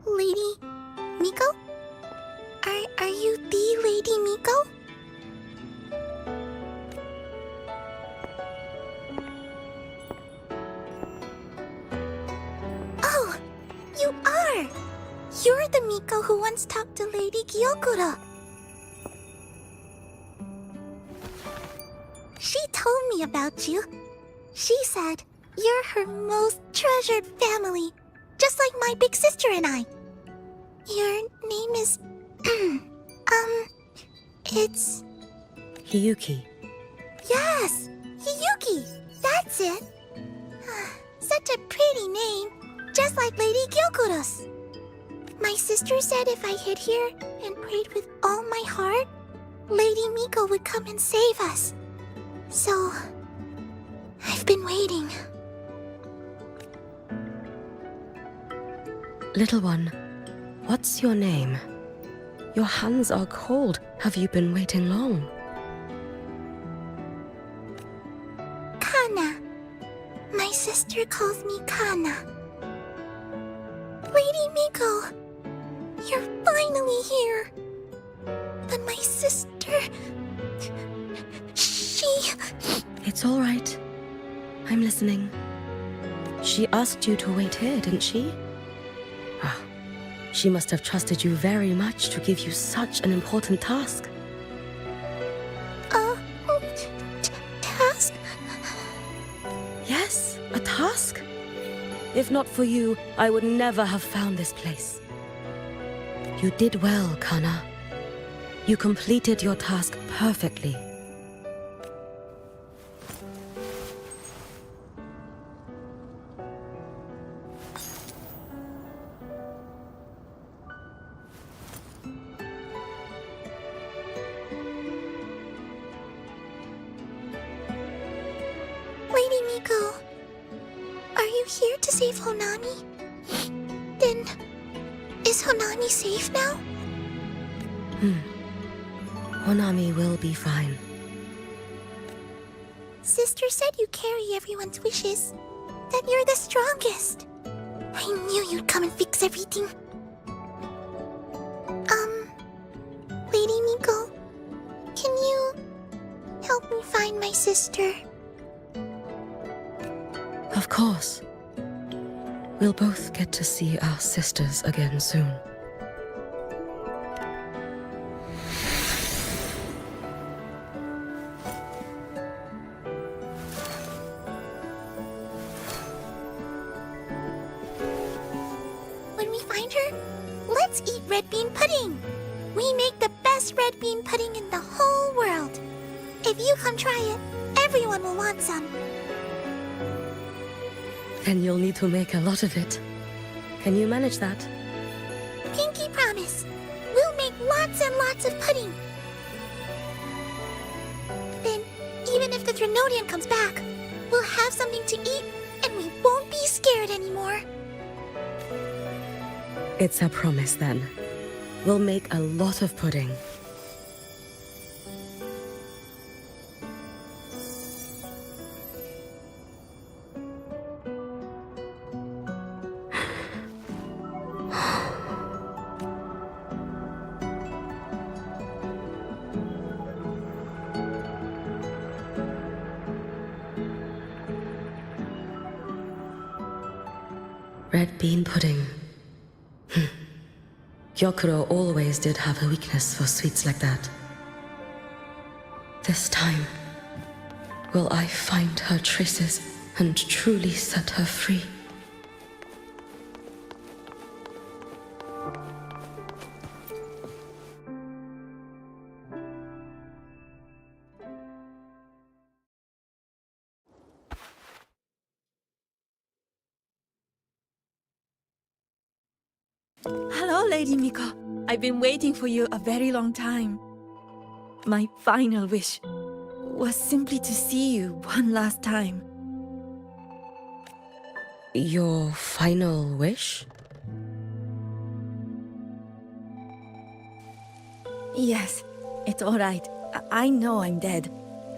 O: Lady Miko? Are you the Lady Miko? Oh, you are! You're the Miko who once talked to Lady Gyokuro. She told me about you. She said you're her most treasured family, just like my big sister and I. Your name is... it's...
J: Hiyuki.
O: Yes! Hiyuki! That's it! Such a pretty name, just like Lady Gyokuro's. My sister said if I hid here and prayed with all my heart, Lady Miko would come and save us. So... I've been waiting.
J: Little one, what's your name? Your hands are cold. Have you been waiting long?
O: Kana. My sister calls me Kana. Lady Miko, you're finally here. But my sister... she...
J: It's all right. I'm listening. She asked you to wait here, didn't she? Ah, she must have trusted you very much to give you such an important task.
O: Task?
J: Yes, a task. If not for you, I would never have found this place. You did well, Kana. You completed your task perfectly.
O: Lady Miko, are you here to save Honami? Then, is Honami safe now?
J: Honami will be fine.
O: Sister said you carry everyone's wishes, that you're the strongest. I knew you'd come and fix everything. Lady Miko, can you help me find my sister?
J: Of course. We'll both get to see our sisters again soon.
O: When we find her, let's eat red bean pudding. We make the best red bean pudding in the whole world. If you come try it, everyone will want some.
J: Then you'll need to make a lot of it. Can you manage that?
O: Pinky promise. We'll make lots and lots of pudding. Then, even if the Threnodian comes back, we'll have something to eat and we won't be scared anymore.
J: It's a promise then. We'll make a lot of pudding. Red bean pudding. Gyokuro always did have a weakness for sweets like that. This time, will I find her traces and truly set her free?
U: Hello, Lady Miko. I've been waiting for you a very long time. My final wish was simply to see you one last time.
J: Your final wish?
U: Yes, it's all right. I know I'm dead.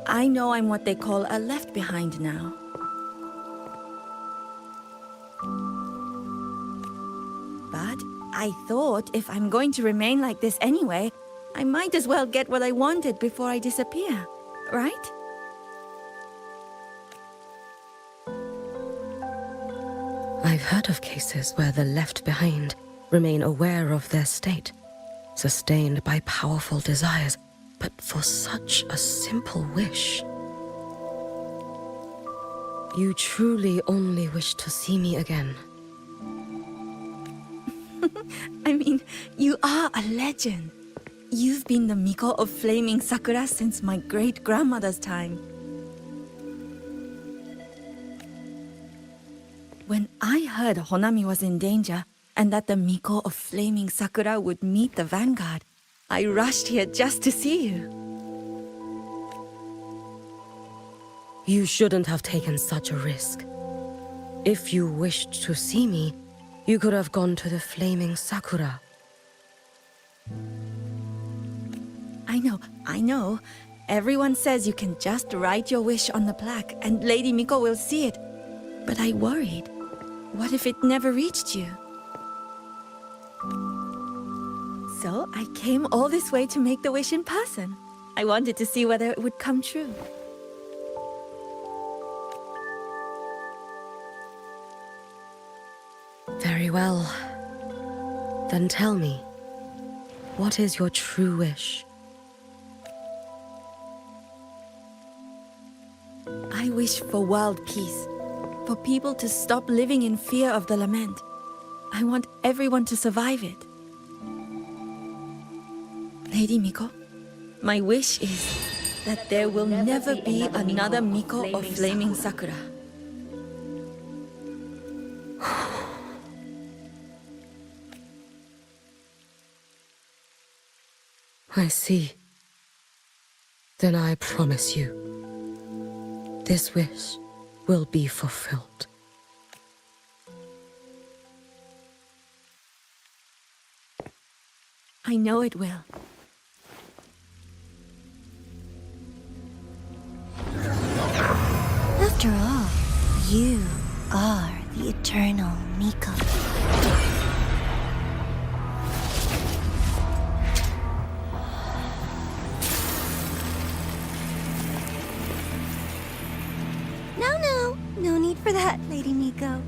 U: I know I'm what they call a left behind now. But I thought if I'm going to remain like this anyway, I might as well get what I wanted before I disappear, right?
J: I've heard of cases where the left behind remain aware of their state, sustained by powerful desires, but for such a simple wish. You truly only wish to see me again.
U: I mean, you are a legend. You've been the Miko of Flaming Sakura since my great-grandmother's time. When I heard Honami was in danger, and that the Miko of Flaming Sakura would meet the vanguard, I rushed here just to see you.
J: You shouldn't have taken such a risk. If you wished to see me, you could have gone to the Flaming Sakura.
U: I know. Everyone says you can just write your wish on the plaque and Lady Miko will see it. But I worried. What if it never reached you? So I came all this way to make the wish in person. I wanted to see whether it would come true.
J: Very well. Then tell me, what is your true wish?
U: I wish for world peace, for people to stop living in fear of the lament. I want everyone to survive it. Lady Miko, my wish is that there will never be another Miko of Flaming Sakura.
J: I see. Then I promise you, this wish will be fulfilled.
U: I know it will.
O: After all, you are the eternal Miko. No need for that, Lady Miko.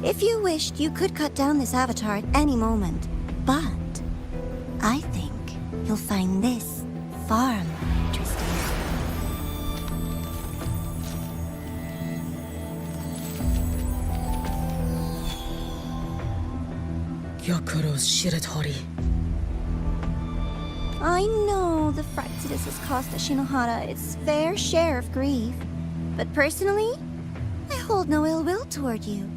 O: If you wished, you could cut down this avatar at any moment. But I think you'll find this far more interesting.
J: Gyokuro's Shiratori.
O: I know the Fractidus has cost Ashinohara its fair share of grief. But personally, I hold no ill will toward you.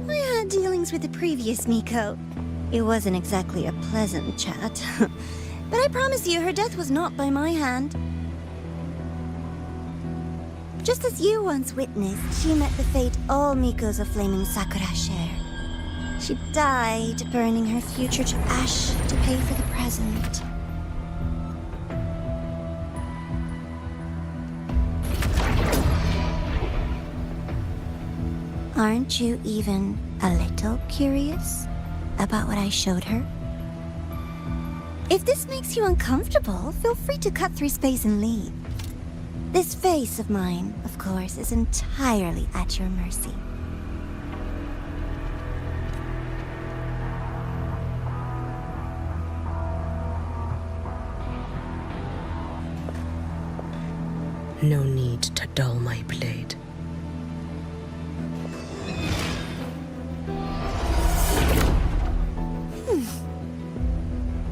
O: I had dealings with the previous Miko. It wasn't exactly a pleasant chat. But I promise you, her death was not by my hand. Just as you once witnessed, she met the fate all Mikos of Flaming Sakura share. She died, burning her future to ash to pay for the present. Aren't you even a little curious about what I showed her? If this makes you uncomfortable, feel free to cut through space and leave. This face of mine, of course, is entirely at your mercy.
J: No need to dull my blade.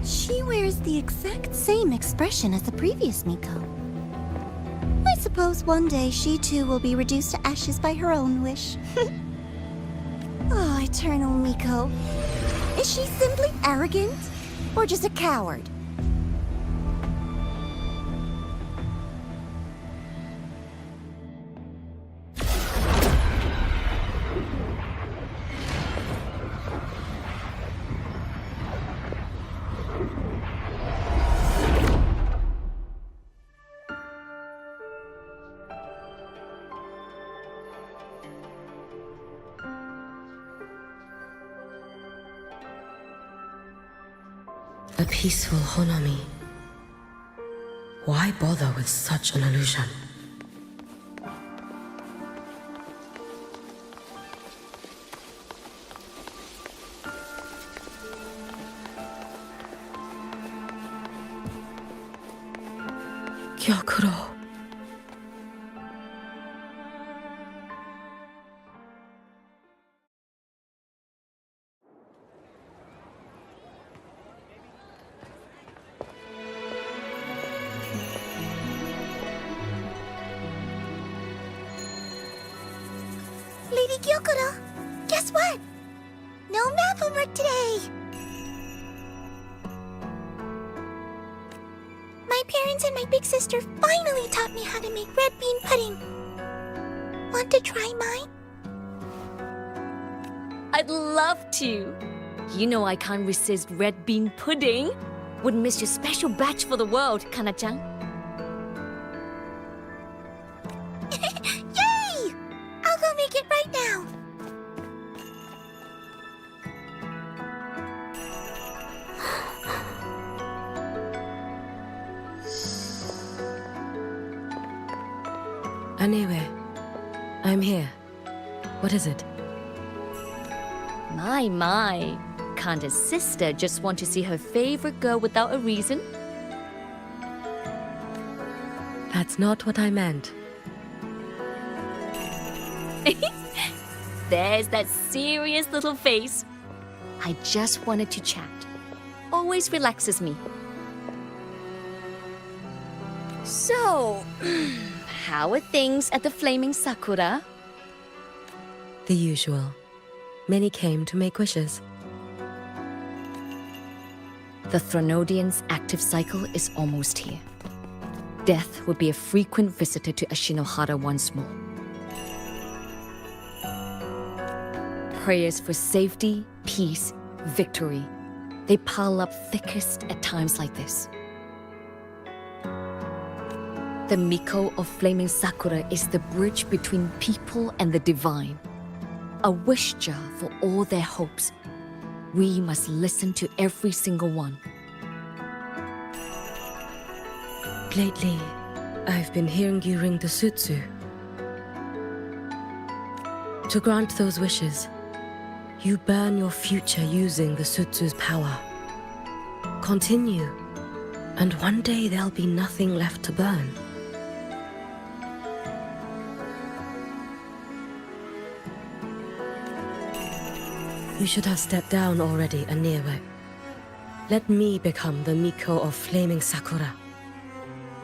O: She wears the exact same expression as the previous Miko. I suppose one day she too will be reduced to ashes by her own wish. Oh, Eternal Miko. Is she simply arrogant? Or just a coward?
J: A peaceful Honami. Why bother with such an illusion? Gyakuro.
O: Lady Gyokuro, guess what? No math homework today! My parents and my big sister finally taught me how to make red bean pudding. Want to try mine?
C: I'd love to. You know I can't resist red bean pudding. Wouldn't miss your special batch for the world, Kana-chan.
O: Yay! I'll go make it right now.
J: Anyway, I'm here. What is it?
C: My. Can't a sister just want to see her favorite girl without a reason?
J: That's not what I meant.
C: There's that serious little face. I just wanted to chat. Always relaxes me. So, how are things at the Flaming Sakura?
J: The usual. Many came to make wishes.
C: The Thronodian's active cycle is almost here. Death would be a frequent visitor to Ashinohara once more. Prayers for safety, peace, victory. They pile up thickest at times like this. The Miko of Flaming Sakura is the bridge between people and the divine. A wish jar for all their hopes. We must listen to every single one.
J: Lately, I've been hearing you ring the sutsu. To grant those wishes, you burn your future using the sutsu's power. Continue, and one day there'll be nothing left to burn. You should have stepped down already, Aniewe. Let me become the Miko of Flaming Sakura.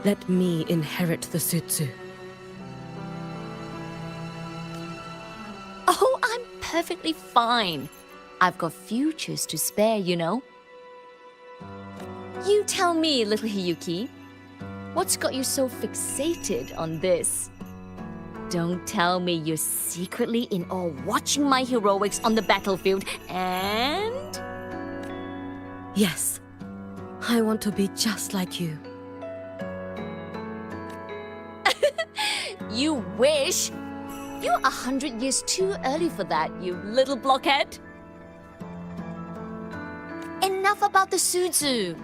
J: Let me inherit the Sutsu.
C: Oh, I'm perfectly fine. I've got futures to spare, you know. You tell me, little Hiyuki, what's got you so fixated on this? Don't tell me you're secretly in awe watching my heroics on the battlefield and...
J: Yes, I want to be just like you.
C: You wish? You're 100 years too early for that, you little blockhead. Enough about the Suzu.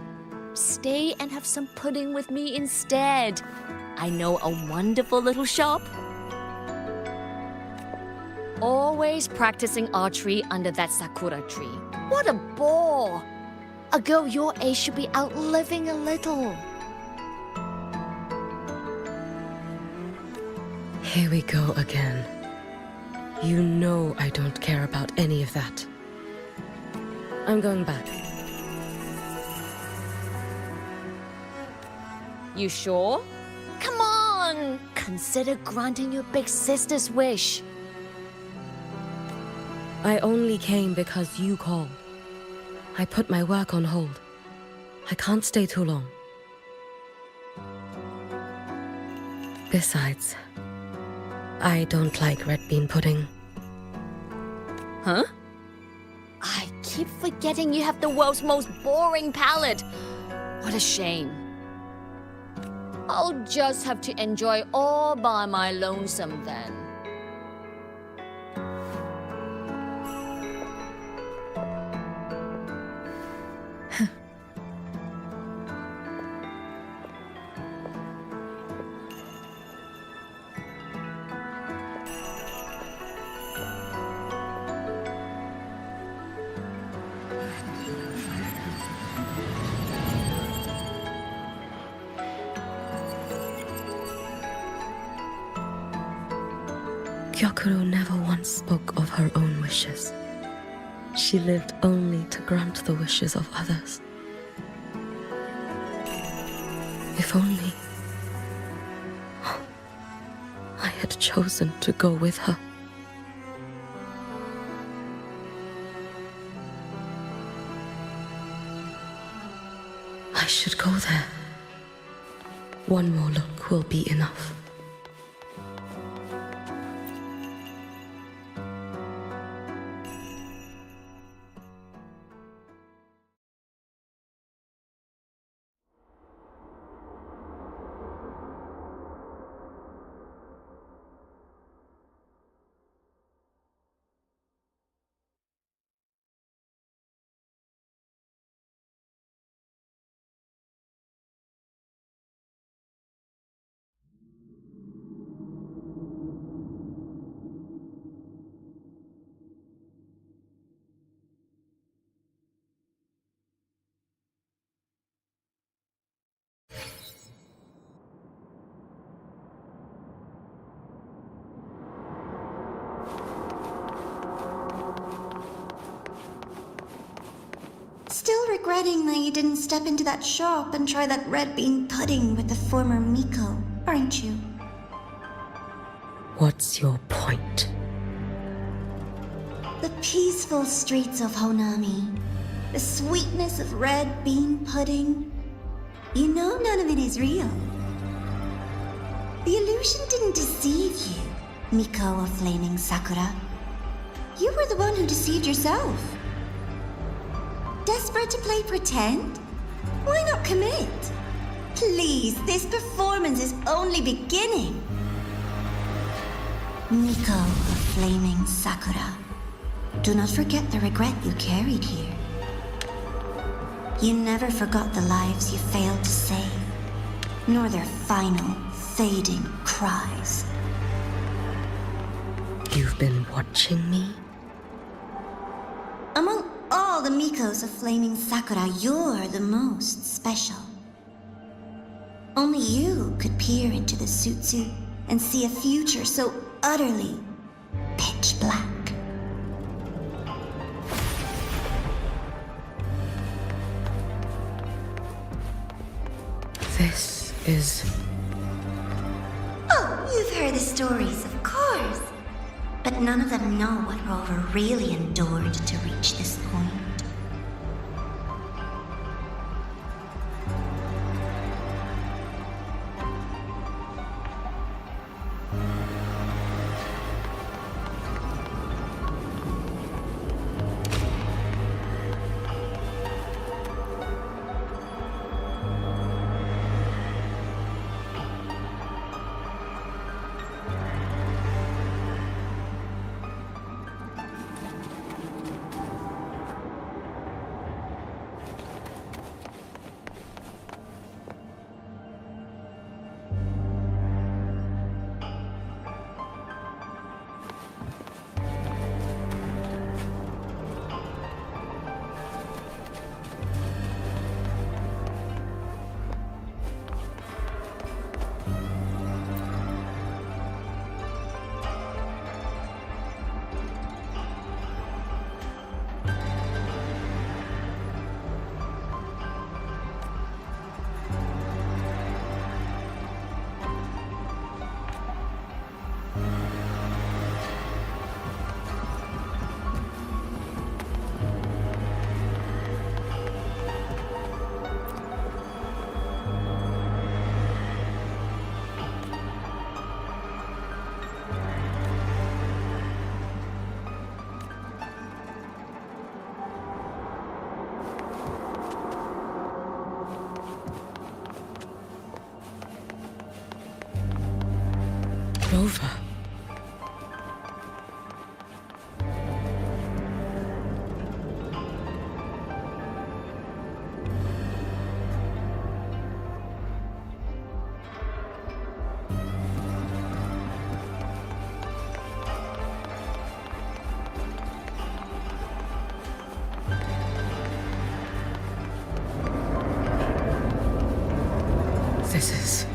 C: Stay and have some pudding with me instead. I know a wonderful little shop. Always practicing archery under that sakura tree. What a bore! A girl your age should be out living a little.
J: Here we go again. You know I don't care about any of that. I'm going back.
C: You sure? Come on! Consider granting your big sister's wish.
J: I only came because you called. I put my work on hold. I can't stay too long. Besides, I don't like red bean pudding.
C: Huh? I keep forgetting you have the world's most boring palate. What a shame. I'll just have to enjoy all by my lonesome then.
J: Gyokuro never once spoke of her own wishes. She lived only to grant the wishes of others. If only I had chosen to go with her. I should go there. One more look will be enough.
O: Still regretting that you didn't step into that shop and try that red bean pudding with the former Miko, aren't you?
J: What's your point?
O: The peaceful streets of Honami, the sweetness of red bean pudding. You know none of it is real. The illusion didn't deceive you, Miko of Flaming Sakura. You were the one who deceived yourself. Desperate to play pretend? Why not commit? Please, this performance is only beginning. Miko of Flaming Sakura, do not forget the regret you carried here. You never forgot the lives you failed to save, nor their final, fading cries.
J: You've been watching me?
O: Among all the Mikos of Flaming Sakura, you're the most special. Only you could peer into the Sutsu and see a future so utterly pitch black.
J: This is...
O: Oh, you've heard the stories, of course. But none of them know what Rover really endured to reach this point.
J: over. This is...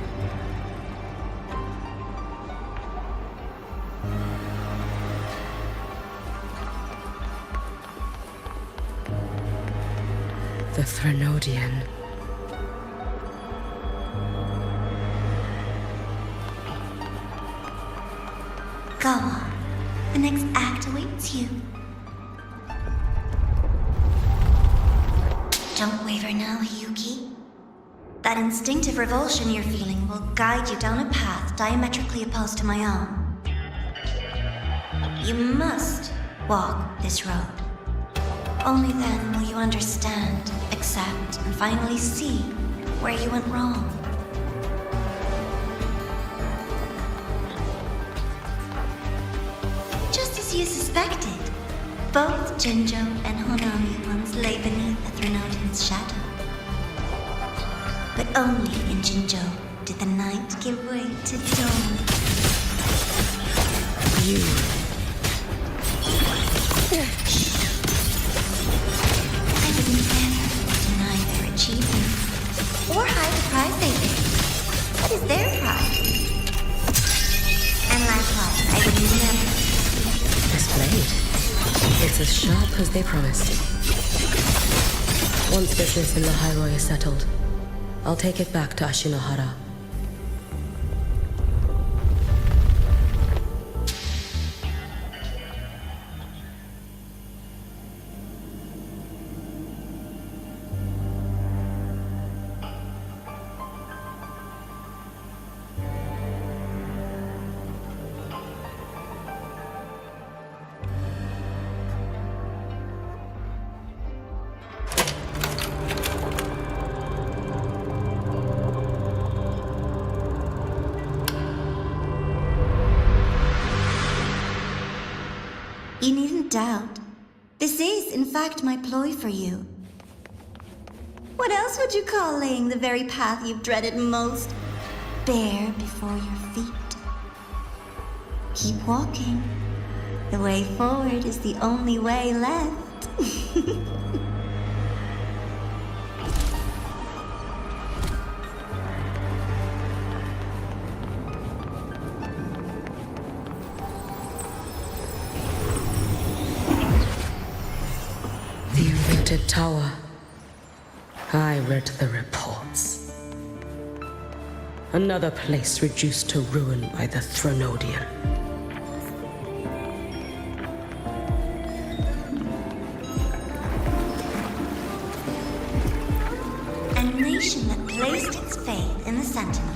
J: the Threnodian.
O: Go on. The next act awaits you. Don't waver now, Hiyuki. That instinctive revulsion you're feeling will guide you down a path diametrically opposed to my own. You must walk this road. Only then will you understand, accept, and finally see where you went wrong. Just as you suspected, both Jinjo and Honami once lay beneath the Threnodian's shadow. But only in Jinjo did the night give way to dawn.
J: You...
O: I wouldn't ever deny their achievements, or hide the prize they paid. What is their prize? And likewise, I would never...
J: This blade. It's as sharp as they promised. Once business in the Hyrule is settled, I'll take it back to Ashinohara.
O: You needn't doubt. This is, in fact, my ploy for you. What else would you call laying the very path you've dreaded most bare before your feet? Keep walking. The way forward is the only way left.
J: Tower. I read the reports. Another place reduced to ruin by the Threnodian.
O: A nation that placed its faith in the Sentinel,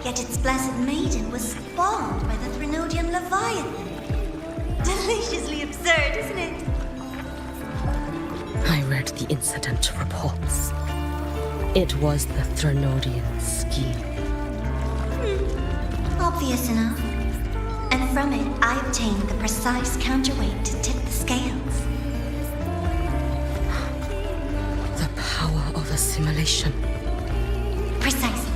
O: yet its blessed maiden was spawned by the Threnodian Leviathan. Deliciously absurd, isn't it?
J: I read the incident reports. It was the Threnodian scheme.
O: Obvious enough. And from it, I obtained the precise counterweight to tip the scales.
J: The power of assimilation.
O: Precisely.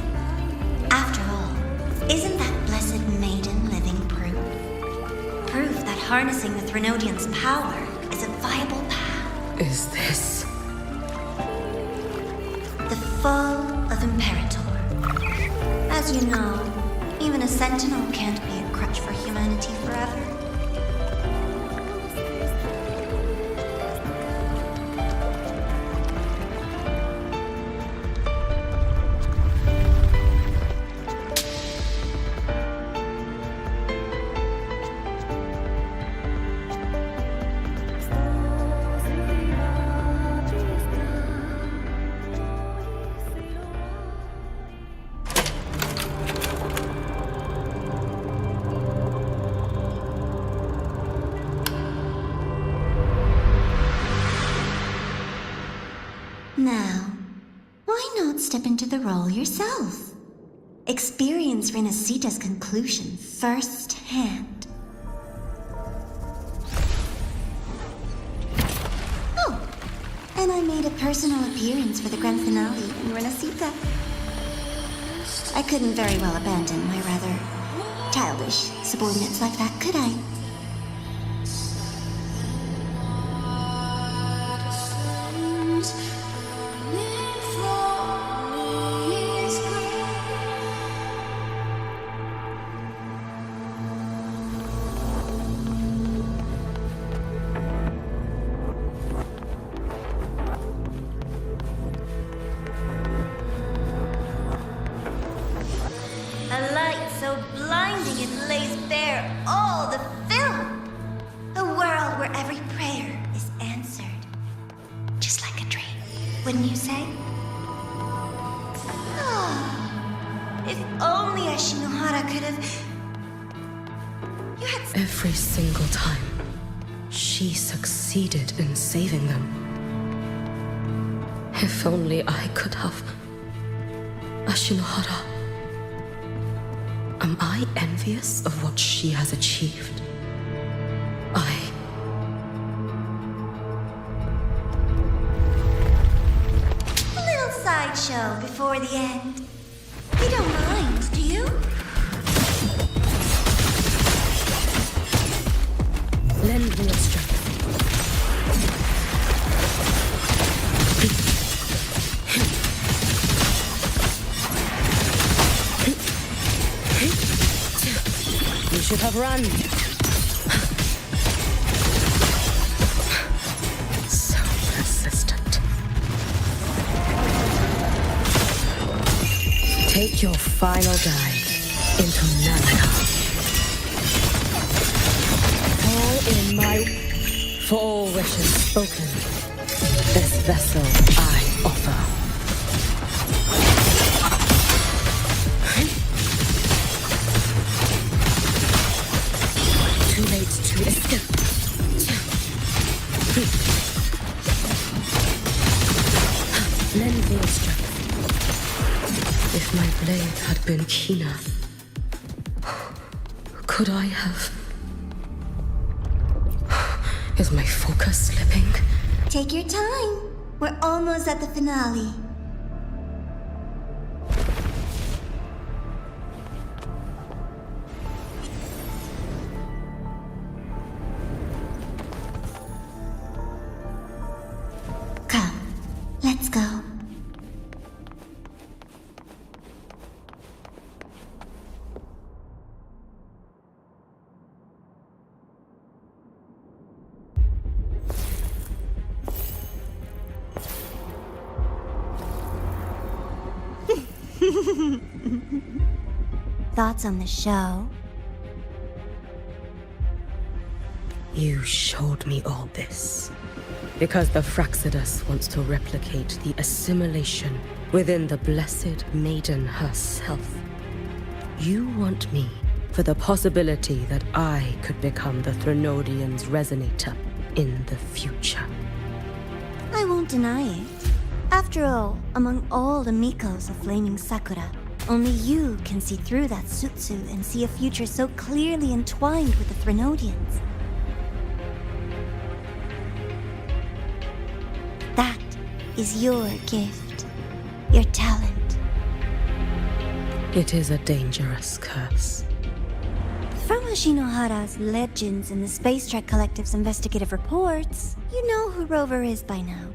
O: After all, isn't that blessed maiden living proof? Proof that harnessing the Threnodian's power is a viable path.
J: Is this
O: the fall of Imperator? As you know, even a sentinel can't be a crutch for humanity forever. Now, why not step into the role yourself? Experience Renacita's conclusion firsthand. Oh, and I made a personal appearance for the grand finale in Renacita. I couldn't very well abandon my rather childish subordinates like that, could I?
G: A light so blinding it lays bare all the film. A world where every prayer is answered. Just like a dream, wouldn't you say? Oh, if only Ashinohara could have...
J: Every single time, she succeeded in saving them. If only I could have... Ashinohara. Am I envious of what she has achieved?
G: A little sideshow before the end. You don't mind, do you?
J: Lend me your strength. You should have run. So persistent. Take your final dive into Nana. All in my... For all wishes spoken, this vessel I offer. Too late to escape. Lend me your strength. If my blade had been keener, could I have... Is my focus slipping?
G: Take your time. We're almost at the finale. Come, let's go. Thoughts on the show?
J: You showed me all this because the Fraxidus wants to replicate the assimilation within the blessed maiden herself. You want me for the possibility that I could become the Threnodian's resonator in the future.
G: I won't deny it. After all, among all the Mikos of Flaming Sakura, only you can see through that Sutsu and see a future so clearly entwined with the Threnodians. That is your gift, your talent.
J: It is a dangerous curse.
G: From Ashinohara's legends and the Space Trek Collective's investigative reports, you know who Rover is by now.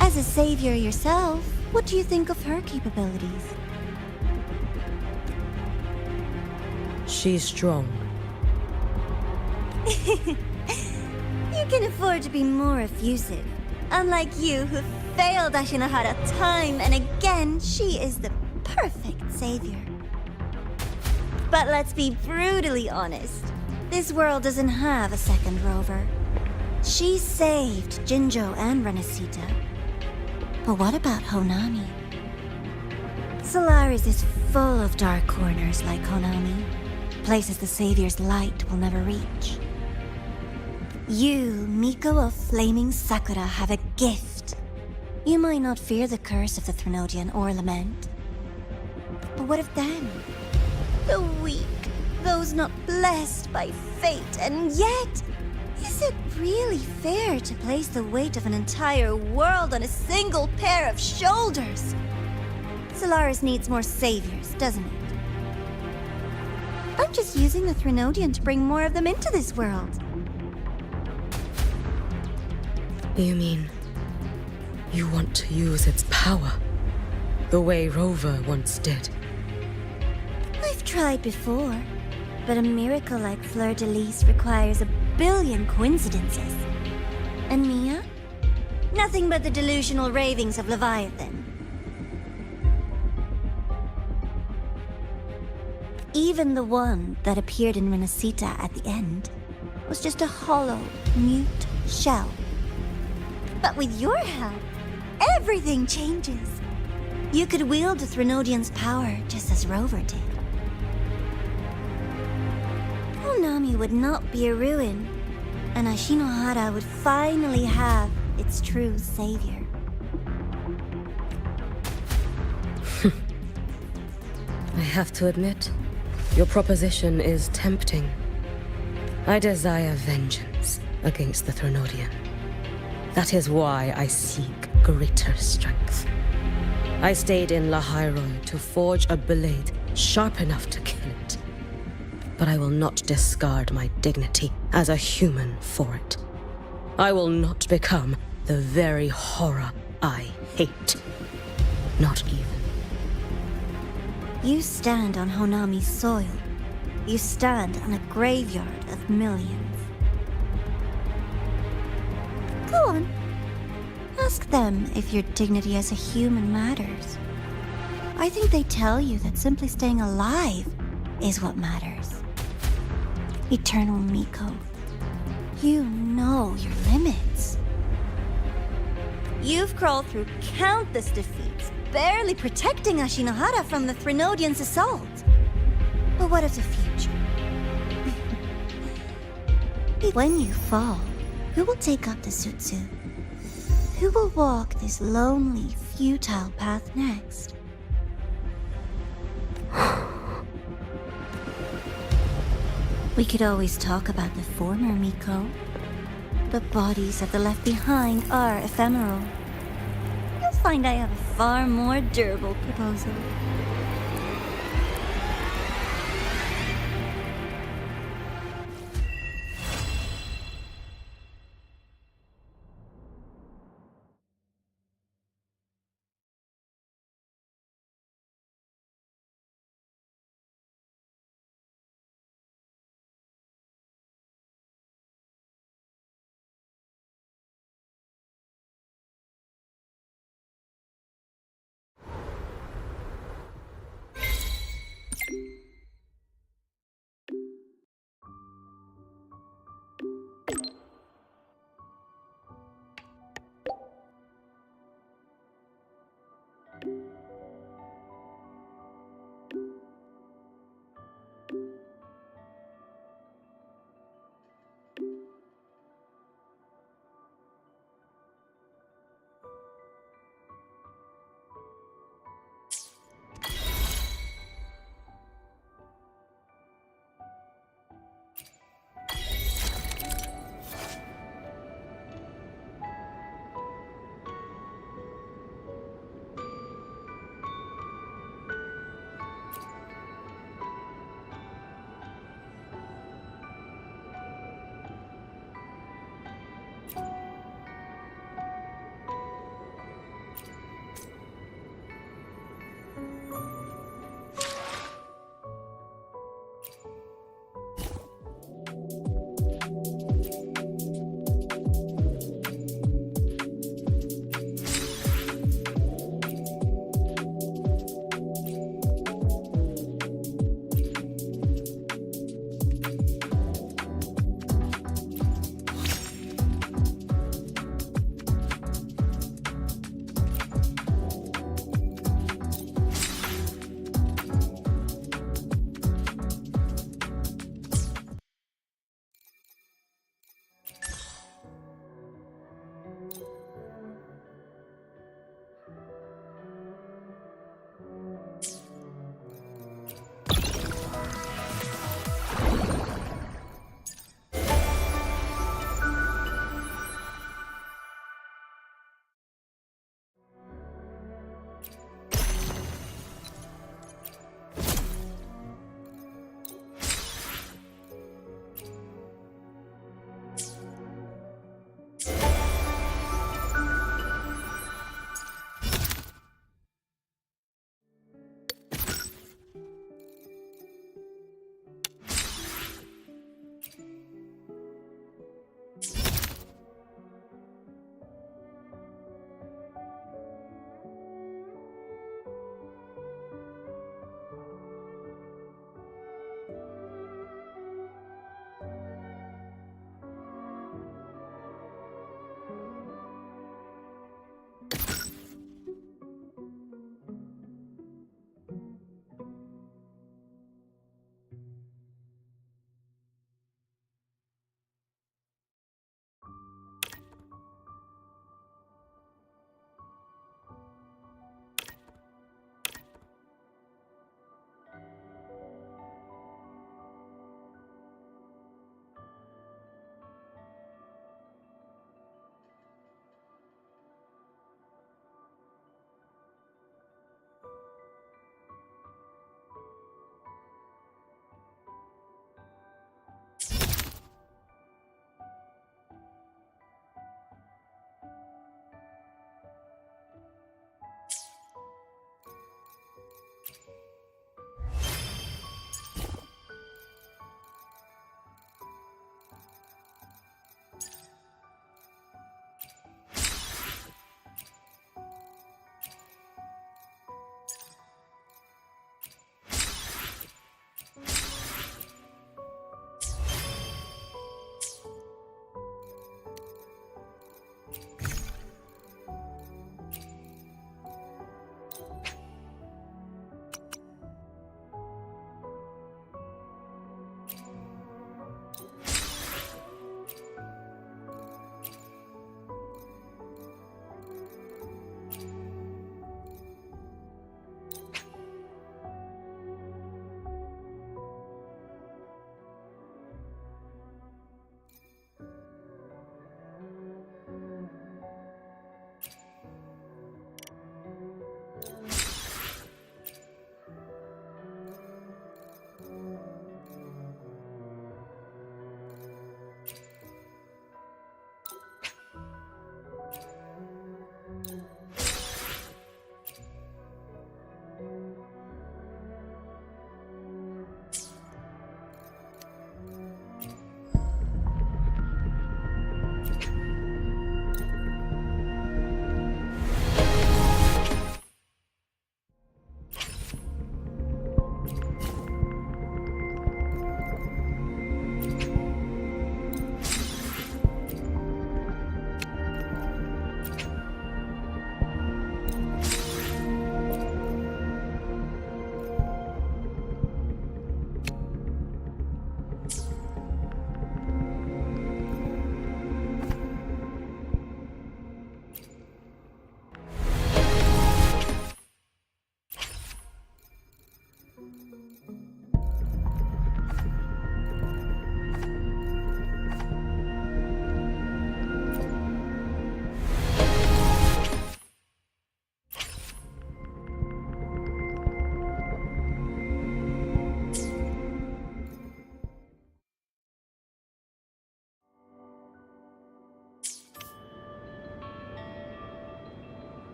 G: As a savior yourself, what do you think of her capabilities?
J: She's strong.
G: You can afford to be more effusive. Unlike you, who failed Ashinohara time and again, she is the perfect savior. But let's be brutally honest. This world doesn't have a second Rover. She saved Jinjo and Renacita. But what about Honami? Solaris is full of dark corners like Honami. Places the Savior's light will never reach. You, Miko of Flaming Sakura, have a gift. You might not fear the curse of the Threnodian or lament. But what of them? The weak, those not blessed by fate, and yet, is it really fair to place the weight of an entire world on a single pair of shoulders? Solaris needs more saviors, doesn't it? I'm just using the Threnodian to bring more of them into this world.
J: You mean you want to use its power the way Rover once did?
G: I've tried before, but a miracle like Fleur-de-Lis requires a billion coincidences. And Mia? Nothing but the delusional ravings of Leviathan. Even the one that appeared in Renacita at the end was just a hollow, mute shell. But with your help, everything changes. You could wield the Threnodian's power just as Rover did. Honami would not be a ruin, and Ashinohara would finally have its true savior.
J: I have to admit, your proposition is tempting. I desire vengeance against the Threnodian. That is why I seek greater strength. I stayed in Lahairoi to forge a blade sharp enough to kill it. But I will not discard my dignity as a human for it. I will not become the very horror I hate. Not even.
G: You stand on Honami's soil. You stand on a graveyard of millions. Go on. Ask them if your dignity as a human matters. I think they tell you that simply staying alive is what matters. Eternal Miko, you know your limits. You've crawled through countless defeats, barely protecting Ashinohara from the Threnodian's assault. But what of the future? When you fall, who will take up the Sutsu? Who will walk this lonely, futile path next? We could always talk about the former, Miko. The bodies of the left behind are ephemeral. You'll find I have a far more durable proposal.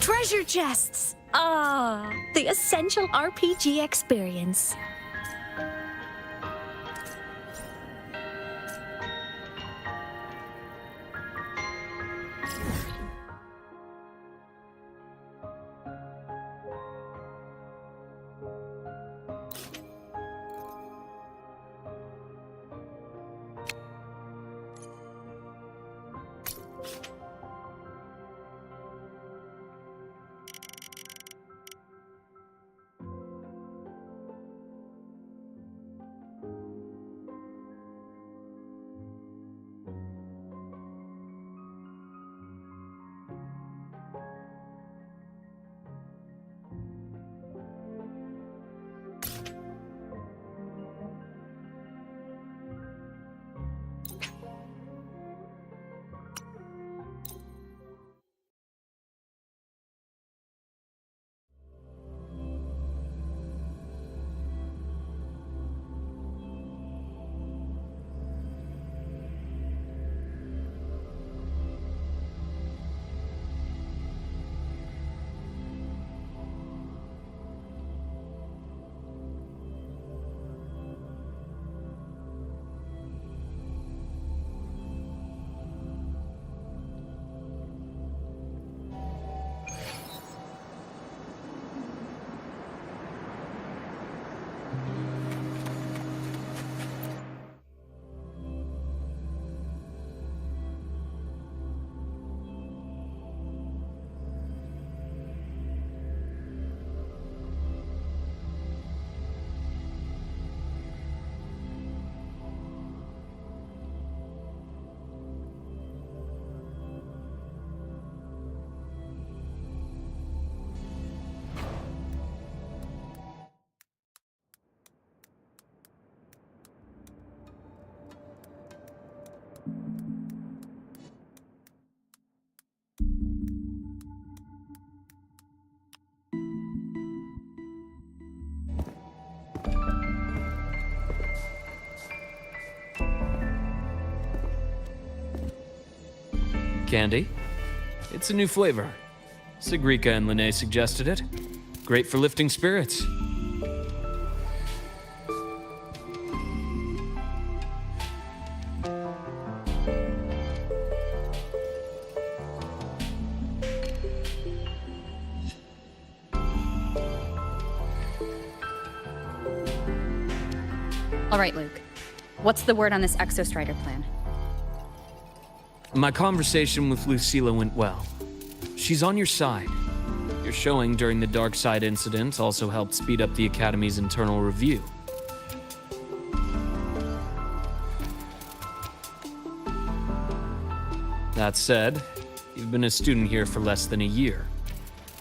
C: treasure chests! Ah, the essential RPG experience.
A: Candy? It's a new flavor. Sigrika and Lene suggested it. Great for lifting spirits.
F: All right, Luke. What's the word on this Exostrider plan?
A: My conversation with Lucilla went well. She's on your side. Your showing during the Dark Side incident also helped speed up the Academy's internal review. That said, you've been a student here for less than a year.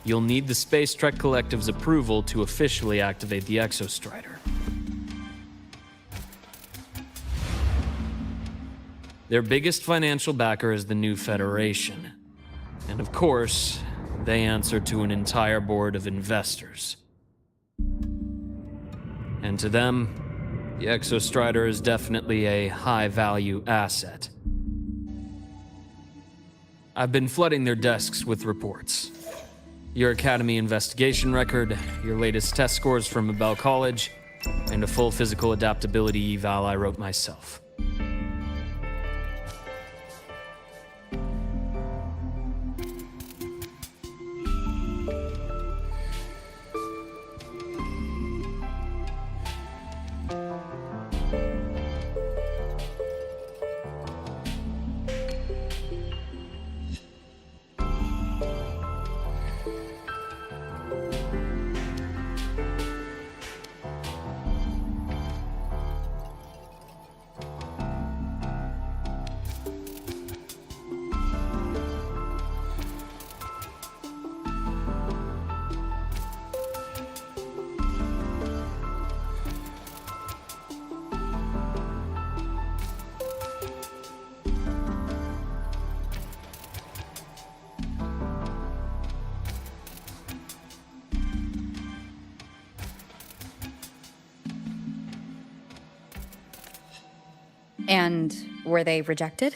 A: You'll need the Space Trek Collective's approval to officially activate the Exostrider. Their biggest financial backer is the new Federation. And of course, they answer to an entire board of investors. And to them, the Exostrider is definitely a high-value asset. I've been flooding their desks with reports. Your Academy investigation record, your latest test scores from Abel College, and a full physical adaptability eval I wrote myself.
F: And were they rejected?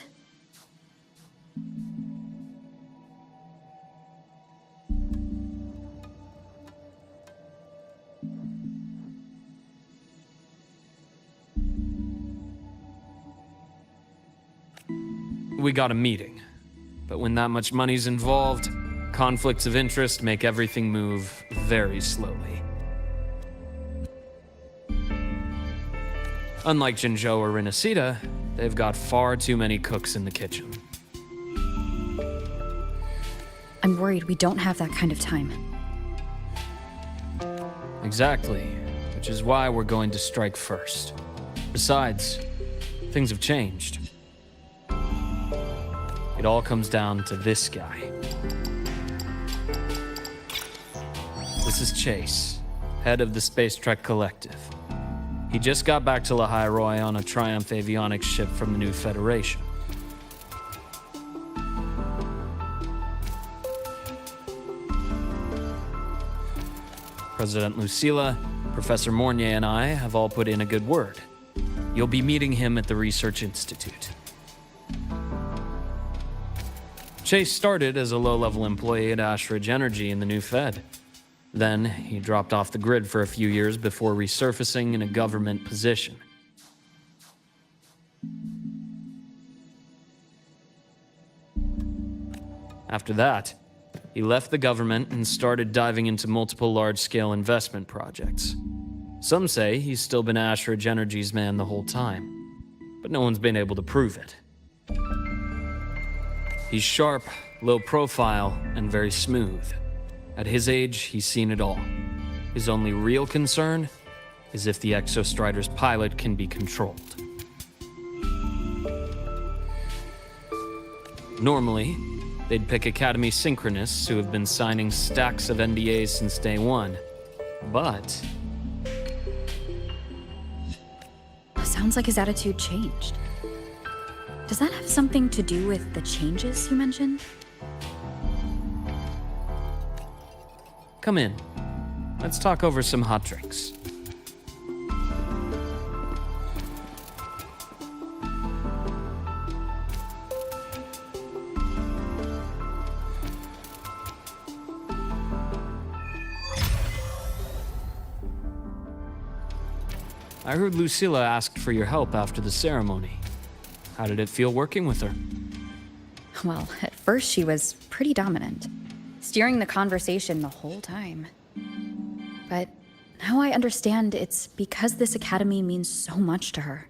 A: we got a meeting. But when that much money's involved, conflicts of interest make everything move very slowly. Unlike Jinzhou or Rinasita, they've got far too many cooks in the kitchen.
F: I'm worried we don't have that kind of time.
A: Exactly, which is why we're going to strike first. Besides, things have changed. It all comes down to this guy. This is Chase, head of the Space Trek Collective. He just got back to Lahai on a Triumph avionics ship from the new Federation. President Lucila, Professor Mornier, and I have all put in a good word. You'll be meeting him at the Research Institute. Chase started as a low-level employee at Ashridge Energy in the new Fed. Then, he dropped off the grid for a few years before resurfacing in a government position. After that, he left the government and started diving into multiple large-scale investment projects. Some say he's still been Ashridge Energy's man the whole time, but no one's been able to prove it. He's sharp, low profile, and very smooth. At his age, he's seen it all. His only real concern is if the Exostrider's pilot can be controlled. Normally, they'd pick Academy synchronists who have been signing stacks of NDAs since day one. But
F: Sounds like his attitude changed. Does that have something to do with the changes you mentioned?
A: come in. Let's talk over some hot drinks. I heard Lucila asked for your help after the ceremony. How did it feel working with her?
F: Well, at first she was pretty dominant, steering the conversation the whole time. But now I understand it's because this academy means so much to her.